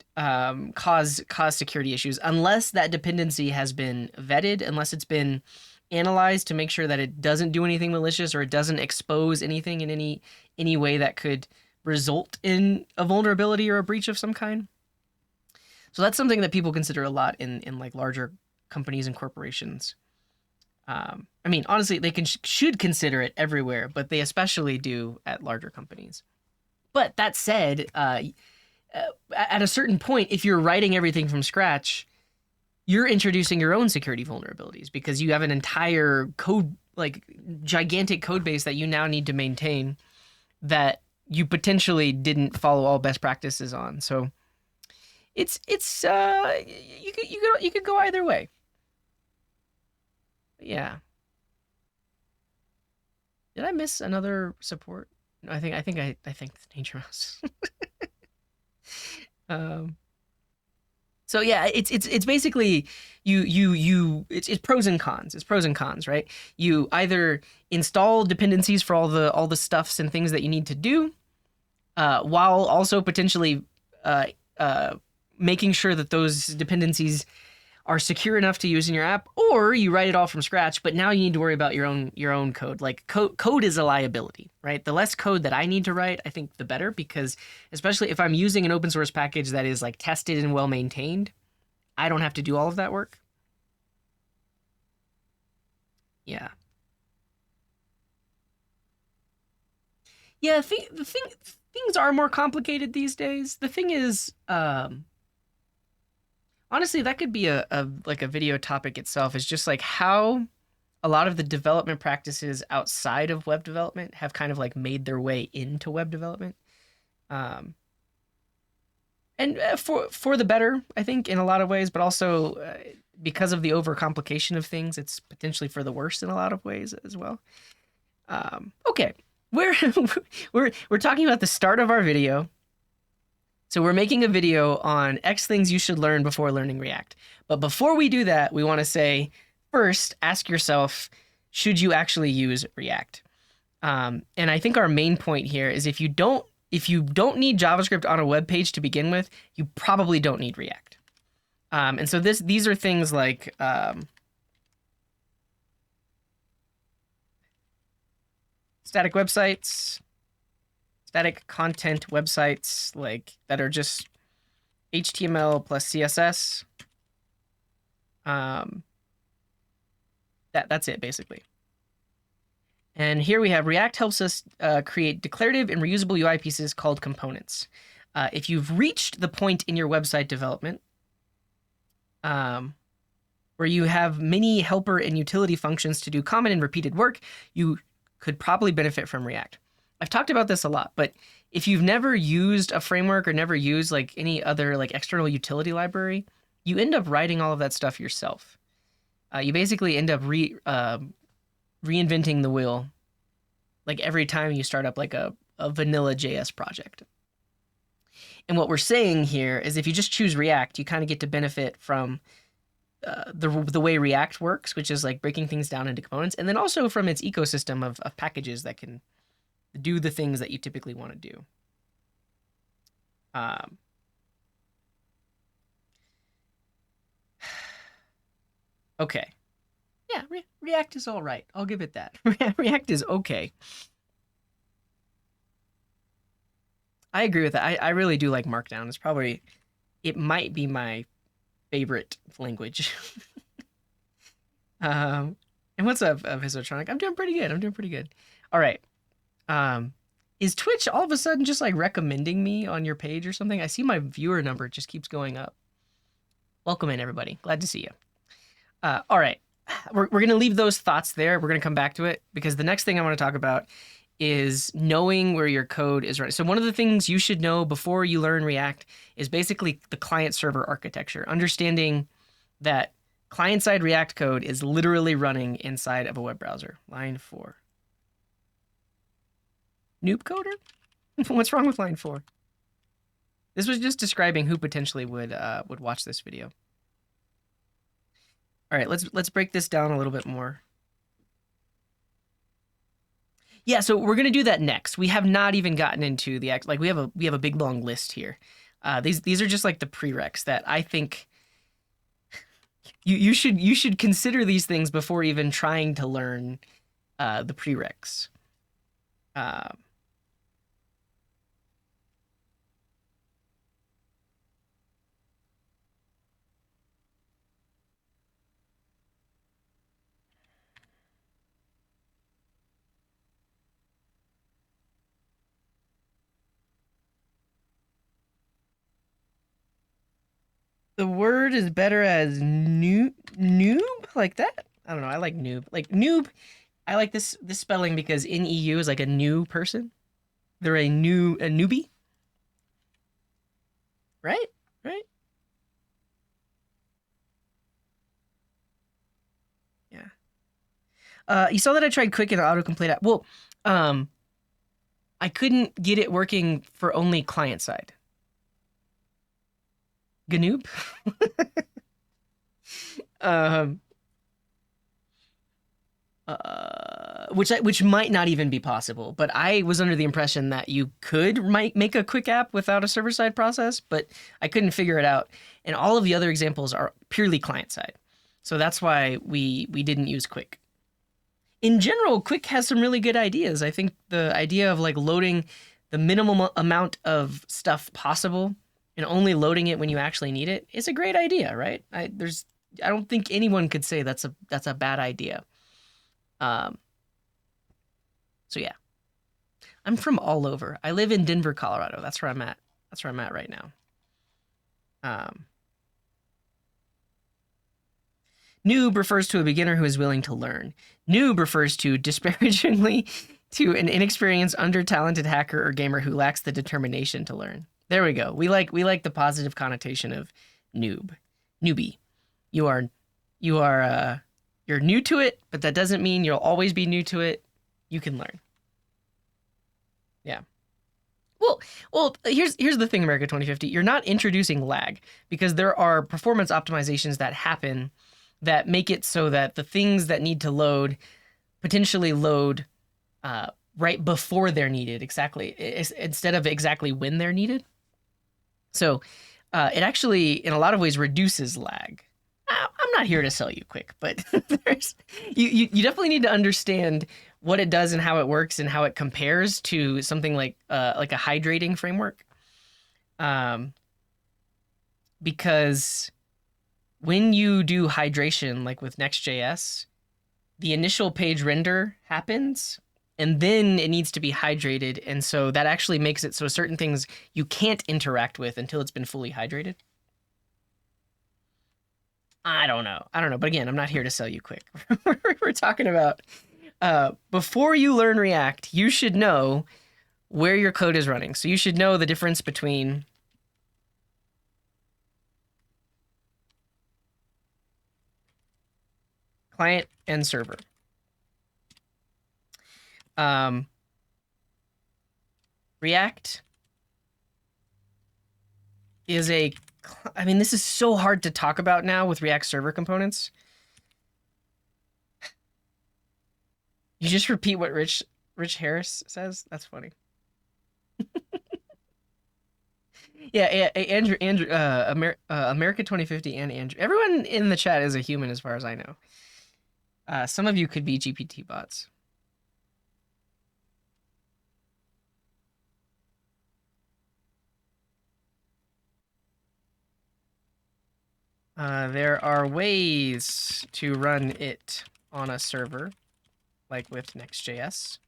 cause security issues, unless that dependency has been vetted, unless it's been analyzed to make sure that it doesn't do anything malicious or it doesn't expose anything in any way that could result in a vulnerability or a breach of some kind. So that's something that people consider a lot in like larger companies and corporations. I mean, honestly, they should consider it everywhere, but they especially do at larger companies. But that said, at a certain point, if you're writing everything from scratch, you're introducing your own security vulnerabilities because you have an entire gigantic code base that you now need to maintain that you potentially didn't follow all best practices on. So it's you could go either way. Yeah. Did I miss another support? No, I think it's Danger Mouse. um, so yeah, it's basically it's pros and cons. It's pros and cons, right? You either install dependencies for all the stuffs and things that you need to do, while also potentially uh, uh, making sure that those dependencies are secure enough to use in your app, or you write it all from scratch, but now you need to worry about your own code. Like code is a liability, right? The less code that I need to write, I think the better, because especially if I'm using an open source package that is like tested and well maintained, I don't have to do all of that work. Yeah. Yeah, things are more complicated these days. The thing is, honestly, that could be a like a video topic itself, is just like how a lot of the development practices outside of web development have kind of like made their way into web development. Um, and for the better, I think, in a lot of ways, but also because of the overcomplication of things, it's potentially for the worse in a lot of ways as well. Okay, we're we're talking about the start of our video. So we're making a video on X things you should learn before learning React. But before we do that, we want to say, first, ask yourself, should you actually use React? And I think our main point here is if you don't need JavaScript on a web page to begin with, you probably don't need React. And so these are things like static websites, static content websites, like that are just HTML plus CSS. That's it basically. And here we have React helps us create declarative and reusable UI pieces called components. If you've reached the point in your website development where you have many helper and utility functions to do common and repeated work, you could probably benefit from React. I've talked about this a lot, but if you've never used a framework or never used like any other like external utility library, you end up writing all of that stuff yourself. You basically end up reinventing the wheel like every time you start up like a vanilla JS project. And what we're saying here is if you just choose React, you kind of get to benefit from the way React works, which is like breaking things down into components, and then also from its ecosystem of packages that can do the things that you typically want to do. Okay. Yeah, React is all right. I'll give it that. React is okay. I agree with that. I really do like Markdown. It might be my favorite language. And what's up, Visotronic? I'm doing pretty good. All right. Is Twitch all of a sudden just like recommending me on your page or something? I see my viewer number just keeps going up. Welcome in, everybody. Glad to see you. All right. We're going to leave those thoughts there. We're going to come back to it because the next thing I want to talk about is knowing where your code is running. So one of the things you should know before you learn React is basically the client-server architecture, understanding that client-side React code is literally running inside of a web browser. Line 4. Noob coder? What's wrong with line 4? This was just describing who potentially would watch this video. All right, let's break this down a little bit more. Yeah, so we're gonna do that next. We have not even gotten into the like we have a big long list here. These are just like the prereqs that I think you should consider these things before even trying to learn the prereqs. The word is better as noob, like that. I don't know. I like noob. Like noob, I like this spelling because in EU is like a new person. They're a newbie. Right? Right? Yeah. You saw that I tried quick and autocomplete. Well, I couldn't get it working for only client side. Ganoop. um, which might not even be possible, but I was under the impression that you might make a quick app without a server side process, but I couldn't figure it out. And all of the other examples are purely client side, so that's why we didn't use Quick. In general, Quick has some really good ideas. I think the idea of like loading the minimum amount of stuff possible and only loading it when you actually need it is a great idea, right? I don't think anyone could say that's a bad idea. So yeah, I'm from all over. I live in Denver, Colorado. That's where I'm at. That's where I'm at right now. Noob refers to a beginner who is willing to learn. Noob refers to disparagingly to an inexperienced, under-talented hacker or gamer who lacks the determination to learn. There we go. We like the positive connotation of noob. Newbie. You're new to it, but that doesn't mean you'll always be new to it. You can learn. Yeah. Well, here's the thing, America 2050. You're not introducing lag because there are performance optimizations that happen that make it so that the things that need to load potentially load right before they're needed, exactly, instead of exactly when they're needed. So it actually, in a lot of ways, reduces lag. I'm not here to sell you Quick, but you definitely need to understand what it does and how it works and how it compares to something like a hydrating framework. Because when you do hydration, like with Next.js, the initial page render happens and then it needs to be hydrated. And so that actually makes it so certain things you can't interact with until it's been fully hydrated. I don't know. But again, I'm not here to sell you Quick. We're talking about before you learn React, you should know where your code is running. So you should know the difference between client and server. React is this is so hard to talk about now with React server components. You just repeat what Rich Harris says? That's funny. Yeah, Andrew, America 2050 and Andrew. Everyone in the chat is a human as far as I know. Some of you could be GPT bots. There are ways to run it on a server, like with Next.js.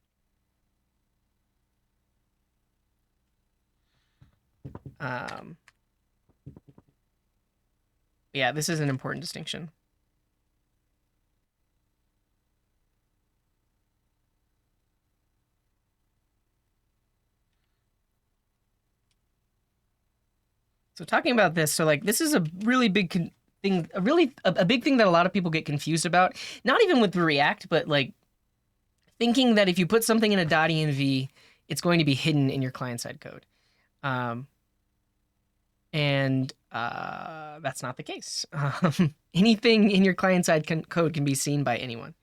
Yeah, this is an important distinction. So talking about this, so like this is a really big thing, a big thing that a lot of people get confused about. Not even with React, but like thinking that if you put something in a .env, it's going to be hidden in your client-side code. And that's not the case. Anything in your client-side code can be seen by anyone.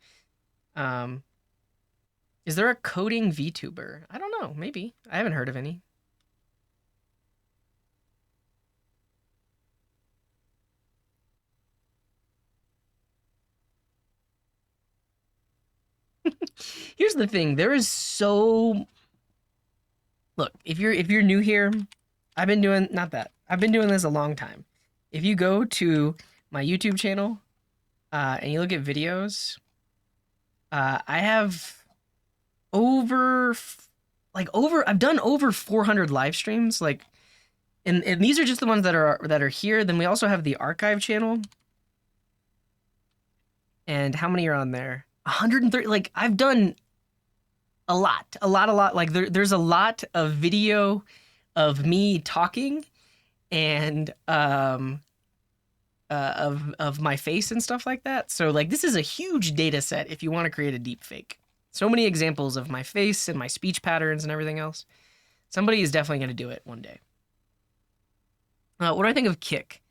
Is there a coding VTuber? I don't know. Maybe. I haven't heard of any. Here's the thing. There is so... Look, if you're new here, I've been doing this a long time. If you go to my YouTube channel and you look at videos, I have I've done over 400 live streams. Like, and these are just the ones that are here. Then we also have the archive channel. And how many are on there? 130. Like, I've done a lot. Like there's a lot of video of me talking and of my face and stuff like that. So like this is a huge data set if you want to create a deep fake. So many examples of my face and my speech patterns and everything else. Somebody is definitely going to do it one day. What do I think of Kick?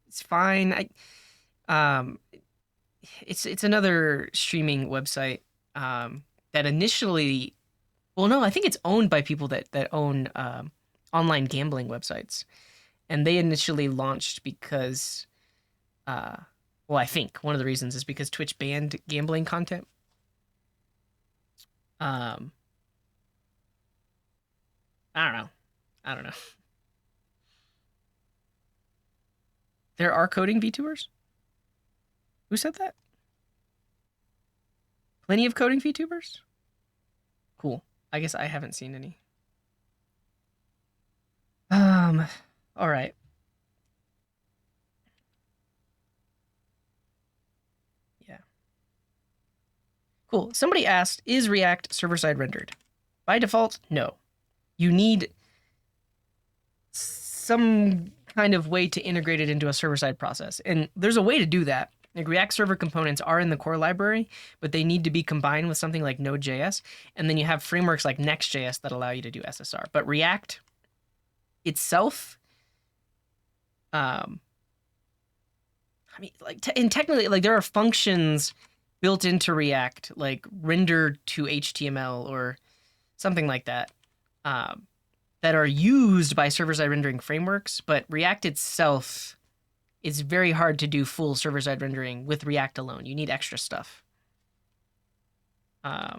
It's fine. It's another streaming website that initially, well, no, I think it's owned by people that own online gambling websites, and they initially launched because, well, I think one of the reasons is because Twitch banned gambling content. I don't know. There are coding VTubers? Who said that? Plenty of coding VTubers? Cool. I guess I haven't seen any. All right. Yeah. Cool. Somebody asked, is React server-side rendered? By default, no. You need some kind of way to integrate it into a server-side process. And there's a way to do that. Like React server components are in the core library, but they need to be combined with something like Node.js. And then you have frameworks like Next.js that allow you to do SSR. But React itself, I mean, like, and technically, like there are functions built into React, like render to HTML or something like that, that are used by server-side rendering frameworks, but React itself is very hard to do full server-side rendering with React alone. You need extra stuff. Yeah.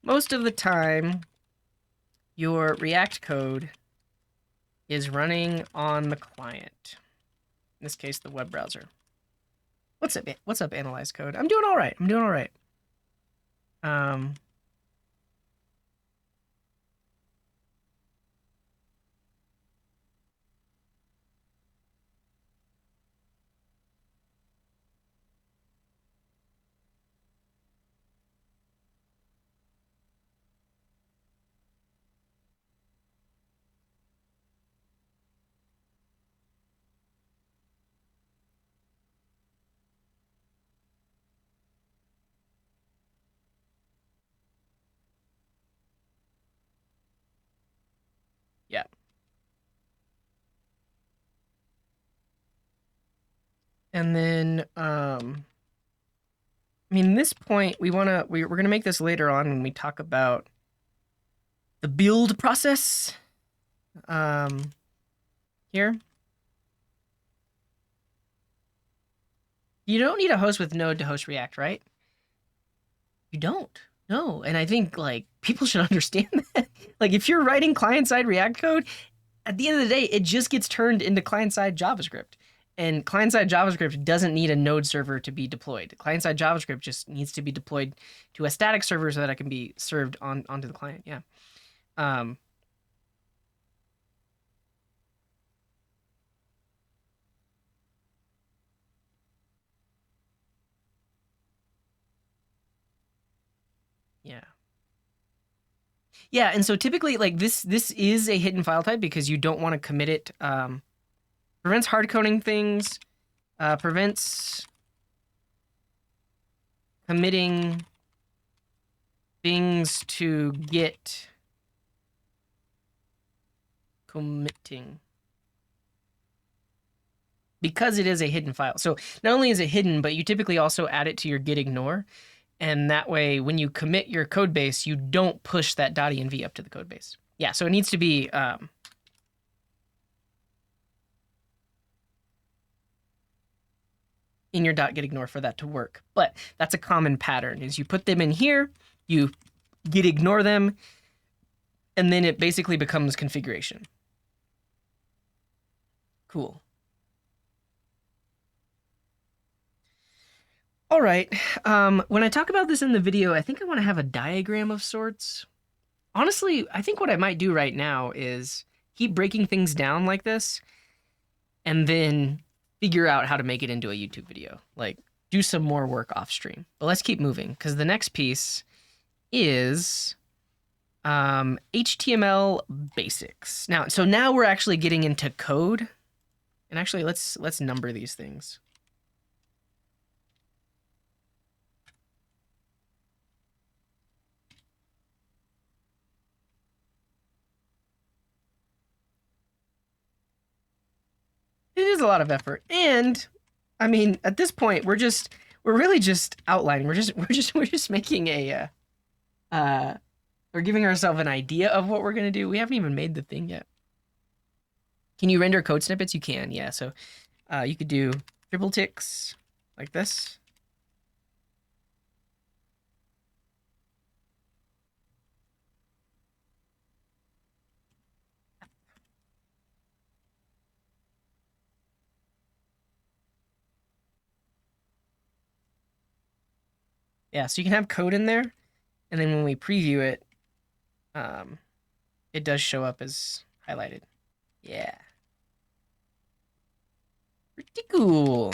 Most of the time, your React code is running on the client. In this case, the web browser. What's up? What's up, Analyze Code? I'm doing all right. Yeah. And then, I mean, this point, we're gonna make this later on when we talk about the build process. Here. You don't need a host with Node to host React, right? You don't. No. And I think like people should understand that. Like if you're writing client-side React code, at the end of the day, it just gets turned into client-side JavaScript. And client-side JavaScript doesn't need a Node server to be deployed. Client-side JavaScript just needs to be deployed to a static server so that it can be served onto the client. Yeah. Yeah. Yeah, and so typically like this is a hidden file type because you don't want to commit it. Prevents hard coding things, prevents committing things to Git. Committing. Because it is a hidden file. So not only is it hidden, but you typically also add it to your git ignore. And that way, when you commit your code base, you don't push that .env up to the code base. Yeah, so it needs to be in your git ignore for that to work. But that's a common pattern, is you put them in here, you git ignore them, and then it basically becomes configuration. Cool. All right. When I talk about this in the video, I think I want to have a diagram of sorts. Honestly, I think what I might do right now is keep breaking things down like this, and then figure out how to make it into a YouTube video. Like, do some more work off stream. But let's keep moving, because the next piece is HTML basics. Now we're actually getting into code. And actually, let's number these things. It is a lot of effort, and I mean, at this point, we're really just outlining. We're just making a we're giving ourselves an idea of what we're gonna do. We haven't even made the thing yet. Can you render code snippets? You can, yeah. So you could do triple ticks like this. Yeah, so you can have code in there, and then when we preview it, it does show up as highlighted. Yeah. Pretty cool.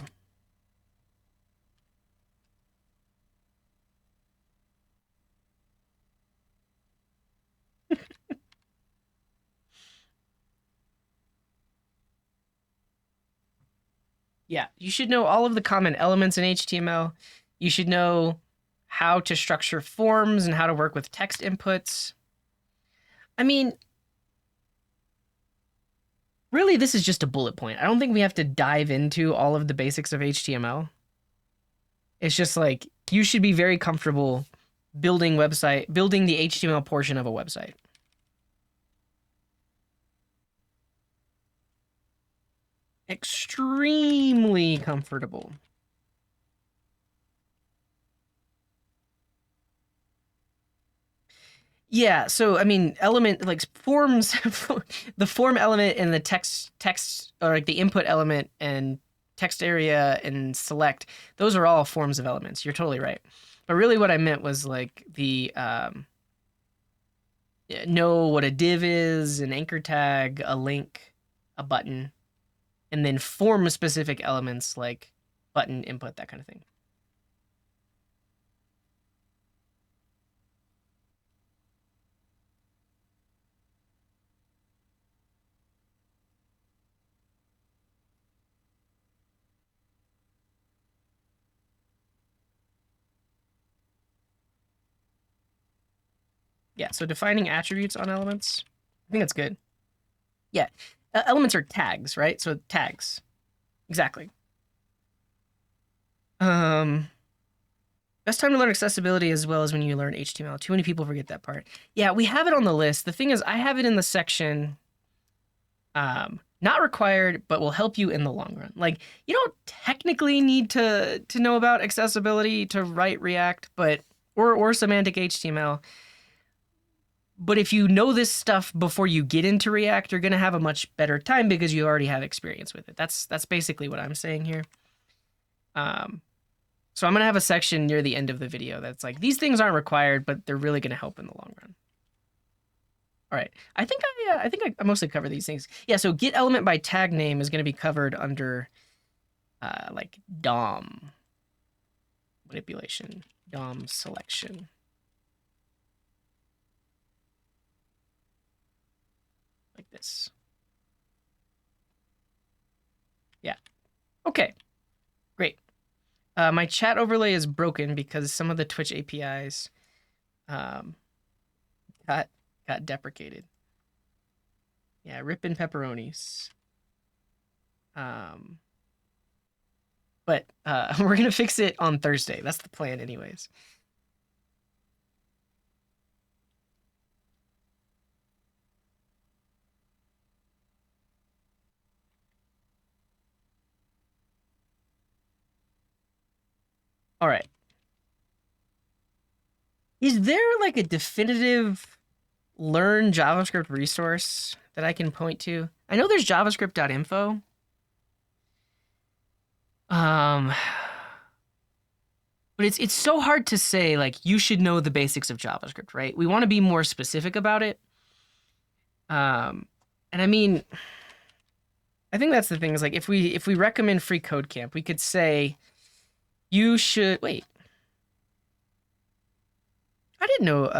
Yeah, you should know all of the common elements in HTML. You should know how to structure forms and how to work with text inputs. I mean, really, this is just a bullet point. I don't think we have to dive into all of the basics of HTML. It's just like, you should be very comfortable building the HTML portion of a website. Extremely comfortable. Yeah, so I mean, element like forms, the form element and the text or like the input element and text area and select, those are all forms of elements. You're totally right. But really what I meant was like the know what a div is, an anchor tag, a link, a button, and then form specific elements like button, input, that kind of thing. Yeah, so defining attributes on elements, I think that's good. Yeah, elements are tags, right? So tags, exactly. Best time to learn accessibility as well as when you learn HTML. Too many people forget that part. Yeah, we have it on the list. The thing is, I have it in the section, not required, but will help you in the long run. Like, you don't technically need to know about accessibility to write React, but or semantic HTML. But if you know this stuff before you get into React, you're gonna have a much better time because you already have experience with it. That's basically what I'm saying here. So I'm gonna have a section near the end of the video that's like, these things aren't required, but they're really gonna help in the long run. All right, I think I mostly cover these things. Yeah, so get element by tag name is gonna be covered under like DOM manipulation, DOM selection. Like this. Yeah. Okay. Great. My chat overlay is broken because some of the Twitch APIs got deprecated. Yeah, ripping pepperonis. But we're gonna fix it on Thursday. That's the plan, anyways. All right. Is there like a definitive learn JavaScript resource that I can point to? I know there's javascript.info. But it's so hard to say, like, you should know the basics of JavaScript, right? We want to be more specific about it. And I mean, I think that's the thing is like if we recommend free code camp, we could say you should wait. I didn't know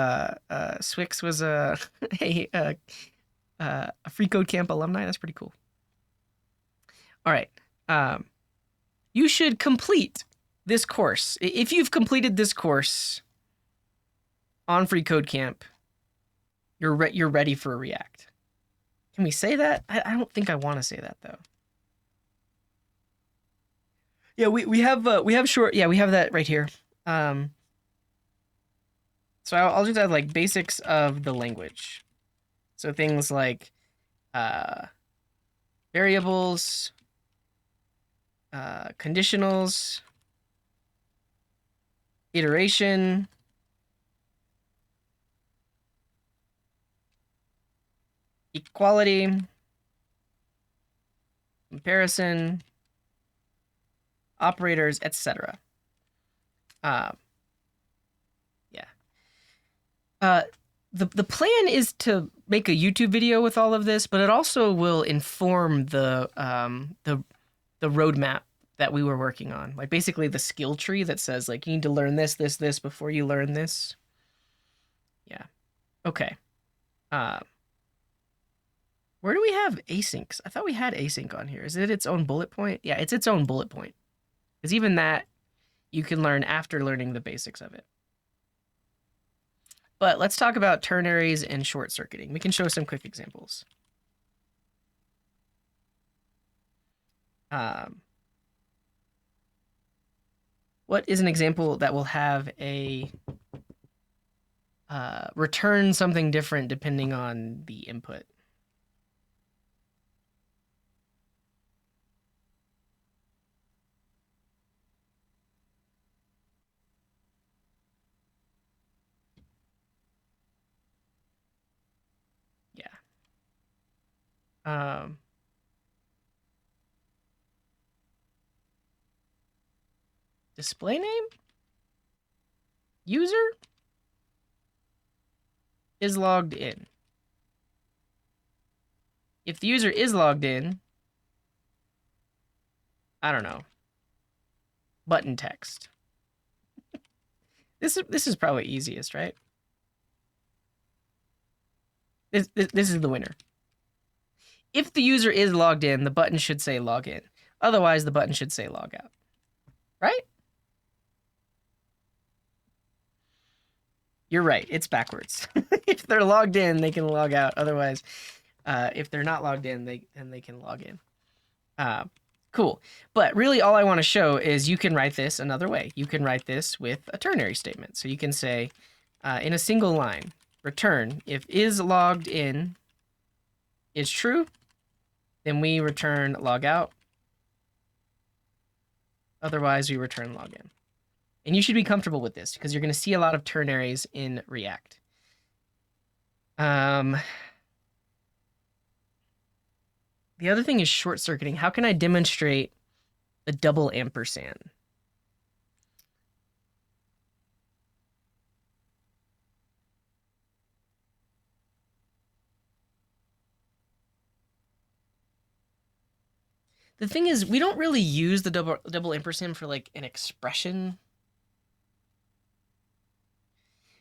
Swix was a free code camp alumni. That's pretty cool. All right. You should complete this course. If you've completed this course on free code camp, you're ready for React. Can we say that? I don't think I want to say that though. Yeah, we have short. Yeah, we have that right here. So I'll just add like basics of the language. So things like variables, conditionals, iteration, equality, comparison, operators, etc. Yeah. The plan is to make a YouTube video with all of this, but it also will inform the roadmap that we were working on. Like basically the skill tree that says like you need to learn this, this, this before you learn this. Yeah. Okay. Where do we have asyncs? I thought we had async on here. Is it its own bullet point? Yeah, it's its own bullet point. Because even that you can learn after learning the basics of it. But let's talk about ternaries and short circuiting. We can show some quick examples. What is an example that will have a return something different depending on the input? Yeah. Display name? User is logged in. If the user is logged in, I don't know. Button text. This is probably easiest, right? This is the winner. If the user is logged in, the button should say login. Otherwise, the button should say log out. Right? You're right. It's backwards. If they're logged in, they can log out. Otherwise, if they're not logged in, they can log in. Cool. But really, all I want to show is you can write this another way. You can write this with a ternary statement. So you can say, in a single line, return if is logged in is true, then we return log out. Otherwise, we return login. And you should be comfortable with this because you're going to see a lot of ternaries in React. The other thing is short circuiting. How can I demonstrate a double ampersand? The thing is, we don't really use the double ampersand for like an expression.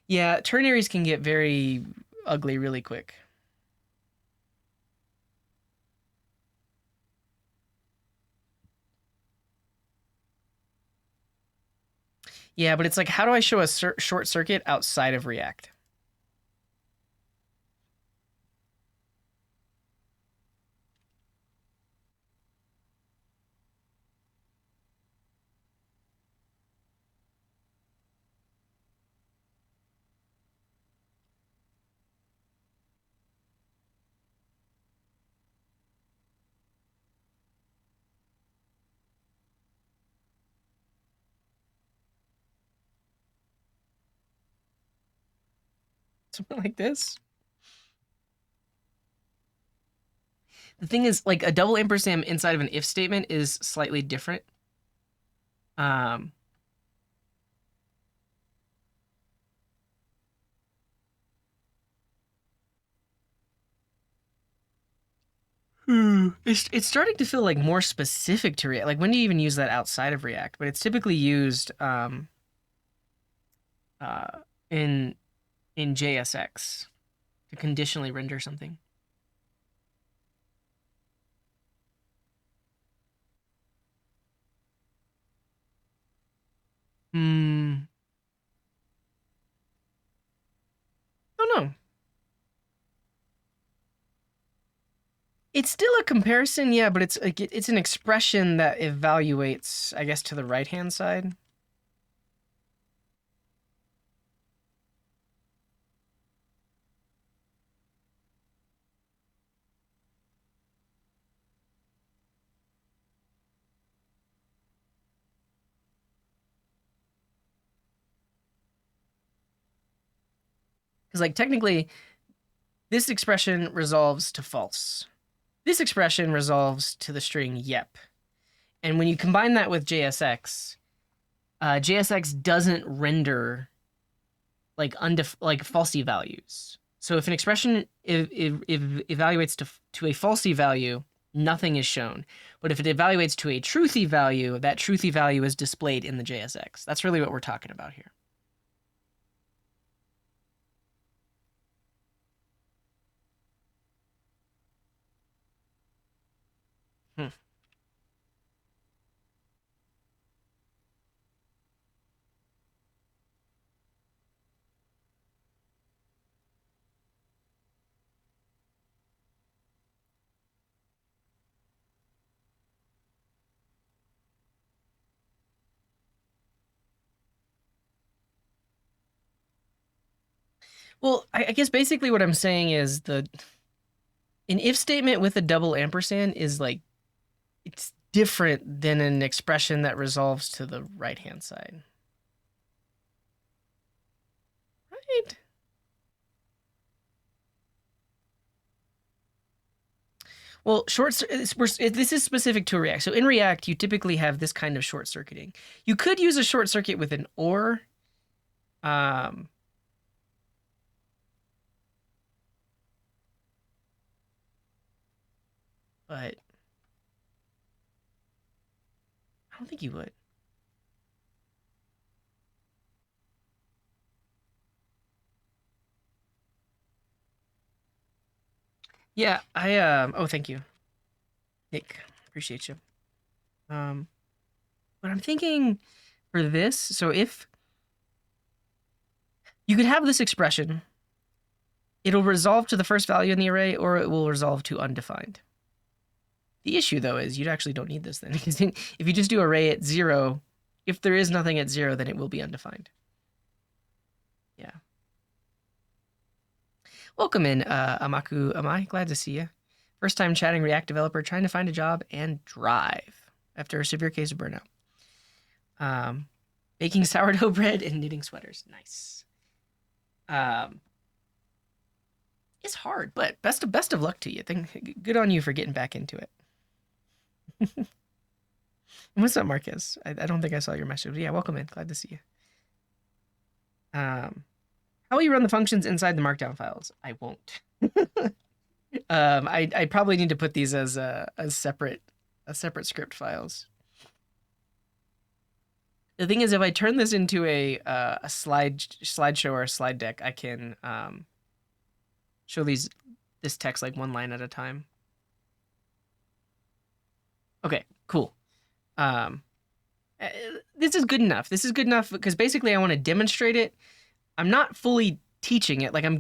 Yeah, ternaries can get very ugly really quick. Yeah, but it's like, how do I show a short circuit outside of React? Something like this. The thing is, like a double ampersand inside of an if statement is slightly different. It's starting to feel like more specific to React. Like when do you even use that outside of React? But it's typically used uh, in JSX to conditionally render something. Hmm. I don't know. It's still a comparison, yeah, but it's like it's an expression that evaluates, I guess, to the right hand side. Because like technically, this expression resolves to false. This expression resolves to the string yep. And when you combine that with JSX, JSX doesn't render like falsy values. So if an expression if evaluates to a falsy value, nothing is shown. But if it evaluates to a truthy value, that truthy value is displayed in the JSX. That's really what we're talking about here. Hmm. Well, I guess basically what I'm saying is an if statement with a double ampersand is like it's different than an expression that resolves to the right hand side. Right? Well, this is specific to React. So in React, you typically have this kind of short circuiting. You could use a short circuit with an OR. Um, but I don't think you would. Yeah, oh, thank you, Nick. Appreciate you. But I'm thinking for this, so if you could have this expression, it'll resolve to the first value in the array, or it will resolve to undefined. The issue, though, is you actually don't need this then, because if you just do array at 0, if there is nothing at 0, then it will be undefined. Yeah. Welcome in, Amaku Amai. Glad to see you. First time chatting React developer, trying to find a job and drive after a severe case of burnout. Baking sourdough bread and knitting sweaters. Nice. It's hard, but best of luck to you. Good on you for getting back into it. What's up, Marcus? I don't think I saw your message. But yeah, welcome in. Glad to see you. How will you run the functions inside the Markdown files? I won't. I probably need to put these as separate script files. The thing is, if I turn this into a slideshow or a slide deck, I can show this text like one line at a time. Okay, cool. This is good enough. This is good enough because basically I want to demonstrate it. I'm not fully teaching it. Like I'm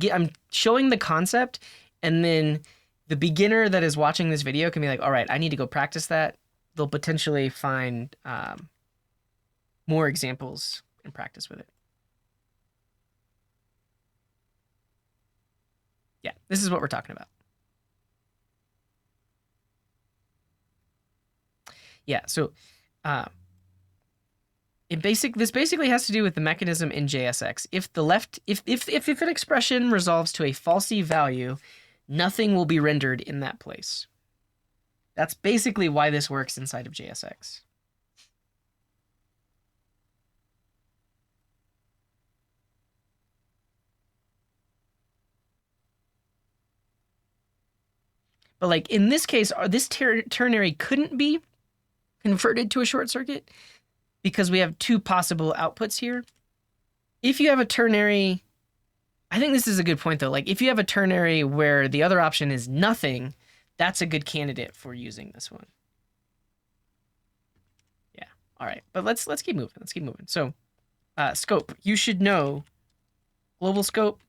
showing the concept, and then the beginner that is watching this video can be like, all right, I need to go practice that. They'll potentially find more examples and practice with it. Yeah, this is what we're talking about. Yeah, so this basically has to do with the mechanism in JSX. If an expression resolves to a falsy value, nothing will be rendered in that place. That's basically why this works inside of JSX. But like in this case, this ternary couldn't be converted to a short circuit because we have two possible outputs here. If you have a ternary, I think this is a good point though. Like if you have a ternary where the other option is nothing, that's a good candidate for using this one. Yeah. All right. But let's keep moving. Let's keep moving. So scope. You should know global scope,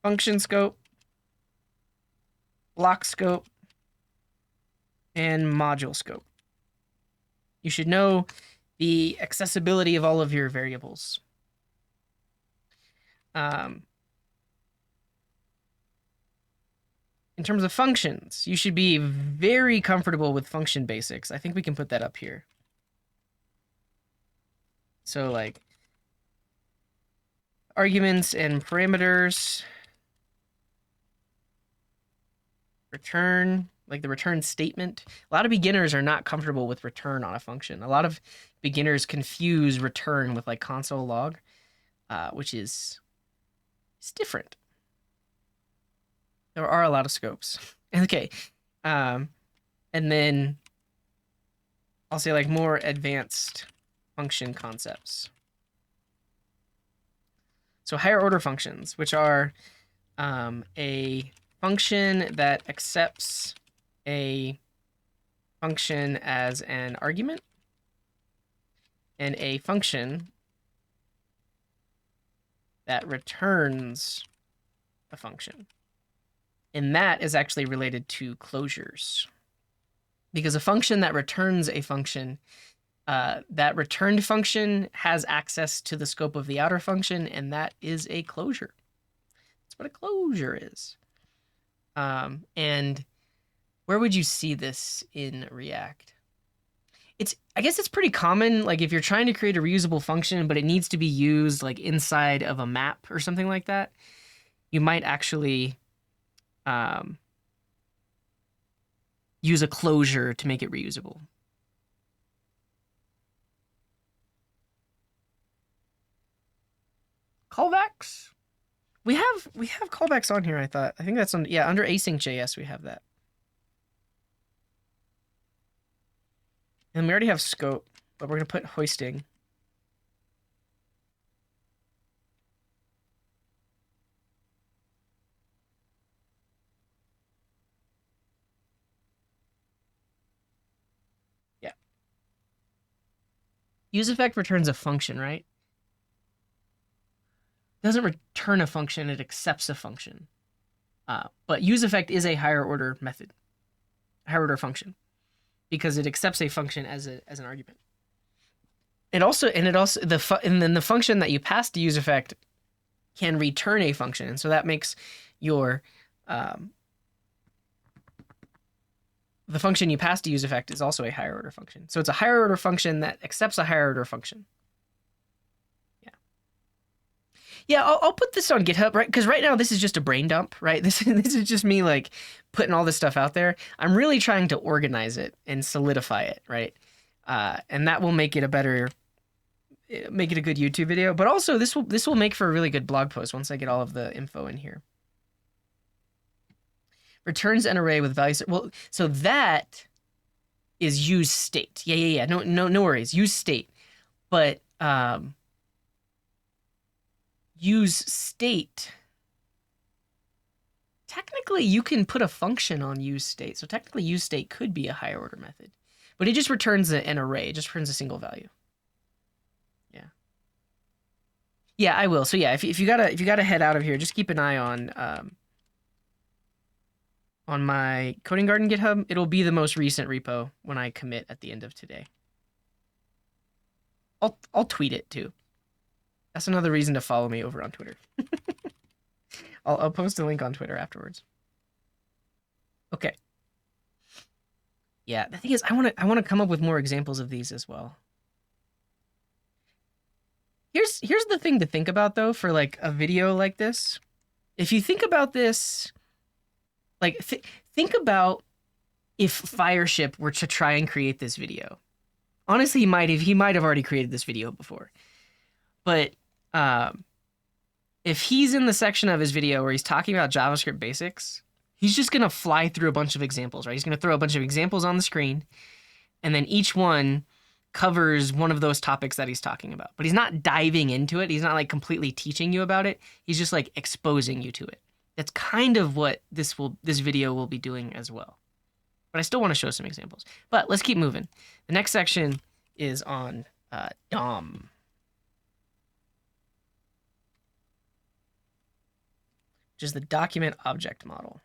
function scope, block scope, and module scope. You should know the accessibility of all of your variables. In terms of functions, you should be very comfortable with function basics. I think we can put that up here. So like arguments and parameters, return, like the return statement. A lot of beginners are not comfortable with return on a function. A lot of beginners confuse return with like console log, which is different. There are a lot of scopes. Okay. And then I'll say like more advanced function concepts. So higher order functions, which are a function that accepts a function as an argument and a function that returns a function. And that is actually related to closures. Because a function that returns a function, that returned function has access to the scope of the outer function, and that is a closure. That's what a closure is. And where would you see this in React? I guess it's pretty common, like if you're trying to create a reusable function, but it needs to be used like inside of a map or something like that, you might actually use a closure to make it reusable. Callbacks. We have callbacks on here, I thought. I think that's on, yeah, under async.js we have that. And we already have scope, but we're going to put hoisting. Yeah. UseEffect returns a function, right? It doesn't return a function, it accepts a function. But UseEffect is a higher order method, higher order function, because it accepts a function as an argument. And then the function that you pass to UseEffect can return a function, and so that makes your the function you pass to UseEffect is also a higher order function. So it's a higher order function that accepts a higher order function. Yeah, I'll put this on GitHub, right? Because right now this is just a brain dump, right? This is just me like putting all this stuff out there. I'm really trying to organize it and solidify it, right? And that will make it a good YouTube video. But also this will make for a really good blog post once I get all of the info in here. Returns an array with values. Well, so that is use state. Yeah. No worries. Use state, but use state. Technically, you can put a function on use state. So technically, use state could be a higher order method, but it just returns an array. It just returns a single value. Yeah, I will. So yeah, if you gotta head out of here, just keep an eye on my Coding Garden GitHub. It'll be the most recent repo when I commit at the end of today. I'll tweet it too. That's another reason to follow me over on Twitter. I'll post a link on Twitter afterwards. Okay. Yeah, the thing is, I want to come up with more examples of these as well. Here's the thing to think about though for like a video like this. If you think about this, like think about if Fireship were to try and create this video. Honestly, he might have already created this video before. But if he's in the section of his video where he's talking about JavaScript basics, he's just gonna fly through a bunch of examples, right? He's gonna throw a bunch of examples on the screen, and then each one covers one of those topics that he's talking about. But he's not diving into it. He's not like completely teaching you about it. He's just like exposing you to it. That's kind of what this video will be doing as well. But I still want to show some examples. But let's keep moving. The next section is on DOM. Which is the document object model.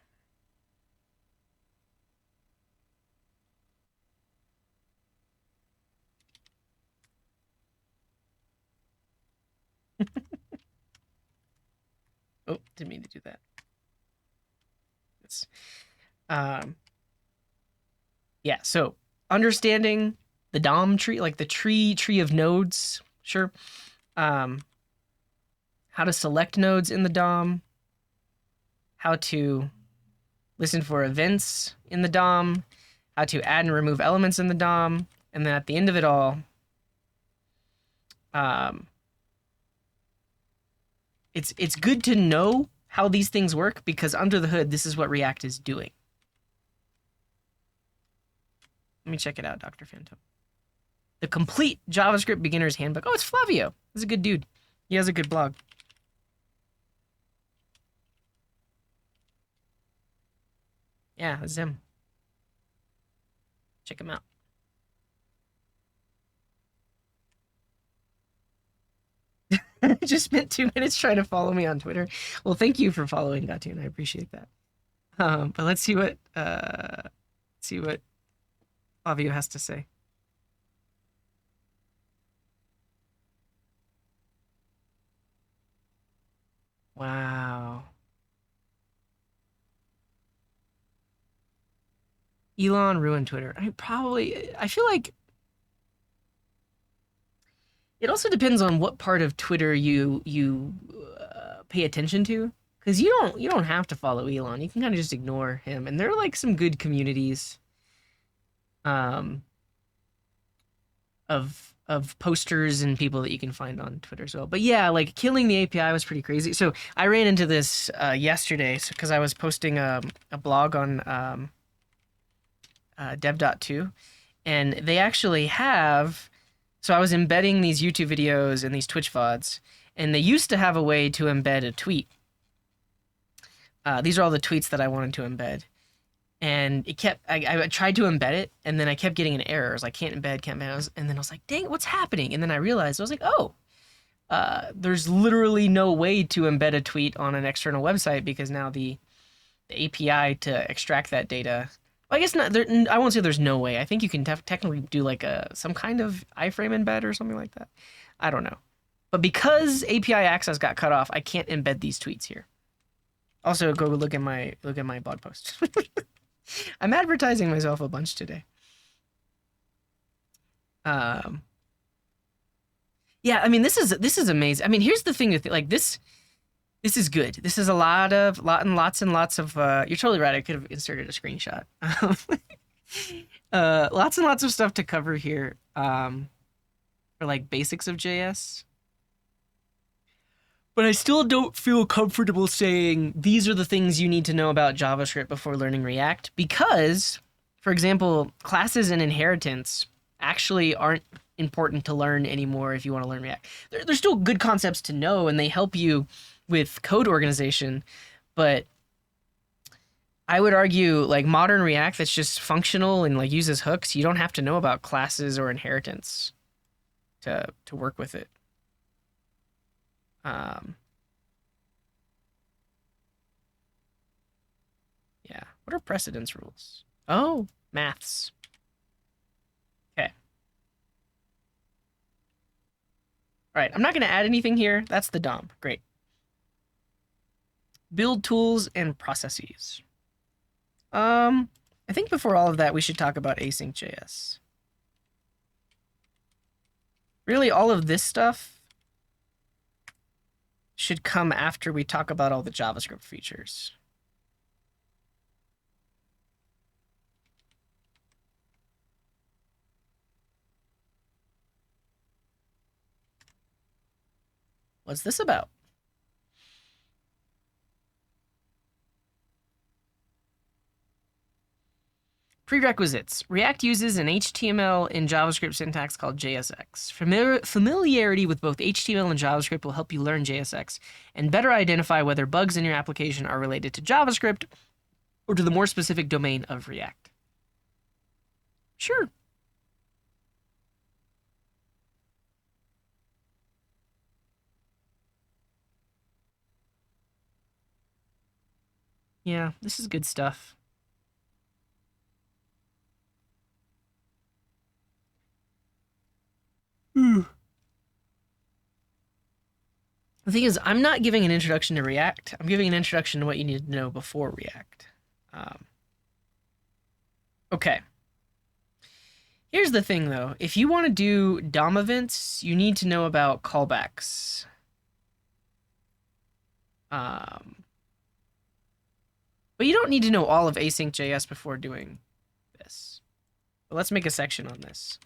Oh, didn't mean to do that. Yeah, so understanding the DOM tree, like the tree of nodes, sure. How to select nodes in the DOM, how to listen for events in the DOM, how to add and remove elements in the DOM, and then at the end of it all, it's good to know how these things work, because under the hood, this is what React is doing. Let me check it out, Dr. Phantom. The Complete JavaScript Beginner's Handbook. Oh, it's Flavio. He's a good dude. He has a good blog. Yeah, that's him. Check him out. Just spent 2 minutes trying to follow me on Twitter. Well, thank you for following Gatun. I appreciate that. But let's see what Flavio has to say. Wow. Elon ruined Twitter. I feel like it also depends on what part of Twitter you pay attention to, because you don't have to follow Elon. You can kind of just ignore him, and there are like some good communities of posters and people that you can find on Twitter as well. But yeah, like killing the API was pretty crazy. So I ran into this yesterday because I was posting a blog on dev.to, and they actually have. So I was embedding these YouTube videos and these Twitch VODs, and they used to have a way to embed a tweet. These are all the tweets that I wanted to embed. And it kept, I tried to embed it, and then I kept getting an error. I was like, can't embed. And then I was like, dang, what's happening? And then I realized, I was like, oh, there's literally no way to embed a tweet on an external website, because now the API to extract that data, well, I guess not. I won't say there's no way. I think you can technically do like some kind of iframe embed or something like that. I don't know. But because API access got cut off, I can't embed these tweets here. Also, go look at my blog post. I'm advertising myself a bunch today. Yeah, I mean, this is amazing. I mean, here's the thing with like this is good. This is lots and lots of. You're totally right. I could have inserted a screenshot. Lots and lots of stuff to cover here. For like basics of JS. But I still don't feel comfortable saying these are the things you need to know about JavaScript before learning React, because, for example, classes and inheritance actually aren't important to learn anymore if you want to learn React. They're still good concepts to know, and they help you with code organization, but I would argue like modern React that's just functional and like uses hooks, you don't have to know about classes or inheritance to work with it. Yeah. What are precedence rules? Oh, maths. Okay. All right. I'm not going to add anything here. That's the DOM. Great. Build tools and processes. I think before all of that, we should talk about async.js. Really, all of this stuff should come after we talk about all the JavaScript features. What's this about? Prerequisites. React uses an HTML and JavaScript syntax called JSX. Familiarity with both HTML and JavaScript will help you learn JSX and better identify whether bugs in your application are related to JavaScript or to the more specific domain of React. Sure. Yeah, this is good stuff. The thing is, I'm not giving an introduction to React. I'm giving an introduction to what you need to know before React. Okay. Here's the thing, though. If you want to do DOM events, you need to know about callbacks. But you don't need to know all of async.js before doing this. But let's make a section on this.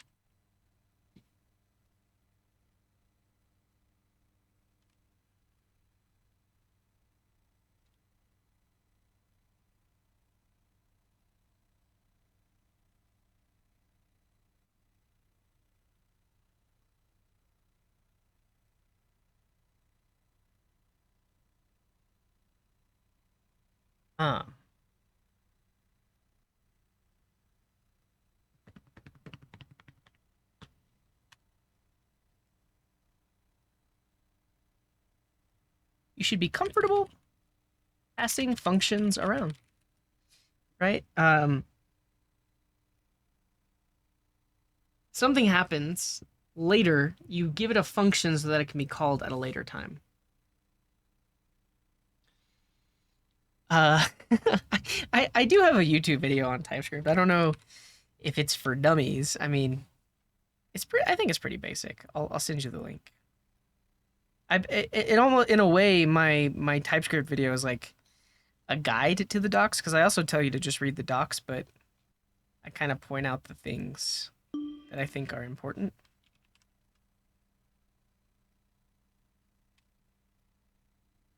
You should be comfortable passing functions around, right? Something happens later, you give it a function so that it can be called at a later time. I do have a YouTube video on TypeScript. I don't know if it's for dummies. I mean, I think it's pretty basic. I'll send you the link. It almost, in a way, my TypeScript video is like a guide to the docs, because I also tell you to just read the docs, but I kind of point out the things that I think are important.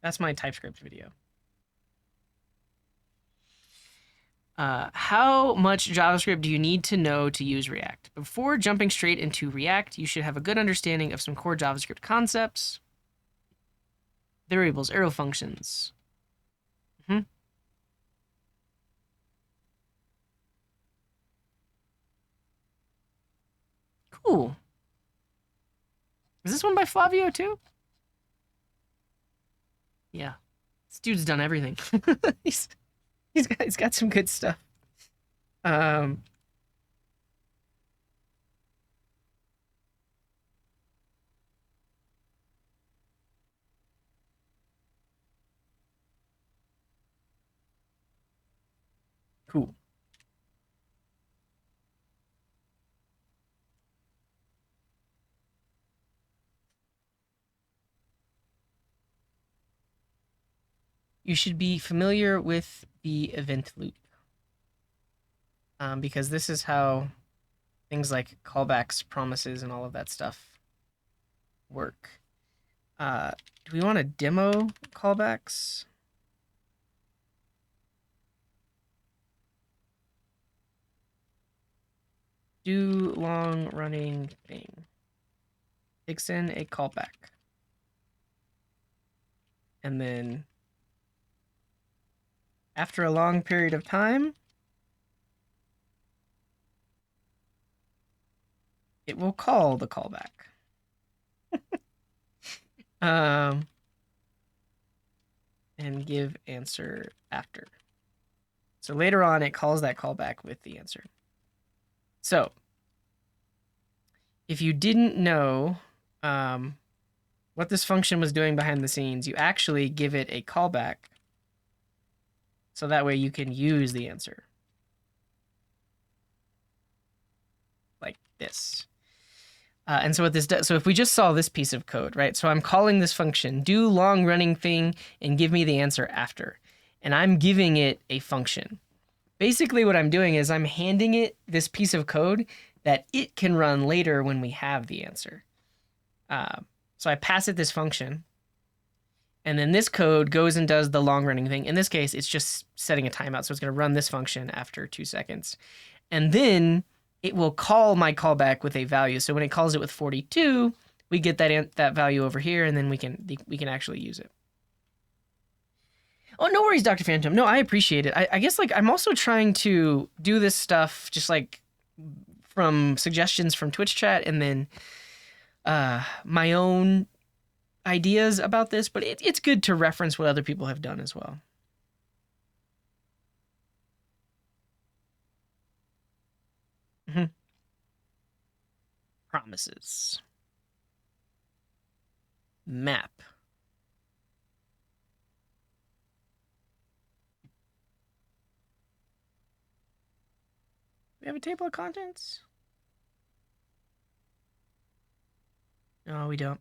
That's my TypeScript video. How much JavaScript do you need to know to use React? Before jumping straight into React, you should have a good understanding of some core JavaScript concepts. Variables, arrow functions. Cool. Is this one by Flavio too? Yeah. This dude's done everything. he's got some good stuff. Cool. You should be familiar with the event loop, because this is how things like callbacks, promises, and all of that stuff work. Do we want to demo callbacks? Do long running thing. Takes in a callback. And then after a long period of time, it will call the callback. And give answer after. So later on, it calls that callback with the answer. So if you didn't know what this function was doing behind the scenes, you actually give it a callback. So that way you can use the answer. Like this. And so what this does, so if we just saw this piece of code, right? So I'm calling this function, do long running thing and give me the answer after. And I'm giving it a function. Basically what I'm doing is I'm handing it this piece of code that it can run later when we have the answer. So I pass it this function. And then this code goes and does the long running thing. In this case, it's just setting a timeout. So it's going to run this function after 2 seconds. and then it will call my callback with a value. So when it calls it with 42, we get that value over here, and then we can actually use it. Oh, no worries, Dr. Phantom. No, I appreciate it. I guess like I'm also trying to do this stuff just like from suggestions from Twitch chat, and then my own ideas about this, but it's good to reference what other people have done as well. Promises. Map. We have a table of contents? No, we don't.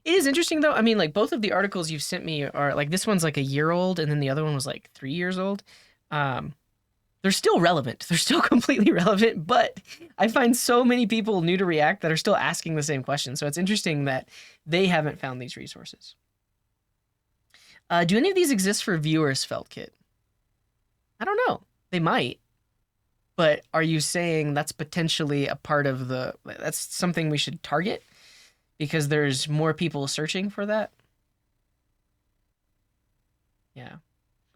It is interesting though. I mean, like both of the articles you've sent me are like, this one's like a year old, and then the other one was like 3 years old. They're still relevant. They're still completely relevant, but I find so many people new to React that are still asking the same question. So it's interesting that they haven't found these resources. Do any of these exist for Vue or SvelteKit? I don't know. They might. But are you saying that's potentially a part of that's something we should target because there's more people searching for that? Yeah.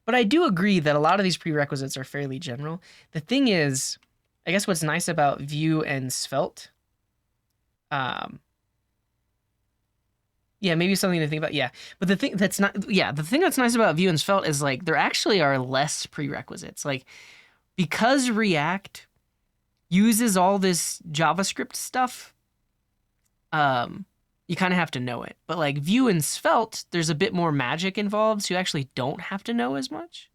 But I do agree that a lot of these prerequisites are fairly general. The thing is, I guess what's nice about Vue and Svelte, yeah, maybe something to think about. Yeah, but the thing that's nice about Vue and Svelte is like there actually are less prerequisites. Like because React uses all this JavaScript stuff, you kind of have to know it. But like Vue and Svelte, there's a bit more magic involved, so you actually don't have to know as much.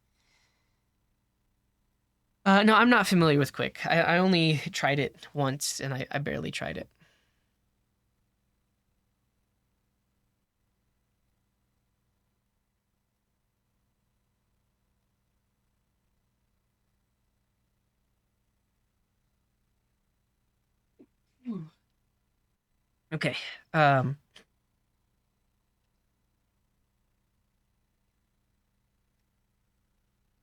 No, I'm not familiar with Quick. I only tried it once, and I barely tried it. Okay.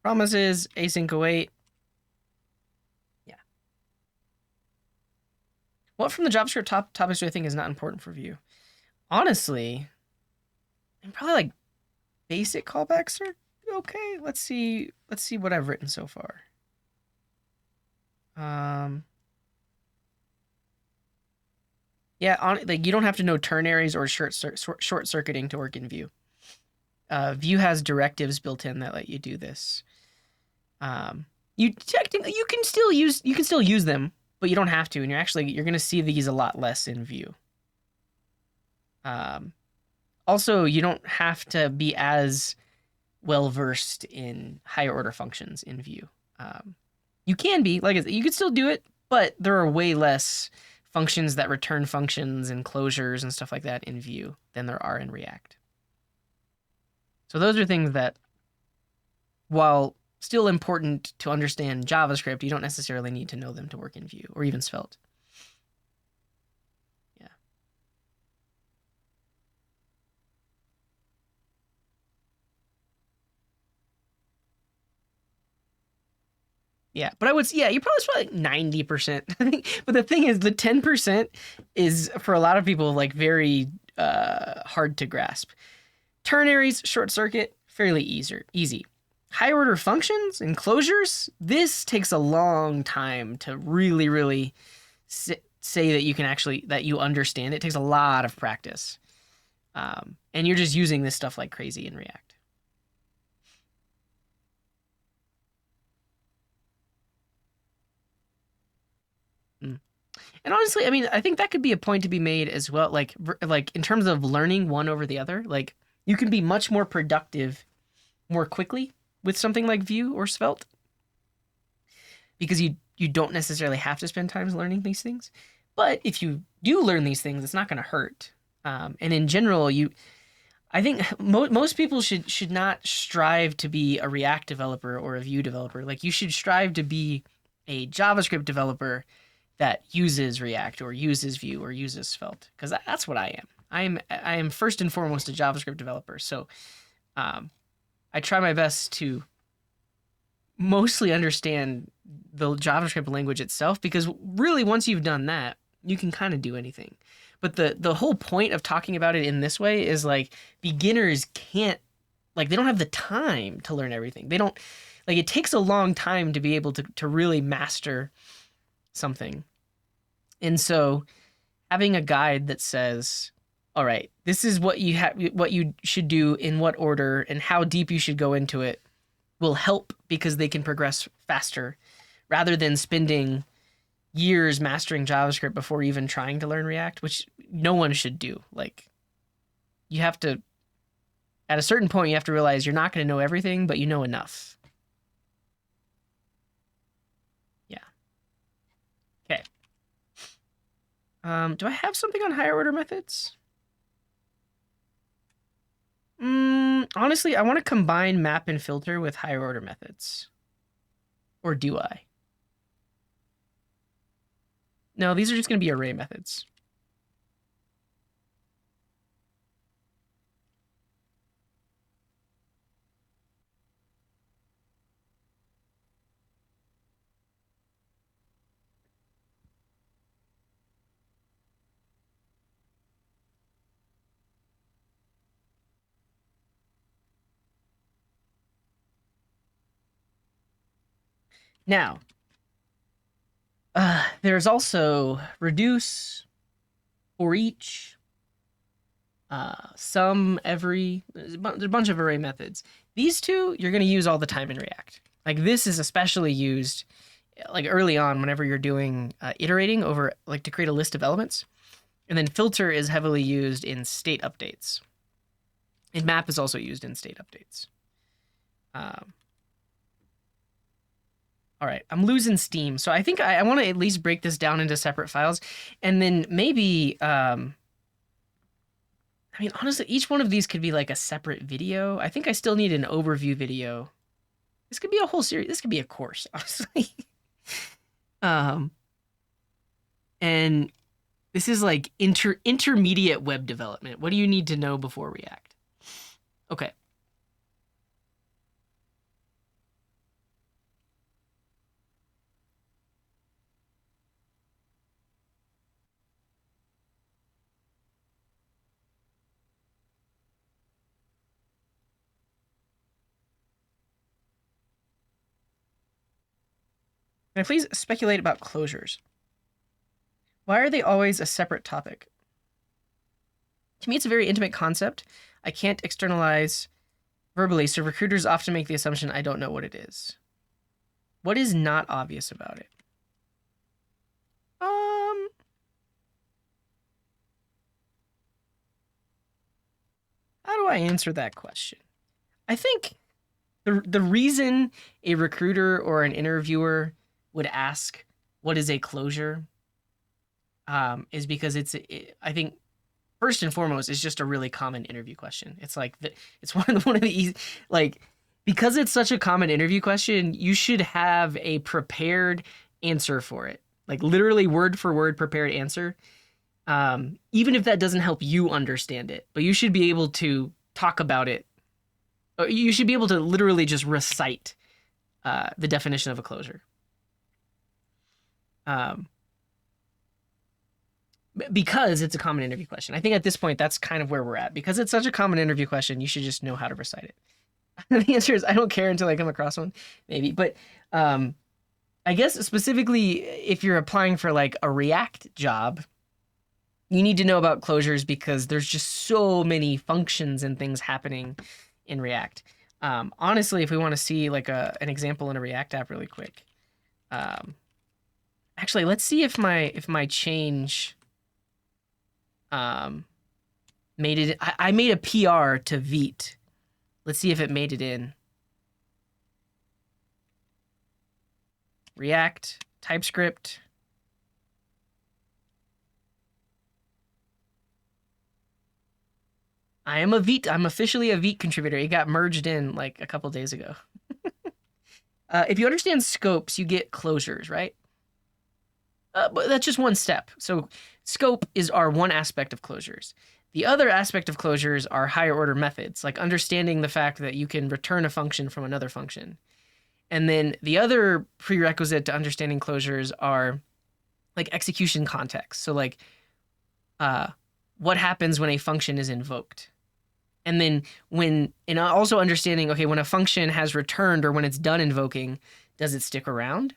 Promises, async await. Yeah. What from the JavaScript topics do I think is not important for Vue? Honestly, probably like basic callbacks are okay. Let's see what I've written so far. Yeah, like you don't have to know ternaries or short circuiting to work in Vue. Vue has directives built in that let you do this. You can still use them, but you don't have to, and you're going to see these a lot less in Vue. Also, you don't have to be as well versed in higher order functions in Vue. You can be, like you could still do it, but there are way less functions that return functions and closures and stuff like that in Vue than there are in React. So those are things that, while still important to understand JavaScript, you don't necessarily need to know them to work in Vue or even Svelte. Yeah. Yeah, but you're probably like 90%. But the thing is, the 10% is for a lot of people like very hard to grasp. Ternaries, short circuit, fairly easy. Higher order functions and closures, this takes a long time to really say that you can that you understand. It takes a lot of practice. And you're just using this stuff like crazy in React. And honestly, I mean, I think that could be a point to be made as well. Like in terms of learning one over the other, like you can be much more productive more quickly with something like Vue or Svelte because you don't necessarily have to spend time learning these things. But if you do learn these things, it's not going to hurt. And in general, I think most people should not strive to be a React developer or a Vue developer. Like you should strive to be a JavaScript developer that uses React or uses Vue or uses Svelte, because that's what I am. I am first and foremost a JavaScript developer. So I try my best to mostly understand the JavaScript language itself, because really once you've done that, you can kind of do anything. But the whole point of talking about it in this way is like beginners can't, like, they don't have the time to learn everything. They don't, like, it takes a long time to be able to really master something. And so having a guide that says, all right, this is what you should do in what order and how deep you should go into it will help, because they can progress faster rather than spending years mastering JavaScript before even trying to learn React, which no one should do. Like, you have to, at a certain point, you have to realize you're not going to know everything, but you know enough. Yeah. Okay. Do I have something on higher order methods? Honestly, I want to combine map and filter with higher order methods. Or do I? No, these are just going to be array methods. Now, there's also reduce, for each, sum, every. There's a bunch of array methods. These two you're going to use all the time in React. Like, this is especially used like early on whenever you're doing iterating over, like, to create a list of elements. And then filter is heavily used in state updates. And map is also used in state updates. All right, I'm losing steam. So I think I want to at least break this down into separate files. And then maybe, I mean, honestly, each one of these could be like a separate video. I think I still need an overview video. This could be a whole series. This could be a course, honestly. And this is like intermediate web development. What do you need to know before React? Okay. Can I please speculate about closures? Why are they always a separate topic? To me, it's a very intimate concept. I can't externalize verbally, so recruiters often make the assumption I don't know what it is. What is not obvious about it? How do I answer that question? I think the reason a recruiter or an interviewer would ask, what is a closure? Is because I think first and foremost, it's just a really common interview question. It's like it's one of the easy, like, because it's such a common interview question, you should have a prepared answer for it, like literally word for word prepared answer. Even if that doesn't help you understand it, but you should be able to talk about it. You should be able to literally just recite the definition of a closure. Because it's a common interview question. I think at this point, that's kind of where we're at. Because it's such a common interview question, you should just know how to recite it. The answer is I don't care until I come across one, maybe. But I guess specifically if you're applying for like a React job, you need to know about closures because there's just so many functions and things happening in React. Honestly, if we want to see like an example in a React app really quick. Actually, let's see if my change made it. I made a PR to Vite. Let's see if it made it in. React, TypeScript. I am a Vite. I'm officially a Vite contributor. It got merged in like a couple days ago. If you understand scopes, you get closures, right? But that's just one step. So scope is our one aspect of closures. The other aspect of closures are higher order methods, like understanding the fact that you can return a function from another function. And then the other prerequisite to understanding closures are like execution context. So like what happens when a function is invoked. And then and also understanding, okay, when a function has returned or when it's done invoking, does it stick around?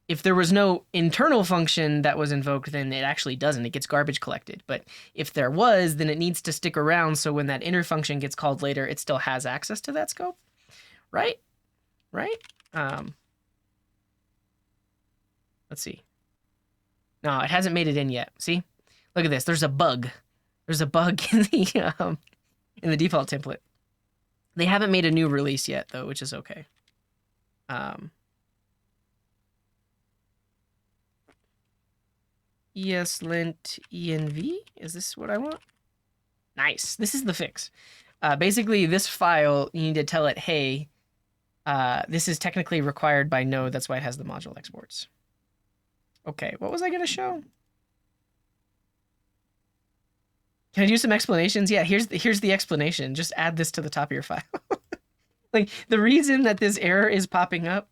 If there was no internal function that was invoked, then it actually doesn't. It gets garbage collected. But if there was, then it needs to stick around so when that inner function gets called later, it still has access to that scope, right? Right? Let's see. No, it hasn't made it in yet. See? Look at this. There's a bug. There's a bug in the default template. They haven't made a new release yet, though, which is okay. ESLint env, is this what I want? Nice, this is the fix. Basically, this file, you need to tell it, hey, this is technically required by Node, that's why it has the module exports. Okay, what was I gonna show? Can I do some explanations? Yeah, here's the explanation. Just add this to the top of your file. Like, the reason that this error is popping up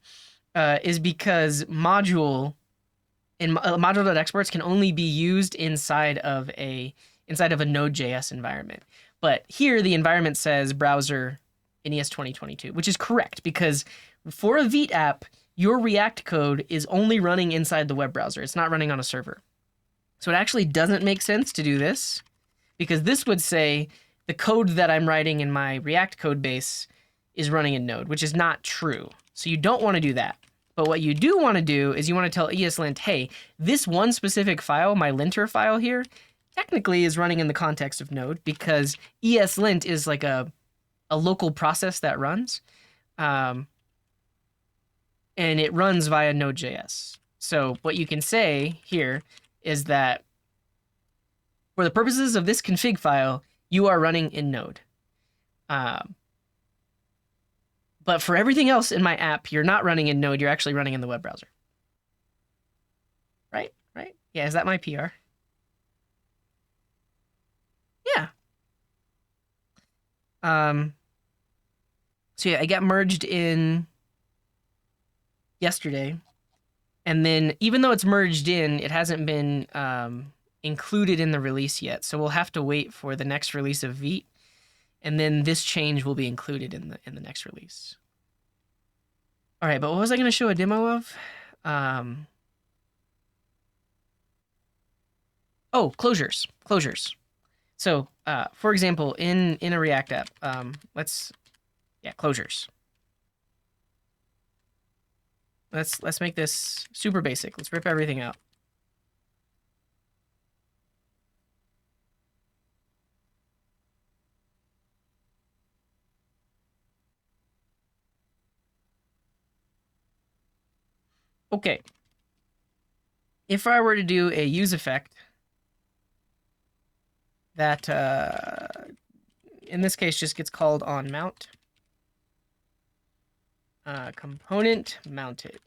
is because module.exports can only be used inside of a Node.js environment. But here the environment says browser NES 2022, which is correct because for a Vite app, your React code is only running inside the web browser. It's not running on a server. So it actually doesn't make sense to do this because this would say the code that I'm writing in my React code base is running in Node, which is not true. So you don't want to do that. But what you do want to do is you want to tell ESLint, hey, this one specific file, my linter file here, technically is running in the context of Node because ESLint is like a local process that runs. And it runs via Node.js. So what you can say here is that for the purposes of this config file, you are running in Node. But for everything else in my app, you're not running in Node, you're actually running in the web browser. Right? Right? Yeah, is that my PR? Yeah. So yeah, I got merged in yesterday. And then even though it's merged in, it hasn't been included in the release yet. So we'll have to wait for the next release of Vite. And then this change will be included in the next release. All right, but what was I going to show a demo of? Oh, closures. So, for example, in a React app, closures. Let's make this super basic. Let's rip everything out. Okay. If I were to do a use effect that, in this case, just gets called on mount, component mounted,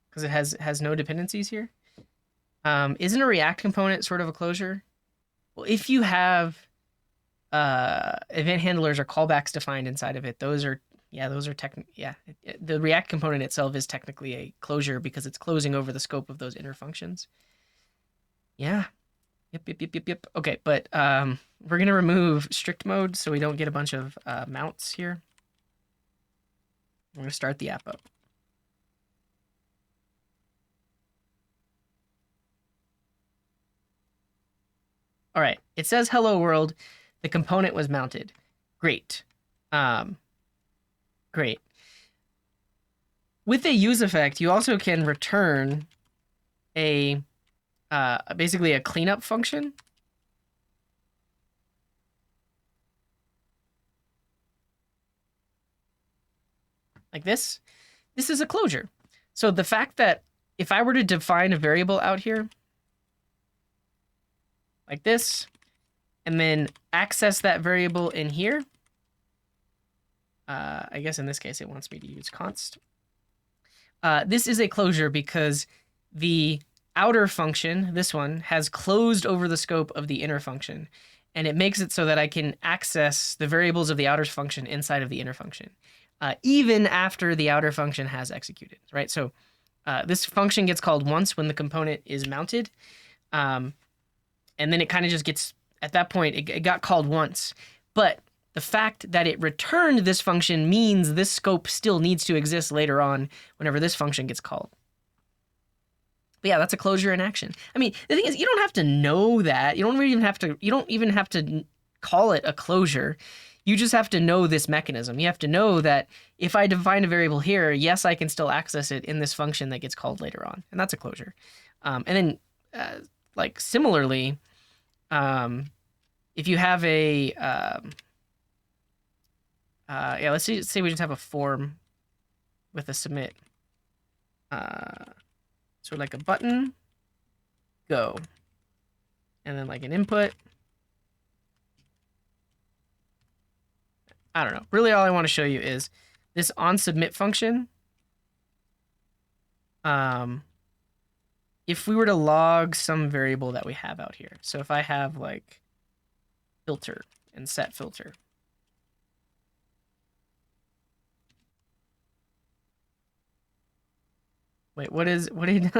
because it has no dependencies here. Isn't a React component sort of a closure? Well, if you have event handlers or callbacks defined inside of it, those are the React component itself is technically a closure because it's closing over the scope of those inner functions. Yeah. Yep. Okay, but we're gonna remove strict mode so we don't get a bunch of mounts here. We're gonna start the app up. All right, it says hello world. The component was mounted. Great. Great. With a use effect, you also can return a basically a cleanup function. Like this. This is a closure. So the fact that if I were to define a variable out here, like this, and then access that variable in here, I guess in this case it wants me to use const. This is a closure because the outer function, this one, has closed over the scope of the inner function, and it makes it so that I can access the variables of the outer function inside of the inner function. even after the outer function has executed, right? So this function gets called once when the component is mounted. And then it kind of just gets, at that point, it got called once. But the fact that it returned this function means this scope still needs to exist later on whenever this function gets called. But yeah, that's a closure in action. I mean, the thing is, you don't have to know that. You don't even have to call it a closure. You just have to know this mechanism. You have to know that if I define a variable here, yes, I can still access it in this function that gets called later on. And that's a closure. And then, like similarly, if you have a, yeah, let's say we just have a form with a submit. So like a button, go, and then like an input. I don't know. Really, all I want to show you is this onSubmit function. If we were to log some variable that we have out here, so if I have like filter and set filter. Wait, what did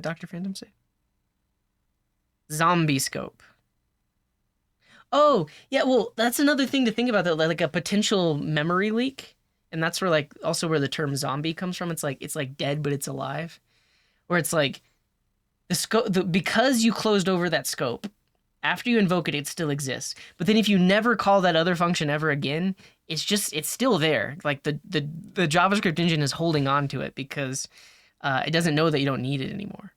Dr. Phantom say? Zombie scope. Oh, yeah, well, that's another thing to think about, that like a potential memory leak. And that's where like also where the term zombie comes from. It's like dead but it's alive. Where it's like the scope, because you closed over that scope, after you invoke it, it still exists. But then if you never call that other function ever again, it's still there. Like the JavaScript engine is holding on to it because it doesn't know that you don't need it anymore.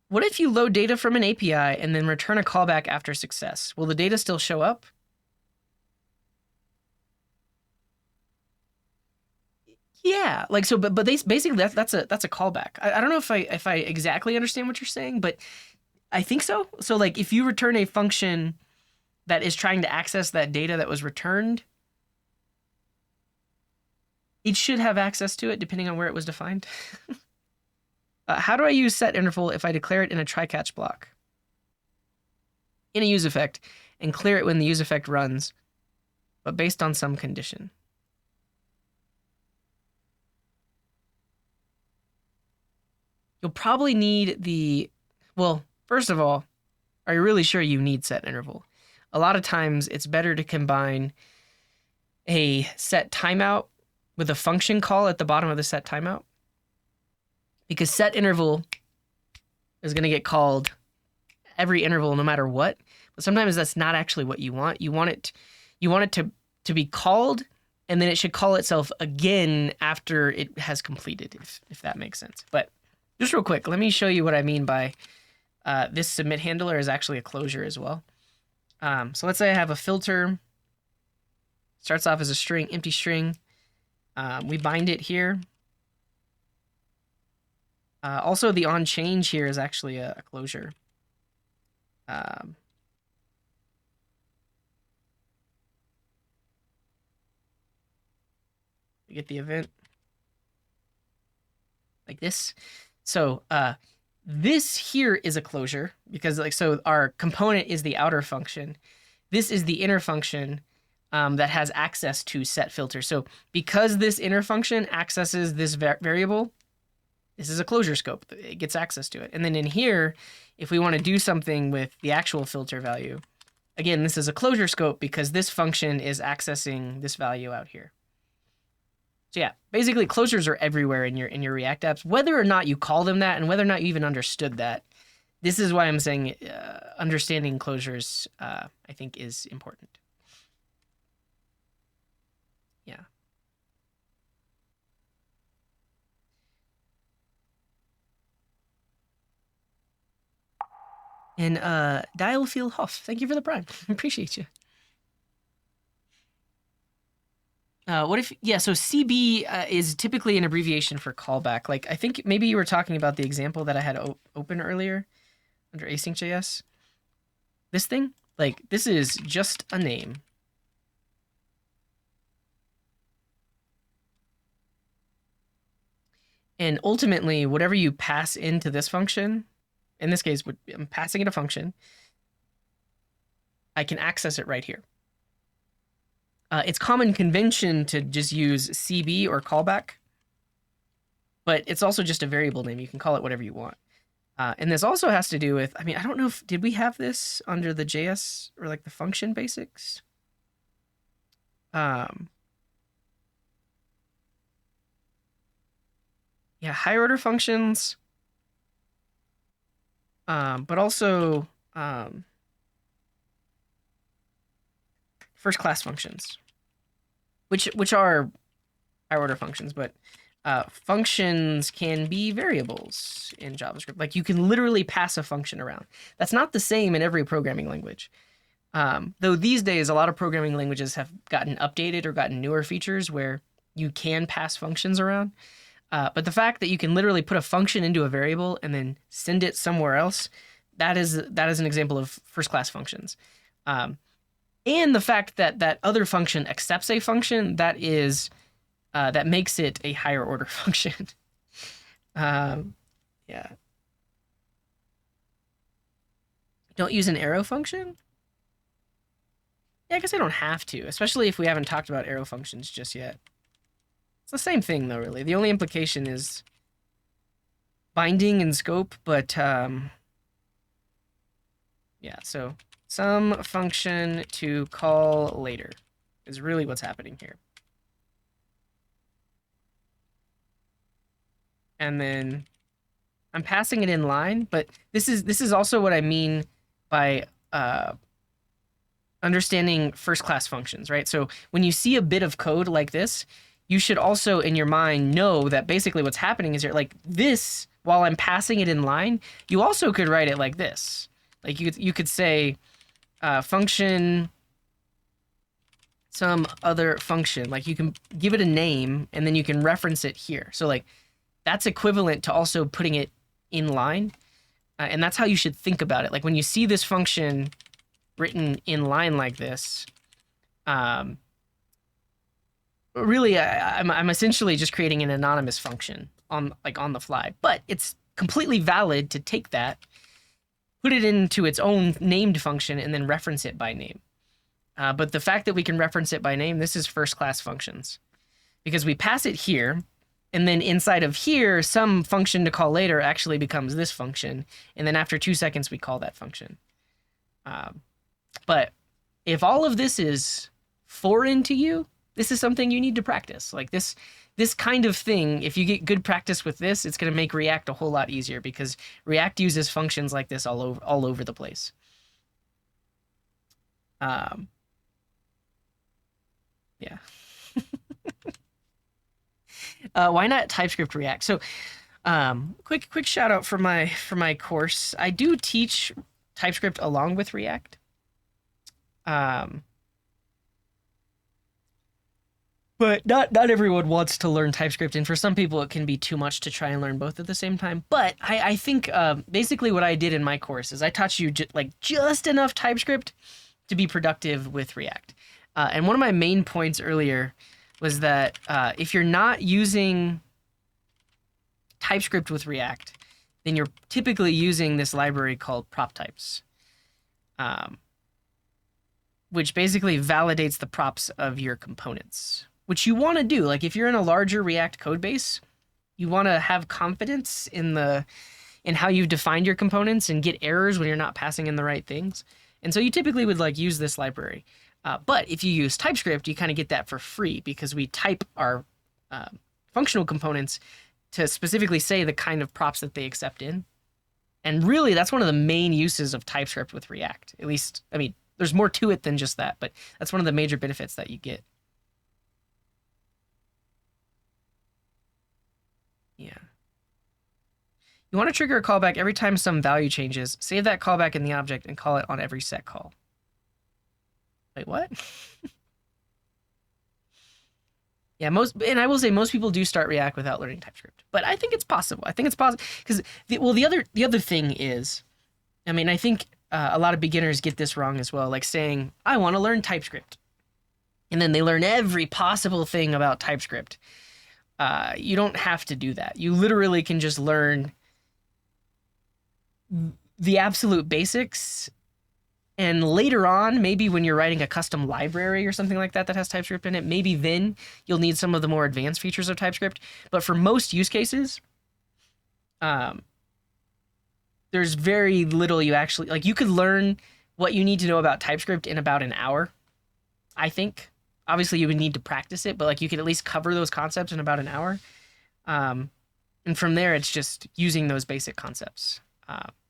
What if you load data from an API and then return a callback after success? Will the data still show up? Yeah, like so, but basically that's a callback. I don't know if I exactly understand what you're saying, but I think so. So like if you return a function that is trying to access that data that was returned, it should have access to it depending on where it was defined. How do I use set interval if I declare it in a try-catch block? In a use effect, and clear it when the use effect runs, but based on some condition. You'll probably need well, first of all, are you really sure you need set interval? A lot of times it's better to combine a set timeout with a function call at the bottom of the set timeout. Because set interval is going to get called every interval no matter what. But sometimes that's not actually what you want. You want it to be called, and then it should call itself again after it has completed, if that makes sense. But just real quick, let me show you what I mean by this submit handler is actually a closure as well. So let's say I have a filter. Starts off as a string, empty string. We bind it here. Also, the onChange here is actually a closure. You get the event like this. So this here is a closure because like so our component is the outer function. This is the inner function that has access to set filter. So because this inner function accesses this variable, this is a closure scope. It gets access to it. And then in here, if we want to do something with the actual filter value, again, this is a closure scope because this function is accessing this value out here. So yeah, basically closures are everywhere in your React apps, whether or not you call them that and whether or not you even understood that. This is why I'm saying understanding closures, I think, is important. Yeah. And Dialfield Hoff, thank you for the prime. Appreciate you. What if, yeah, so CB is typically an abbreviation for callback. Like, I think maybe you were talking about the example that I had open earlier under async.js. This thing, like, this is just a name. And ultimately, whatever you pass into this function, in this case, I'm passing it a function. I can access it right here. It's common convention to just use CB or callback, but it's also just a variable name. You can call it whatever you want. And this also has to do with, I mean, I don't know if, did we have this under the JS or like the function basics? Yeah, higher order functions, but also first class functions, which are higher order functions, but functions can be variables in JavaScript. Like you can literally pass a function around. That's not the same in every programming language. Though these days, a lot of programming languages have gotten updated or gotten newer features where you can pass functions around. But the fact that you can literally put a function into a variable and then send it somewhere else, that is an example of first-class functions. And the fact that that other function accepts a function, that makes it a higher order function. Yeah. Don't use an arrow function? Yeah, I guess I don't have to, especially if we haven't talked about arrow functions just yet. It's the same thing, though, really. The only implication is binding and scope, but yeah, so some function to call later is really what's happening here. And then I'm passing it in line, but this is also what I mean by understanding first-class functions, right? So when you see a bit of code like this, you should also, in your mind, know that basically what's happening is you're like this, while I'm passing it in line, you also could write it like this. Like you could say function some other function. Like you can give it a name and then you can reference it here. So like that's equivalent to also putting it in line. And that's how you should think about it. Like when you see this function written in line like this, really I'm essentially just creating an anonymous function on the fly, but it's completely valid to take that, put it into its own named function, and then reference it by name. But the fact that we can reference it by name, this is first class functions, because we pass it here, and then inside of here, some function to call later actually becomes this function, and then after 2 seconds we call that function. But if all of this is foreign to you, this is something you need to practice. Like this kind of thing, if you get good practice with this, it's going to make React a whole lot easier, because React uses functions like this all over the place. Yeah. Why not TypeScript React? So, quick shout out for my course. I do teach TypeScript along with React. But not everyone wants to learn TypeScript, and for some people it can be too much to try and learn both at the same time. But I think basically what I did in my course is I taught you just enough TypeScript to be productive with React. And one of my main points earlier was that if you're not using TypeScript with React, then you're typically using this library called prop types, which basically validates the props of your components, which you want to do. Like if you're in a larger React code base, you want to have confidence in how you've defined your components and get errors when you're not passing in the right things. And so you typically would use this library. But if you use TypeScript, you kind of get that for free, because we type our functional components to specifically say the kind of props that they accept in. And really, that's one of the main uses of TypeScript with React. At least, I mean, there's more to it than just that, but that's one of the major benefits that you get. Yeah. You want to trigger a callback every time some value changes. Save that callback in the object and call it on every set call. Wait, what? Yeah, and I will say most people do start React without learning TypeScript, but I think it's possible. I think it's possible because the other thing is, I mean, I think a lot of beginners get this wrong as well, like saying, I want to learn TypeScript, and then they learn every possible thing about TypeScript. You don't have to do that. You literally can just learn the absolute basics And later on, maybe when you're writing a custom library or something like that that has TypeScript in it, maybe then you'll need some of the more advanced features of TypeScript. But for most use cases, there's very little you actually like. You could learn what you need to know about TypeScript in about an hour, I think. Obviously, you would need to practice it, but like you could at least cover those concepts in about an hour. And from there, it's just using those basic concepts.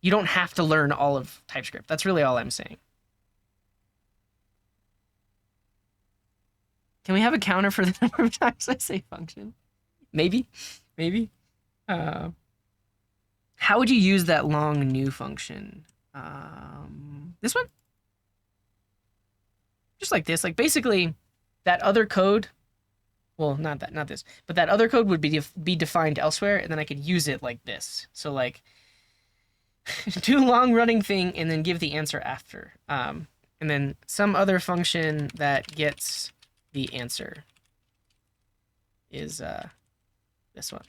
You don't have to learn all of TypeScript. That's really all I'm saying. Can we have a counter for the number of times I say function? Maybe. How would you use that long new function? This one? Just like this. Like basically, that other code. Well, not this, but that other code would be defined elsewhere, and then I could use it like this. So like, do a long running thing, and then give the answer after. And then some other function that gets the answer is this one.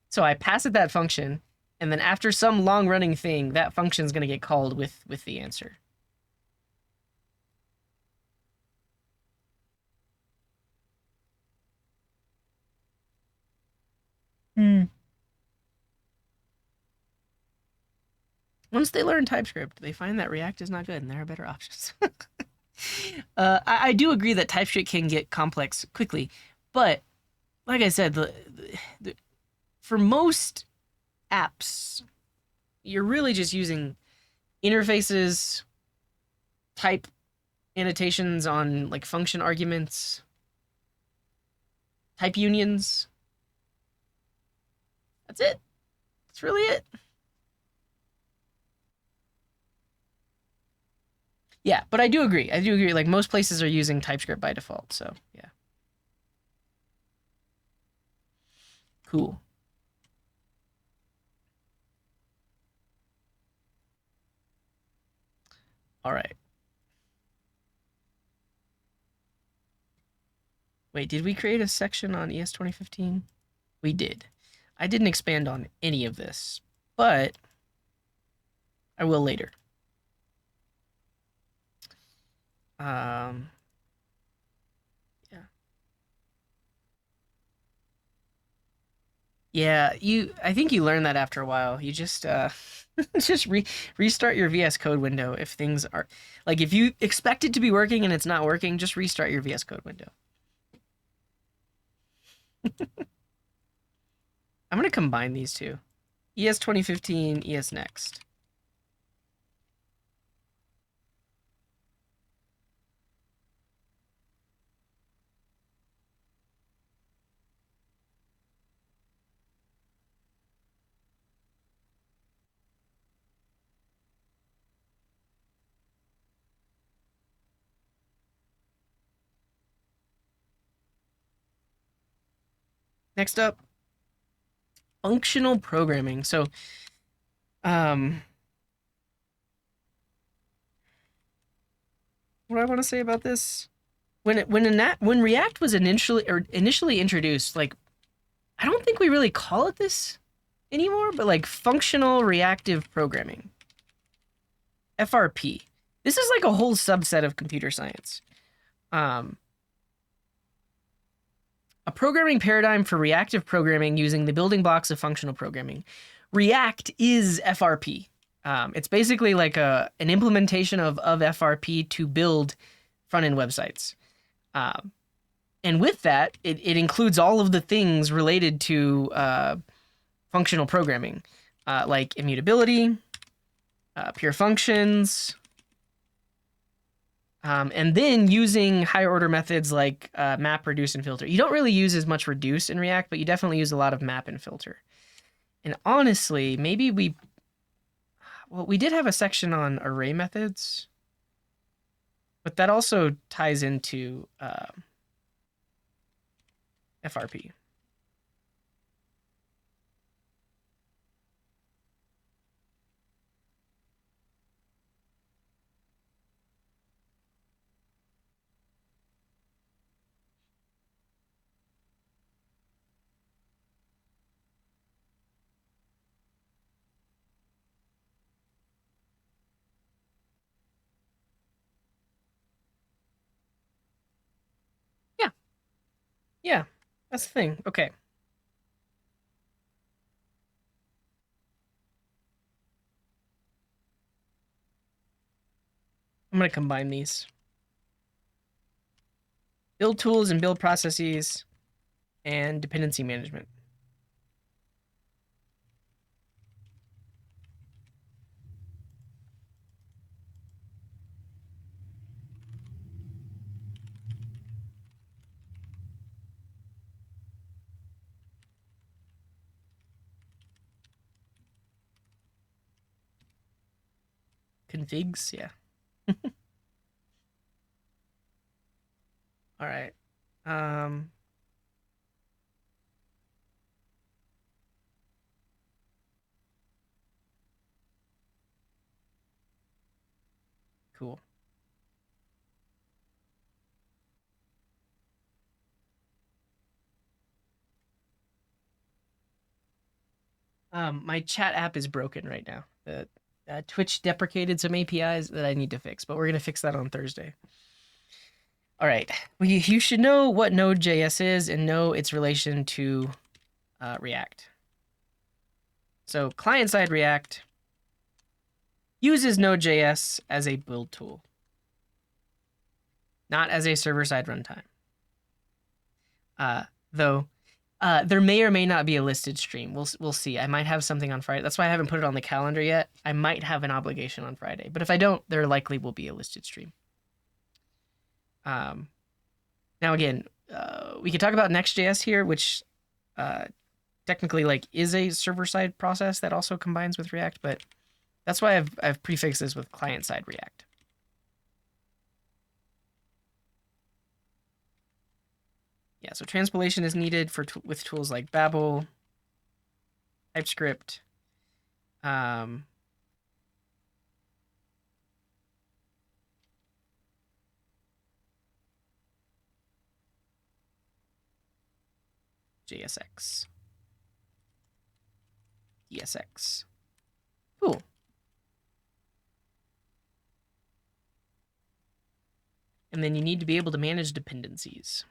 So I pass it that function, and then after some long running thing, that function is going to get called with the answer. Once they learn TypeScript, they find that React is not good and there are better options. I do agree that TypeScript can get complex quickly, but like I said, for most apps, you're really just using interfaces, type annotations on like function arguments, type unions. That's it. That's really it. Yeah, but I do agree. Like most places are using TypeScript by default, so yeah. Cool. All right. Wait, did we create a section on ES 2015? We did. I didn't expand on any of this, but I will later. Yeah. Yeah, I think you learn that after a while. You just just restart your VS Code window if things are like if you expect it to be working and it's not working, just restart your VS Code window. I'm going to combine these two. ES 2015, ES Next. Next up, functional programming. So, what do I want to say about this? When React was initially introduced, like I don't think we really call it this anymore, but like functional reactive programming. FRP. This is like a whole subset of computer science. A programming paradigm for reactive programming using the building blocks of functional programming. React is FRP. It's basically like an implementation of FRP to build front-end websites. And with that, it includes all of the things related to functional programming, like immutability, pure functions, and then using higher order methods like map, reduce, and filter. You don't really use as much reduce in React, but you definitely use a lot of map and filter. And honestly, maybe we did have a section on array methods, but that also ties into FRP. Yeah, that's the thing. Okay. I'm going to combine these. Build tools and build processes and dependency management. Configs, yeah. All right. Cool. My chat app is broken right now. The Twitch deprecated some APIs that I need to fix, but we're gonna fix that on Thursday. All right. You should know what Node.js is and know its relation to React. So client-side React uses Node.js as a build tool, not as a server-side runtime. Though there may or may not be a listed stream. We'll see. I might have something on Friday. That's why I haven't put it on the calendar yet. I might have an obligation on Friday, but if I don't, there likely will be a listed stream. Now again, we could talk about Next.js here, which technically like is a server-side process that also combines with React, but that's why I've prefixed this with client-side React. Yeah, so transpilation is needed with tools like Babel, TypeScript, JSX, ESX. Cool. And then you need to be able to manage dependencies.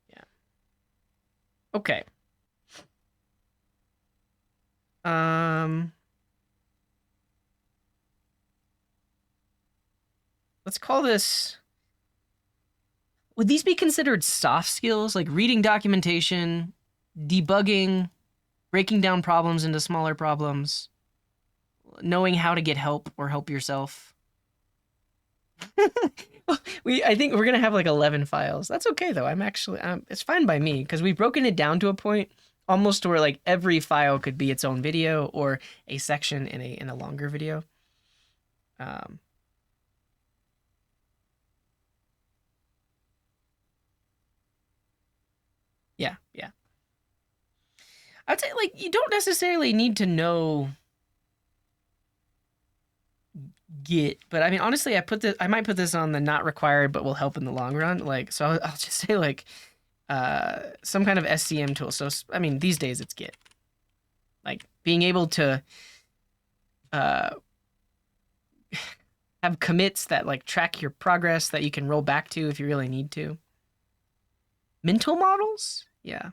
Yeah. Okay. Let's call this. Would these be considered soft skills, like reading documentation, debugging, breaking down problems into smaller problems, knowing how to get help or help yourself? I think we're gonna have like 11 files. That's okay though. It's fine by me because we've broken it down to a point almost to where like every file could be its own video or a section in a longer video. Yeah. I'd say like you don't necessarily need to know Git, but I mean honestly, I might put this on the not required, but will help in the long run. Like, so I'll just say like some kind of SCM tool. So I mean these days it's Git. Like being able to have commits that like track your progress that you can roll back to if you really need to. Mental models? Yeah.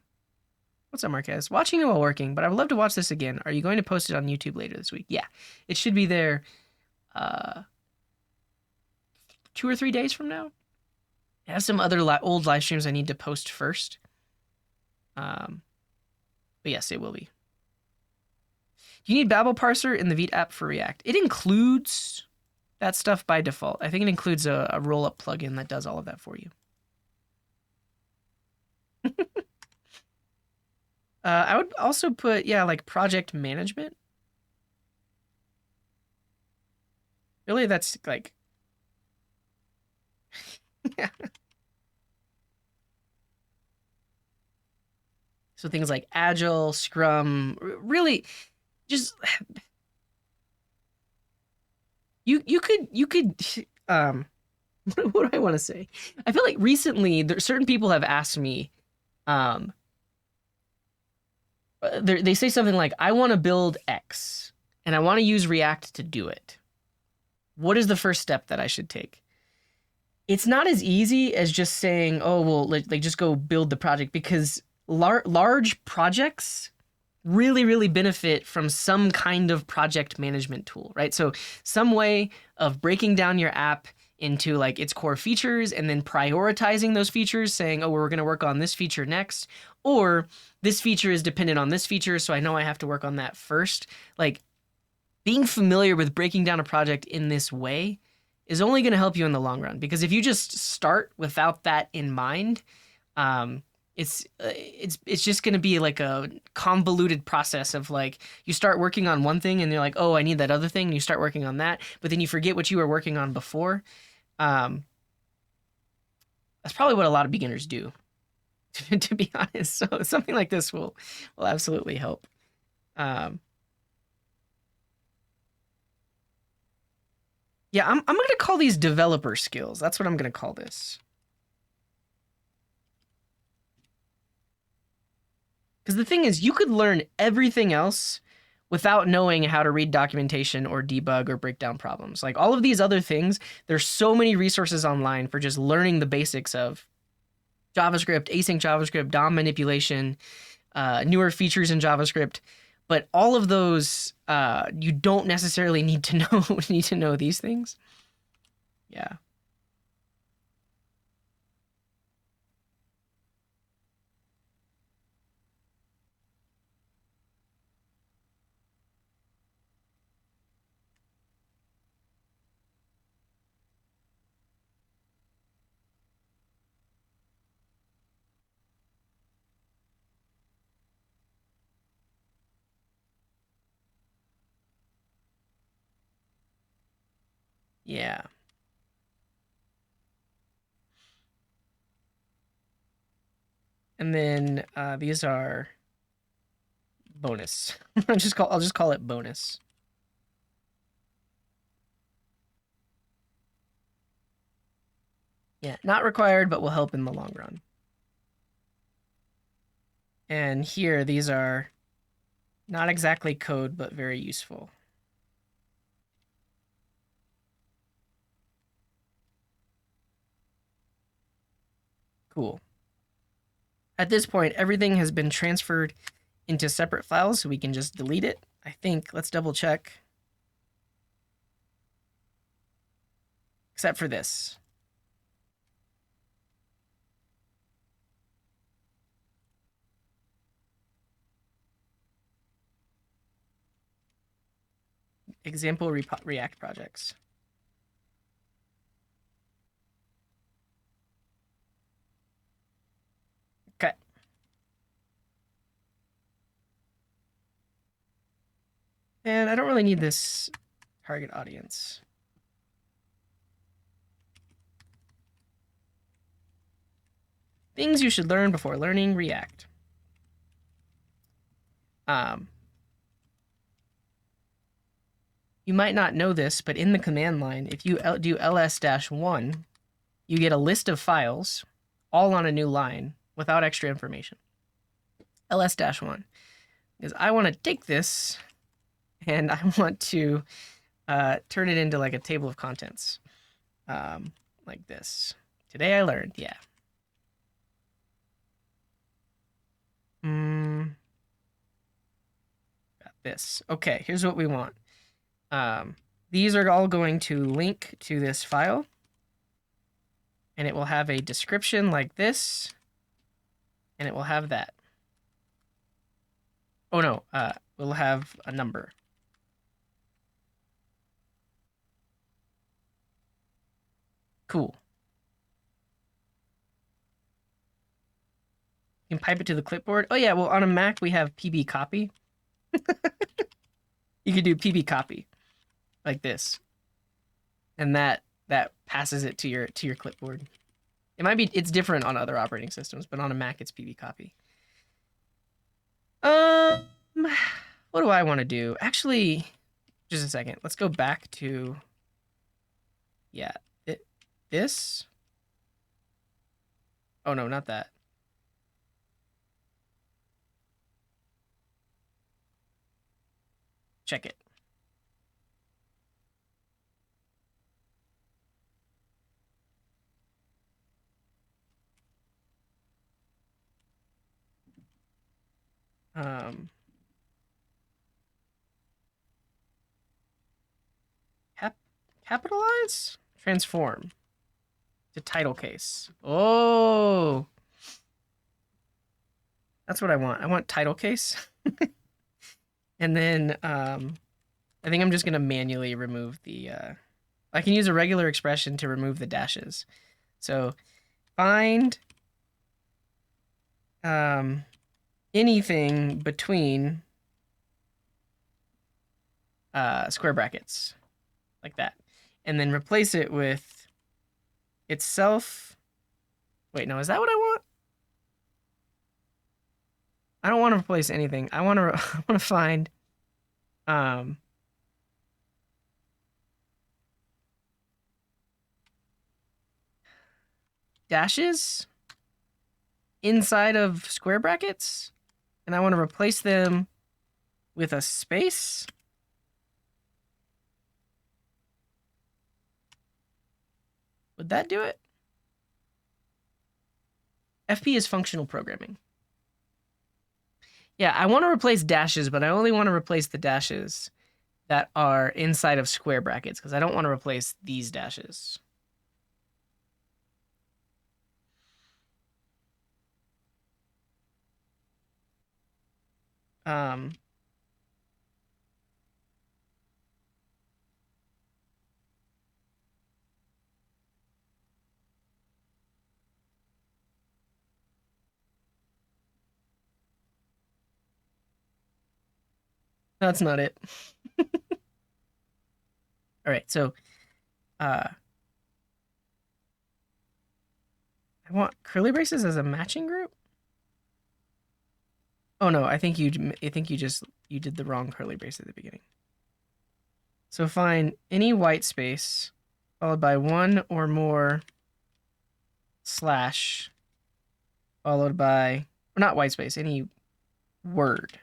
What's up, Marquez? Watching it while working, but I would love to watch this again. Are you going to post it on YouTube later this week? Yeah. It should be there 2 or 3 days from now. I have some other old live streams I need to post first. But yes, it will be. You need Babel parser in the Vite app for React. It includes that stuff by default. I think it includes a roll-up plugin that does all of that for you. I would also put, yeah, like project management. Really, that's like, yeah. So things like Agile, Scrum, really just, you could, what do I want to say? I feel like recently certain people have asked me, they say something like, I want to build X and I want to use React to do it. What is the first step that I should take? It's not as easy as just saying, "Oh, well, like just go build the project," because large projects really benefit from some kind of project management tool, right? So some way of breaking down your app into like its core features and then prioritizing those features, saying, "Oh, we're going to work on this feature next," or this feature is dependent on this feature, so I know I have to work on that first. Like being familiar with breaking down a project in this way is only going to help you in the long run, because if you just start without that in mind, um, it's just going to be like a convoluted process of like you start working on one thing and you're like, oh, I need that other thing, and you start working on that, but then you forget what you were working on before. um, that's probably what a lot of beginners do, to be honest. So something like this will absolutely help. um, yeah, I'm going to call these developer skills. That's what I'm going to call this. Because the thing is, you could learn everything else without knowing how to read documentation or debug or break down problems. Like all of these other things, there's so many resources online for just learning the basics of JavaScript, async JavaScript, DOM manipulation, newer features in JavaScript. But all of those, you don't necessarily need to know these things. Yeah. Yeah. And then these are bonus. I'll just call it bonus. Yeah, not required, but will help in the long run. And here, these are not exactly code, but very useful. Cool. At this point, everything has been transferred into separate files, so we can just delete it. I think, let's double check. Except for this. Example React projects. Okay. And I don't really need this target audience. Things you should learn before learning React. You might not know this, but in the command line, if you do ls-1, you get a list of files all on a new line without extra information. ls-1. Because I want to take this and I want to turn it into like a table of contents. Like this. Today I learned, yeah. Got this. Okay, here's what we want. These are all going to link to this file, and it will have a description like this, and it will have that. Oh no, we'll have a number. Cool. You can pipe it to the clipboard. Oh yeah, well on a Mac we have PB copy. You could do PB copy like this, and that passes it to your clipboard. It's different on other operating systems, but on a Mac it's PB copy. What do I want to do? Actually, just a second. Let's go back to, yeah, this. Oh no, not that. Check it. Um, capitalize? Transform to title case. Oh, that's what I want. I want title case. And then I think I'm just going to manually remove the. I can use a regular expression to remove the dashes. So find anything between square brackets, like that. And then replace it with itself. Wait, no, is that what I want? I don't want to replace anything. I want to I want to find dashes inside of square brackets, and I want to replace them with a space. Would that do it? FP is functional programming. Yeah, I want to replace dashes, but I only want to replace the dashes that are inside of square brackets because I don't want to replace these dashes. Um, that's not it. All right, so I want curly braces as a matching group. Oh no, I think you just you did the wrong curly brace at the beginning. So find any white space followed by one or more slash followed by, or not white space, any word.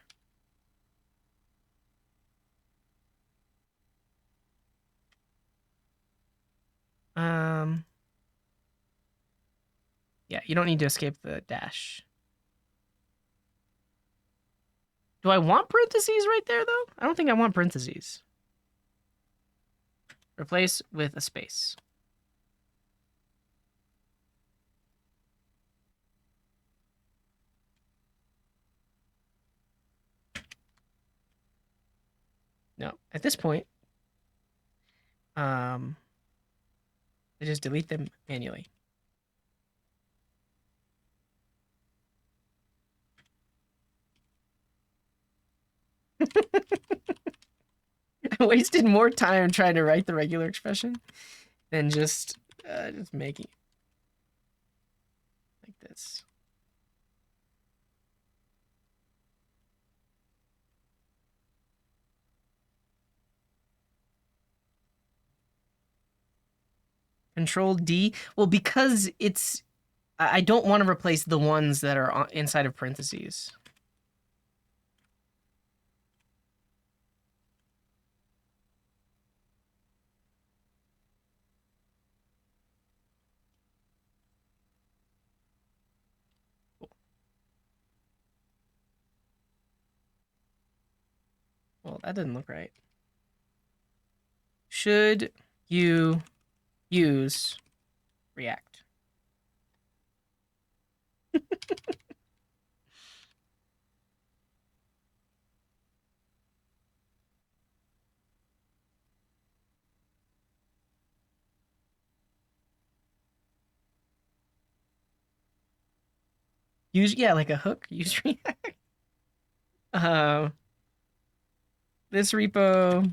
Yeah, you don't need to escape the dash. Do I want parentheses right there though? I don't think I want parentheses. Replace with a space. No, at this point, I just delete them manually. I wasted more time trying to write the regular expression than just making it like this. Control D. Well, because it's, I don't want to replace the ones that are inside of parentheses. Well, that didn't look right. Should you use React? Use, yeah, like a hook. Use React. This repo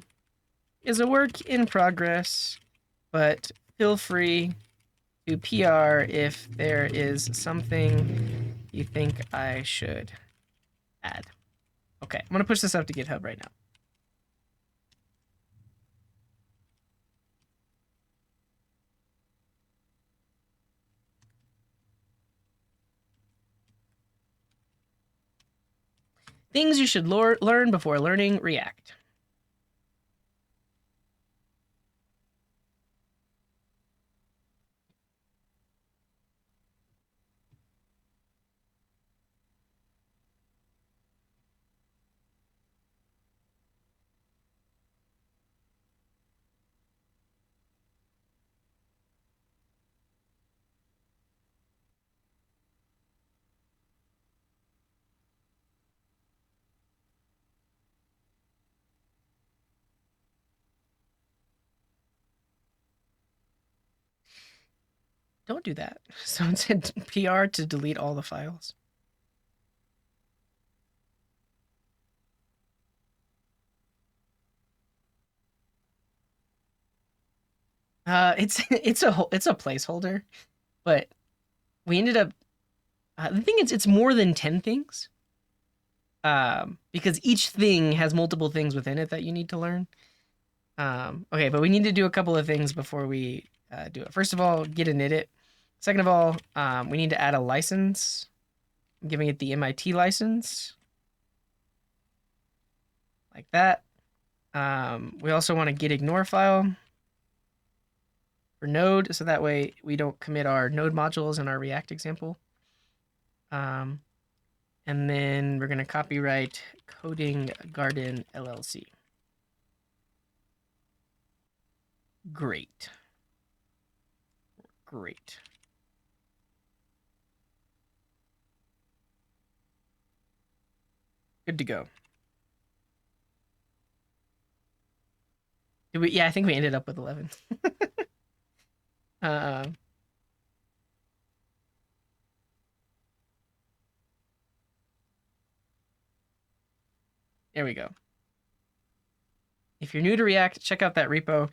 is a work in progress, but feel free to PR if there is something you think I should add. Okay, I'm gonna push this up to GitHub right now. Things you should learn before learning React. Don't do that. Someone said PR to delete all the files. It's a placeholder, but we ended up. The thing is, it's more than 10 things. Because each thing has multiple things within it that you need to learn. Okay, but we need to do a couple of things before we do it. First of all, get init. Second of all, we need to add a license. I'm giving it the MIT license. Like that. We also want to get ignore file for node, so that way we don't commit our node modules in our React example. And then we're going to copyright Coding Garden LLC. Great. Great. Good to go. Did we? Yeah, I think we ended up with 11. There we go. If you're new to React, check out that repo.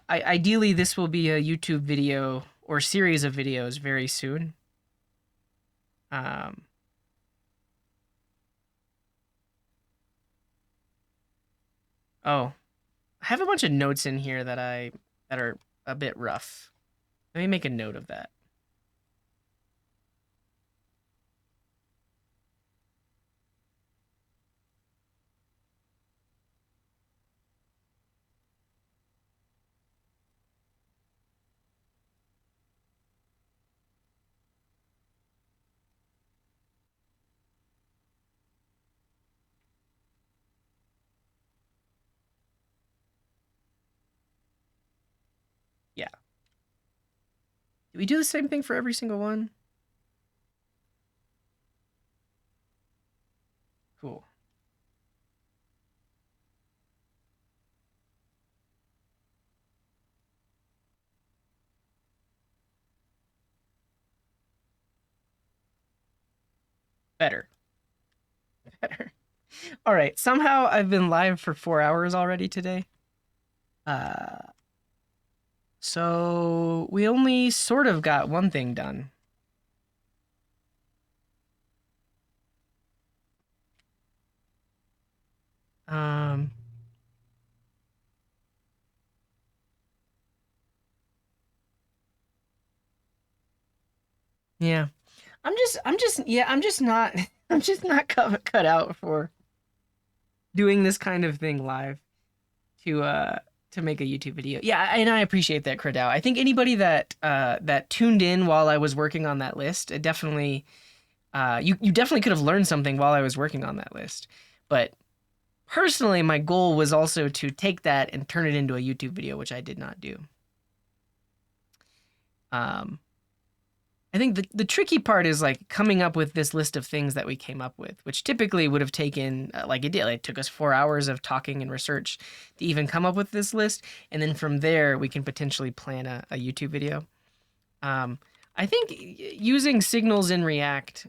Ideally, this will be a YouTube video or series of videos very soon. Oh, I have a bunch of notes in here that are a bit rough. Let me make a note of that. Yeah. Do we do the same thing for every single one? Cool. Better. Better. All right. Somehow I've been live for 4 hours already today. So we only sort of got one thing done. Yeah. I'm just not I'm just not cut out for doing this kind of thing live to make a YouTube video. Yeah, and I appreciate that, Credao. I think anybody that that tuned in while I was working on that list, it definitely you definitely could have learned something while I was working on that list. But personally, my goal was also to take that and turn it into a YouTube video, which I did not do. I think the tricky part is like coming up with this list of things that we came up with, which typically would have taken like it did. Like, it took us 4 hours of talking and research to even come up with this list, and then from there we can potentially plan a YouTube video. I think using signals in React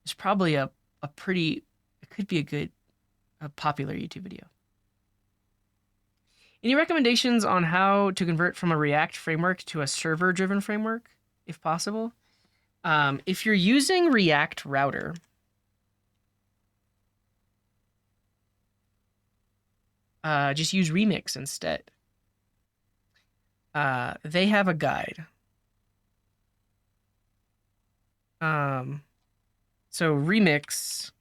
is probably a pretty, it could be a popular YouTube video. Any recommendations on how to convert from a React framework to a server-driven framework, if possible? If you're using React Router, just use Remix instead. They have a guide. So Remix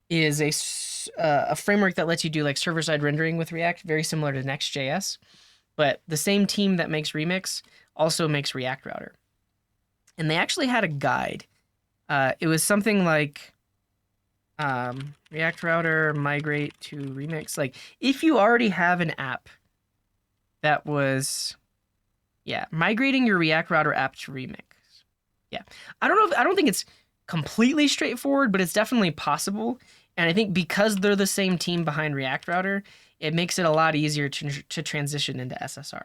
is a framework that lets you do like server-side rendering with React, very similar to Next.js. But the same team that makes Remix also makes React Router. And they actually had a guide. It was something like React Router migrate to Remix. Like, if you already have an app that was, yeah, migrating your React Router app to Remix. Yeah, I don't think it's completely straightforward, but it's definitely possible. And I think because they're the same team behind React Router, it makes it a lot easier to transition into SSR.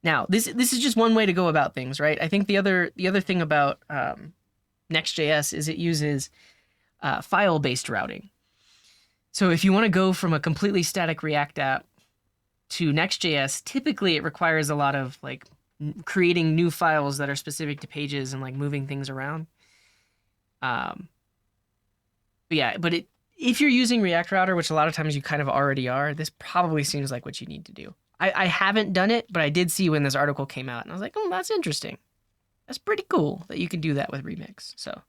Now, this is just one way to go about things, right? I think the other thing about Next.js is it uses file-based routing. So if you want to go from a completely static React app to Next.js, typically it requires a lot of like creating new files that are specific to pages and like moving things around. But yeah, if you're using React Router, which a lot of times you kind of already are, this probably seems like what you need to do. I haven't done it, but I did see when this article came out, and I was like, oh, that's interesting. That's pretty cool that you can do that with Remix. So,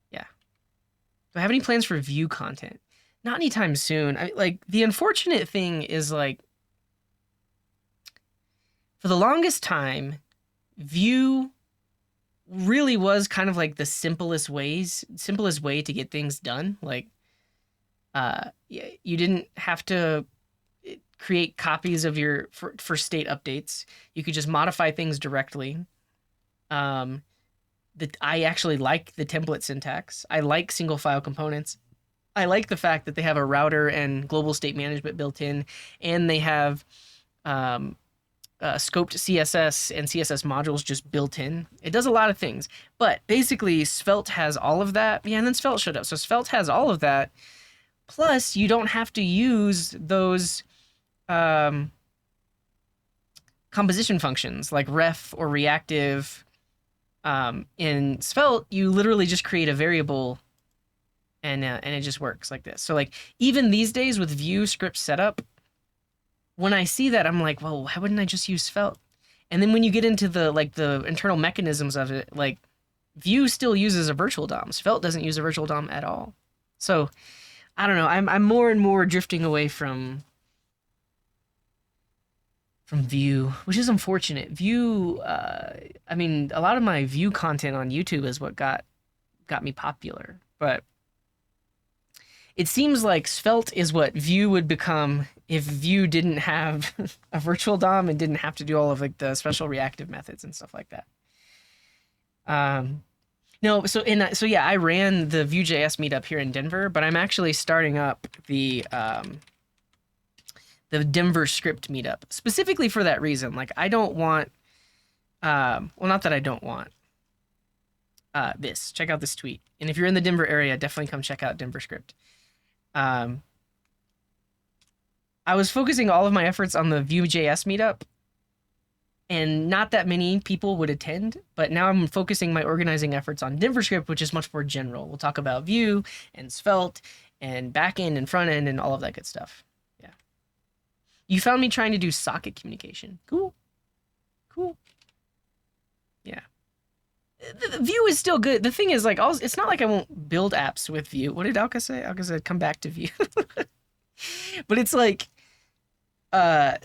yeah. Do I have any plans for Vue content? Not anytime soon. Like, the unfortunate thing is, like, for the longest time, Vue really was kind of like the simplest way to get things done. Like, you didn't have to create copies of your for state updates. You could just modify things directly. I actually like the template syntax. I like single file components. I like the fact that they have a router and global state management built in, and they have scoped CSS and CSS modules just built in. It does a lot of things, but basically Svelte has all of that. Yeah, and then Svelte showed up. So Svelte has all of that. Plus, you don't have to use those composition functions like ref or reactive. In Svelte, you literally just create a variable and it just works like this. So like even these days with Vue script setup, when I see that, I'm like, well, why wouldn't I just use Svelte? And then when you get into the internal mechanisms of it, like Vue still uses a virtual DOM. Svelte doesn't use a virtual DOM at all. So I don't know. I'm more and more drifting away from Vue, which is unfortunate. Vue, I mean, a lot of my Vue content on YouTube is what got me popular, but it seems like Svelte is what Vue would become if Vue didn't have a virtual DOM and didn't have to do all of like the special reactive methods and stuff like that. No, so yeah, I ran the Vue.js meetup here in Denver, but I'm actually starting up the Denver script meetup specifically for that reason. Like, I don't want, well, not that I don't want this. Check out this tweet. And if you're in the Denver area, definitely come check out Denver script. I was focusing all of my efforts on the Vue.js meetup, and not that many people would attend, but now I'm focusing my organizing efforts on Denver script, which is much more general. We'll talk about Vue and Svelte and backend and front end and all of that good stuff. Yeah. You found me trying to do socket communication. Cool. Yeah. Vue is still good. The thing is, like, it's not like I won't build apps with Vue. What did Alka say? Alka said, come back to Vue. But it's like, all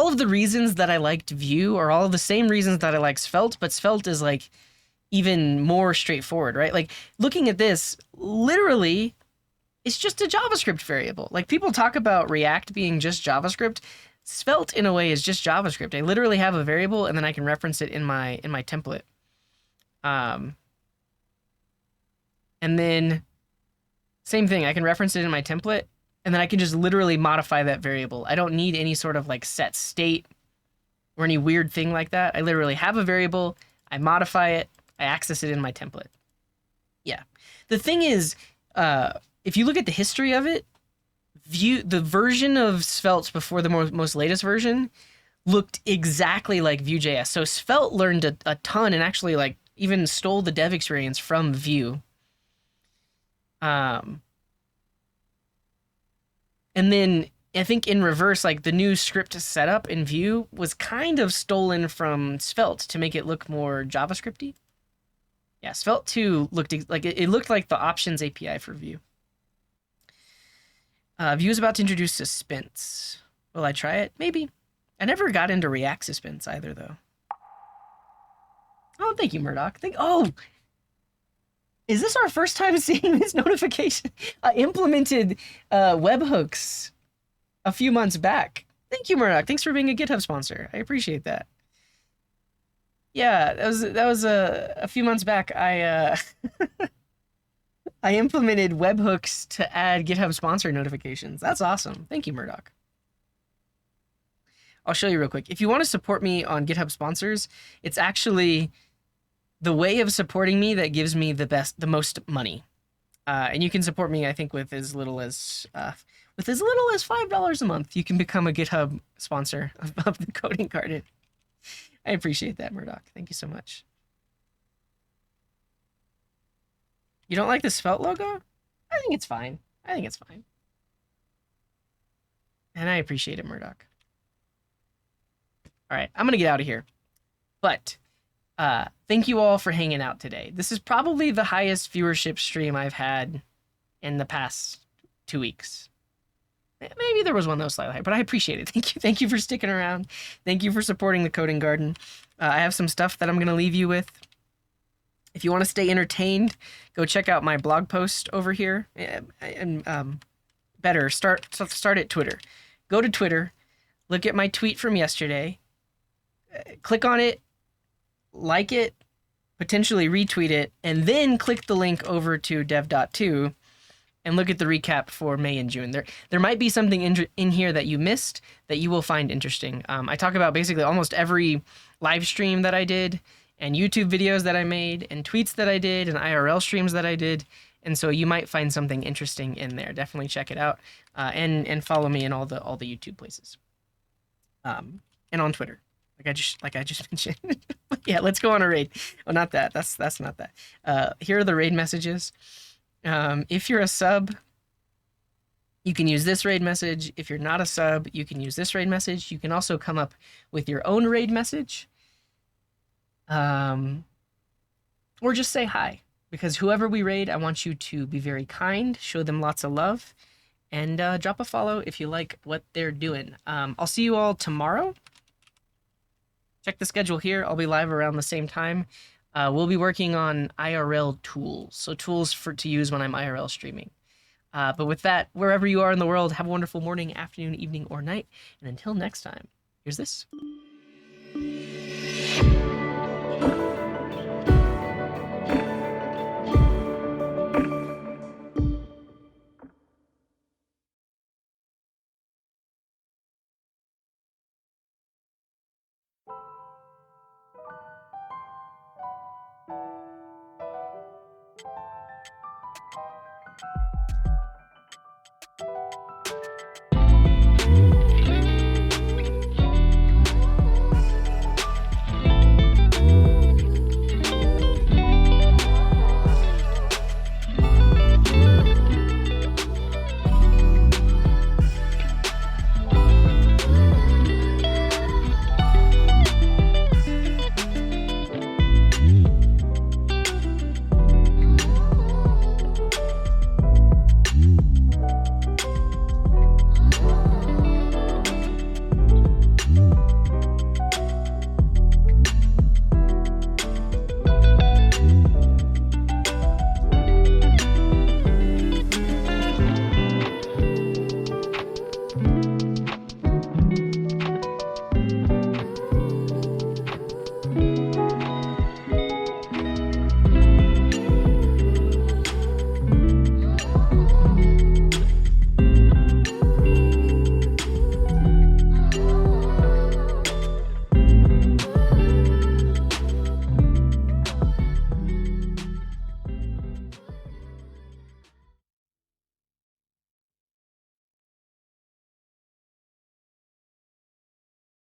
of the reasons that I liked Vue are all the same reasons that I like Svelte, but Svelte is like even more straightforward, right? Like, looking at this, literally, it's just a JavaScript variable. Like, people talk about React being just JavaScript. Svelte, in a way, is just JavaScript. I literally have a variable, and then I can reference it in my template. And then, same thing, I can reference it in my template, and then I can just literally modify that variable. I don't need any sort of like set state or any weird thing like that. I literally have a variable, I modify it, I access it in my template. Yeah. The thing is, if you look at the history of it, the version of Svelte before the most latest version looked exactly like Vue.js. So Svelte learned a ton and actually like even stole the dev experience from Vue. And then I think in reverse, like the new script setup in Vue was kind of stolen from Svelte to make it look more JavaScripty. Yeah, Svelte 2 looked like it looked like the options API for Vue. Vue is about to introduce suspense. Will I try it? Maybe. I never got into React suspense either, though. Oh, thank you, Murdoch. Is this our first time seeing this notification? I implemented webhooks a few months back. Thank you, Murdoch. Thanks for being a GitHub sponsor. I appreciate that. Yeah, that was a few months back. I implemented webhooks to add GitHub sponsor notifications. That's awesome. Thank you, Murdoch. I'll show you real quick. If you want to support me on GitHub sponsors, it's actually the way of supporting me that gives me the most money. And you can support me, I think, with as little as $5 a month. You can become a GitHub sponsor of the Coding Garden. I appreciate that, Murdoch. Thank you so much. You don't like the Svelte logo? I think it's fine. And I appreciate it, Murdoch. All right, I'm gonna get out of here. But thank you all for hanging out today. This is probably the highest viewership stream I've had in the past 2 weeks. Maybe there was one that was slightly higher, but I appreciate it. Thank you for sticking around. Thank you for supporting the Coding Garden. I have some stuff that I'm gonna leave you with. If you want to stay entertained, go check out my blog post over here. And better, start at Twitter. Go to Twitter, look at my tweet from yesterday, click on it, like it, potentially retweet it, and then click the link over to dev.to and look at the recap for May and June. There might be something in here that you missed that you will find interesting. I talk about basically almost every live stream that I did, and YouTube videos that I made, and tweets that I did, and IRL streams that I did. And so you might find something interesting in there. Definitely check it out, and follow me in all the YouTube places, and on Twitter, like I just mentioned. Yeah, let's go on a raid. Oh, not that. That's not that. Here are the raid messages. If you're a sub, you can use this raid message. If you're not a sub, you can use this raid message. You can also come up with your own raid message. Or just say hi, because whoever we raid, I want you to be very kind, show them lots of love, and drop a follow if you like what they're doing. I'll see you all tomorrow. Check the schedule here. I'll be live around the same time. We'll be working on IRL tools, so tools to use when I'm IRL streaming. But with that, wherever you are in the world, have a wonderful morning, afternoon, evening, or night. And until next time, here's this.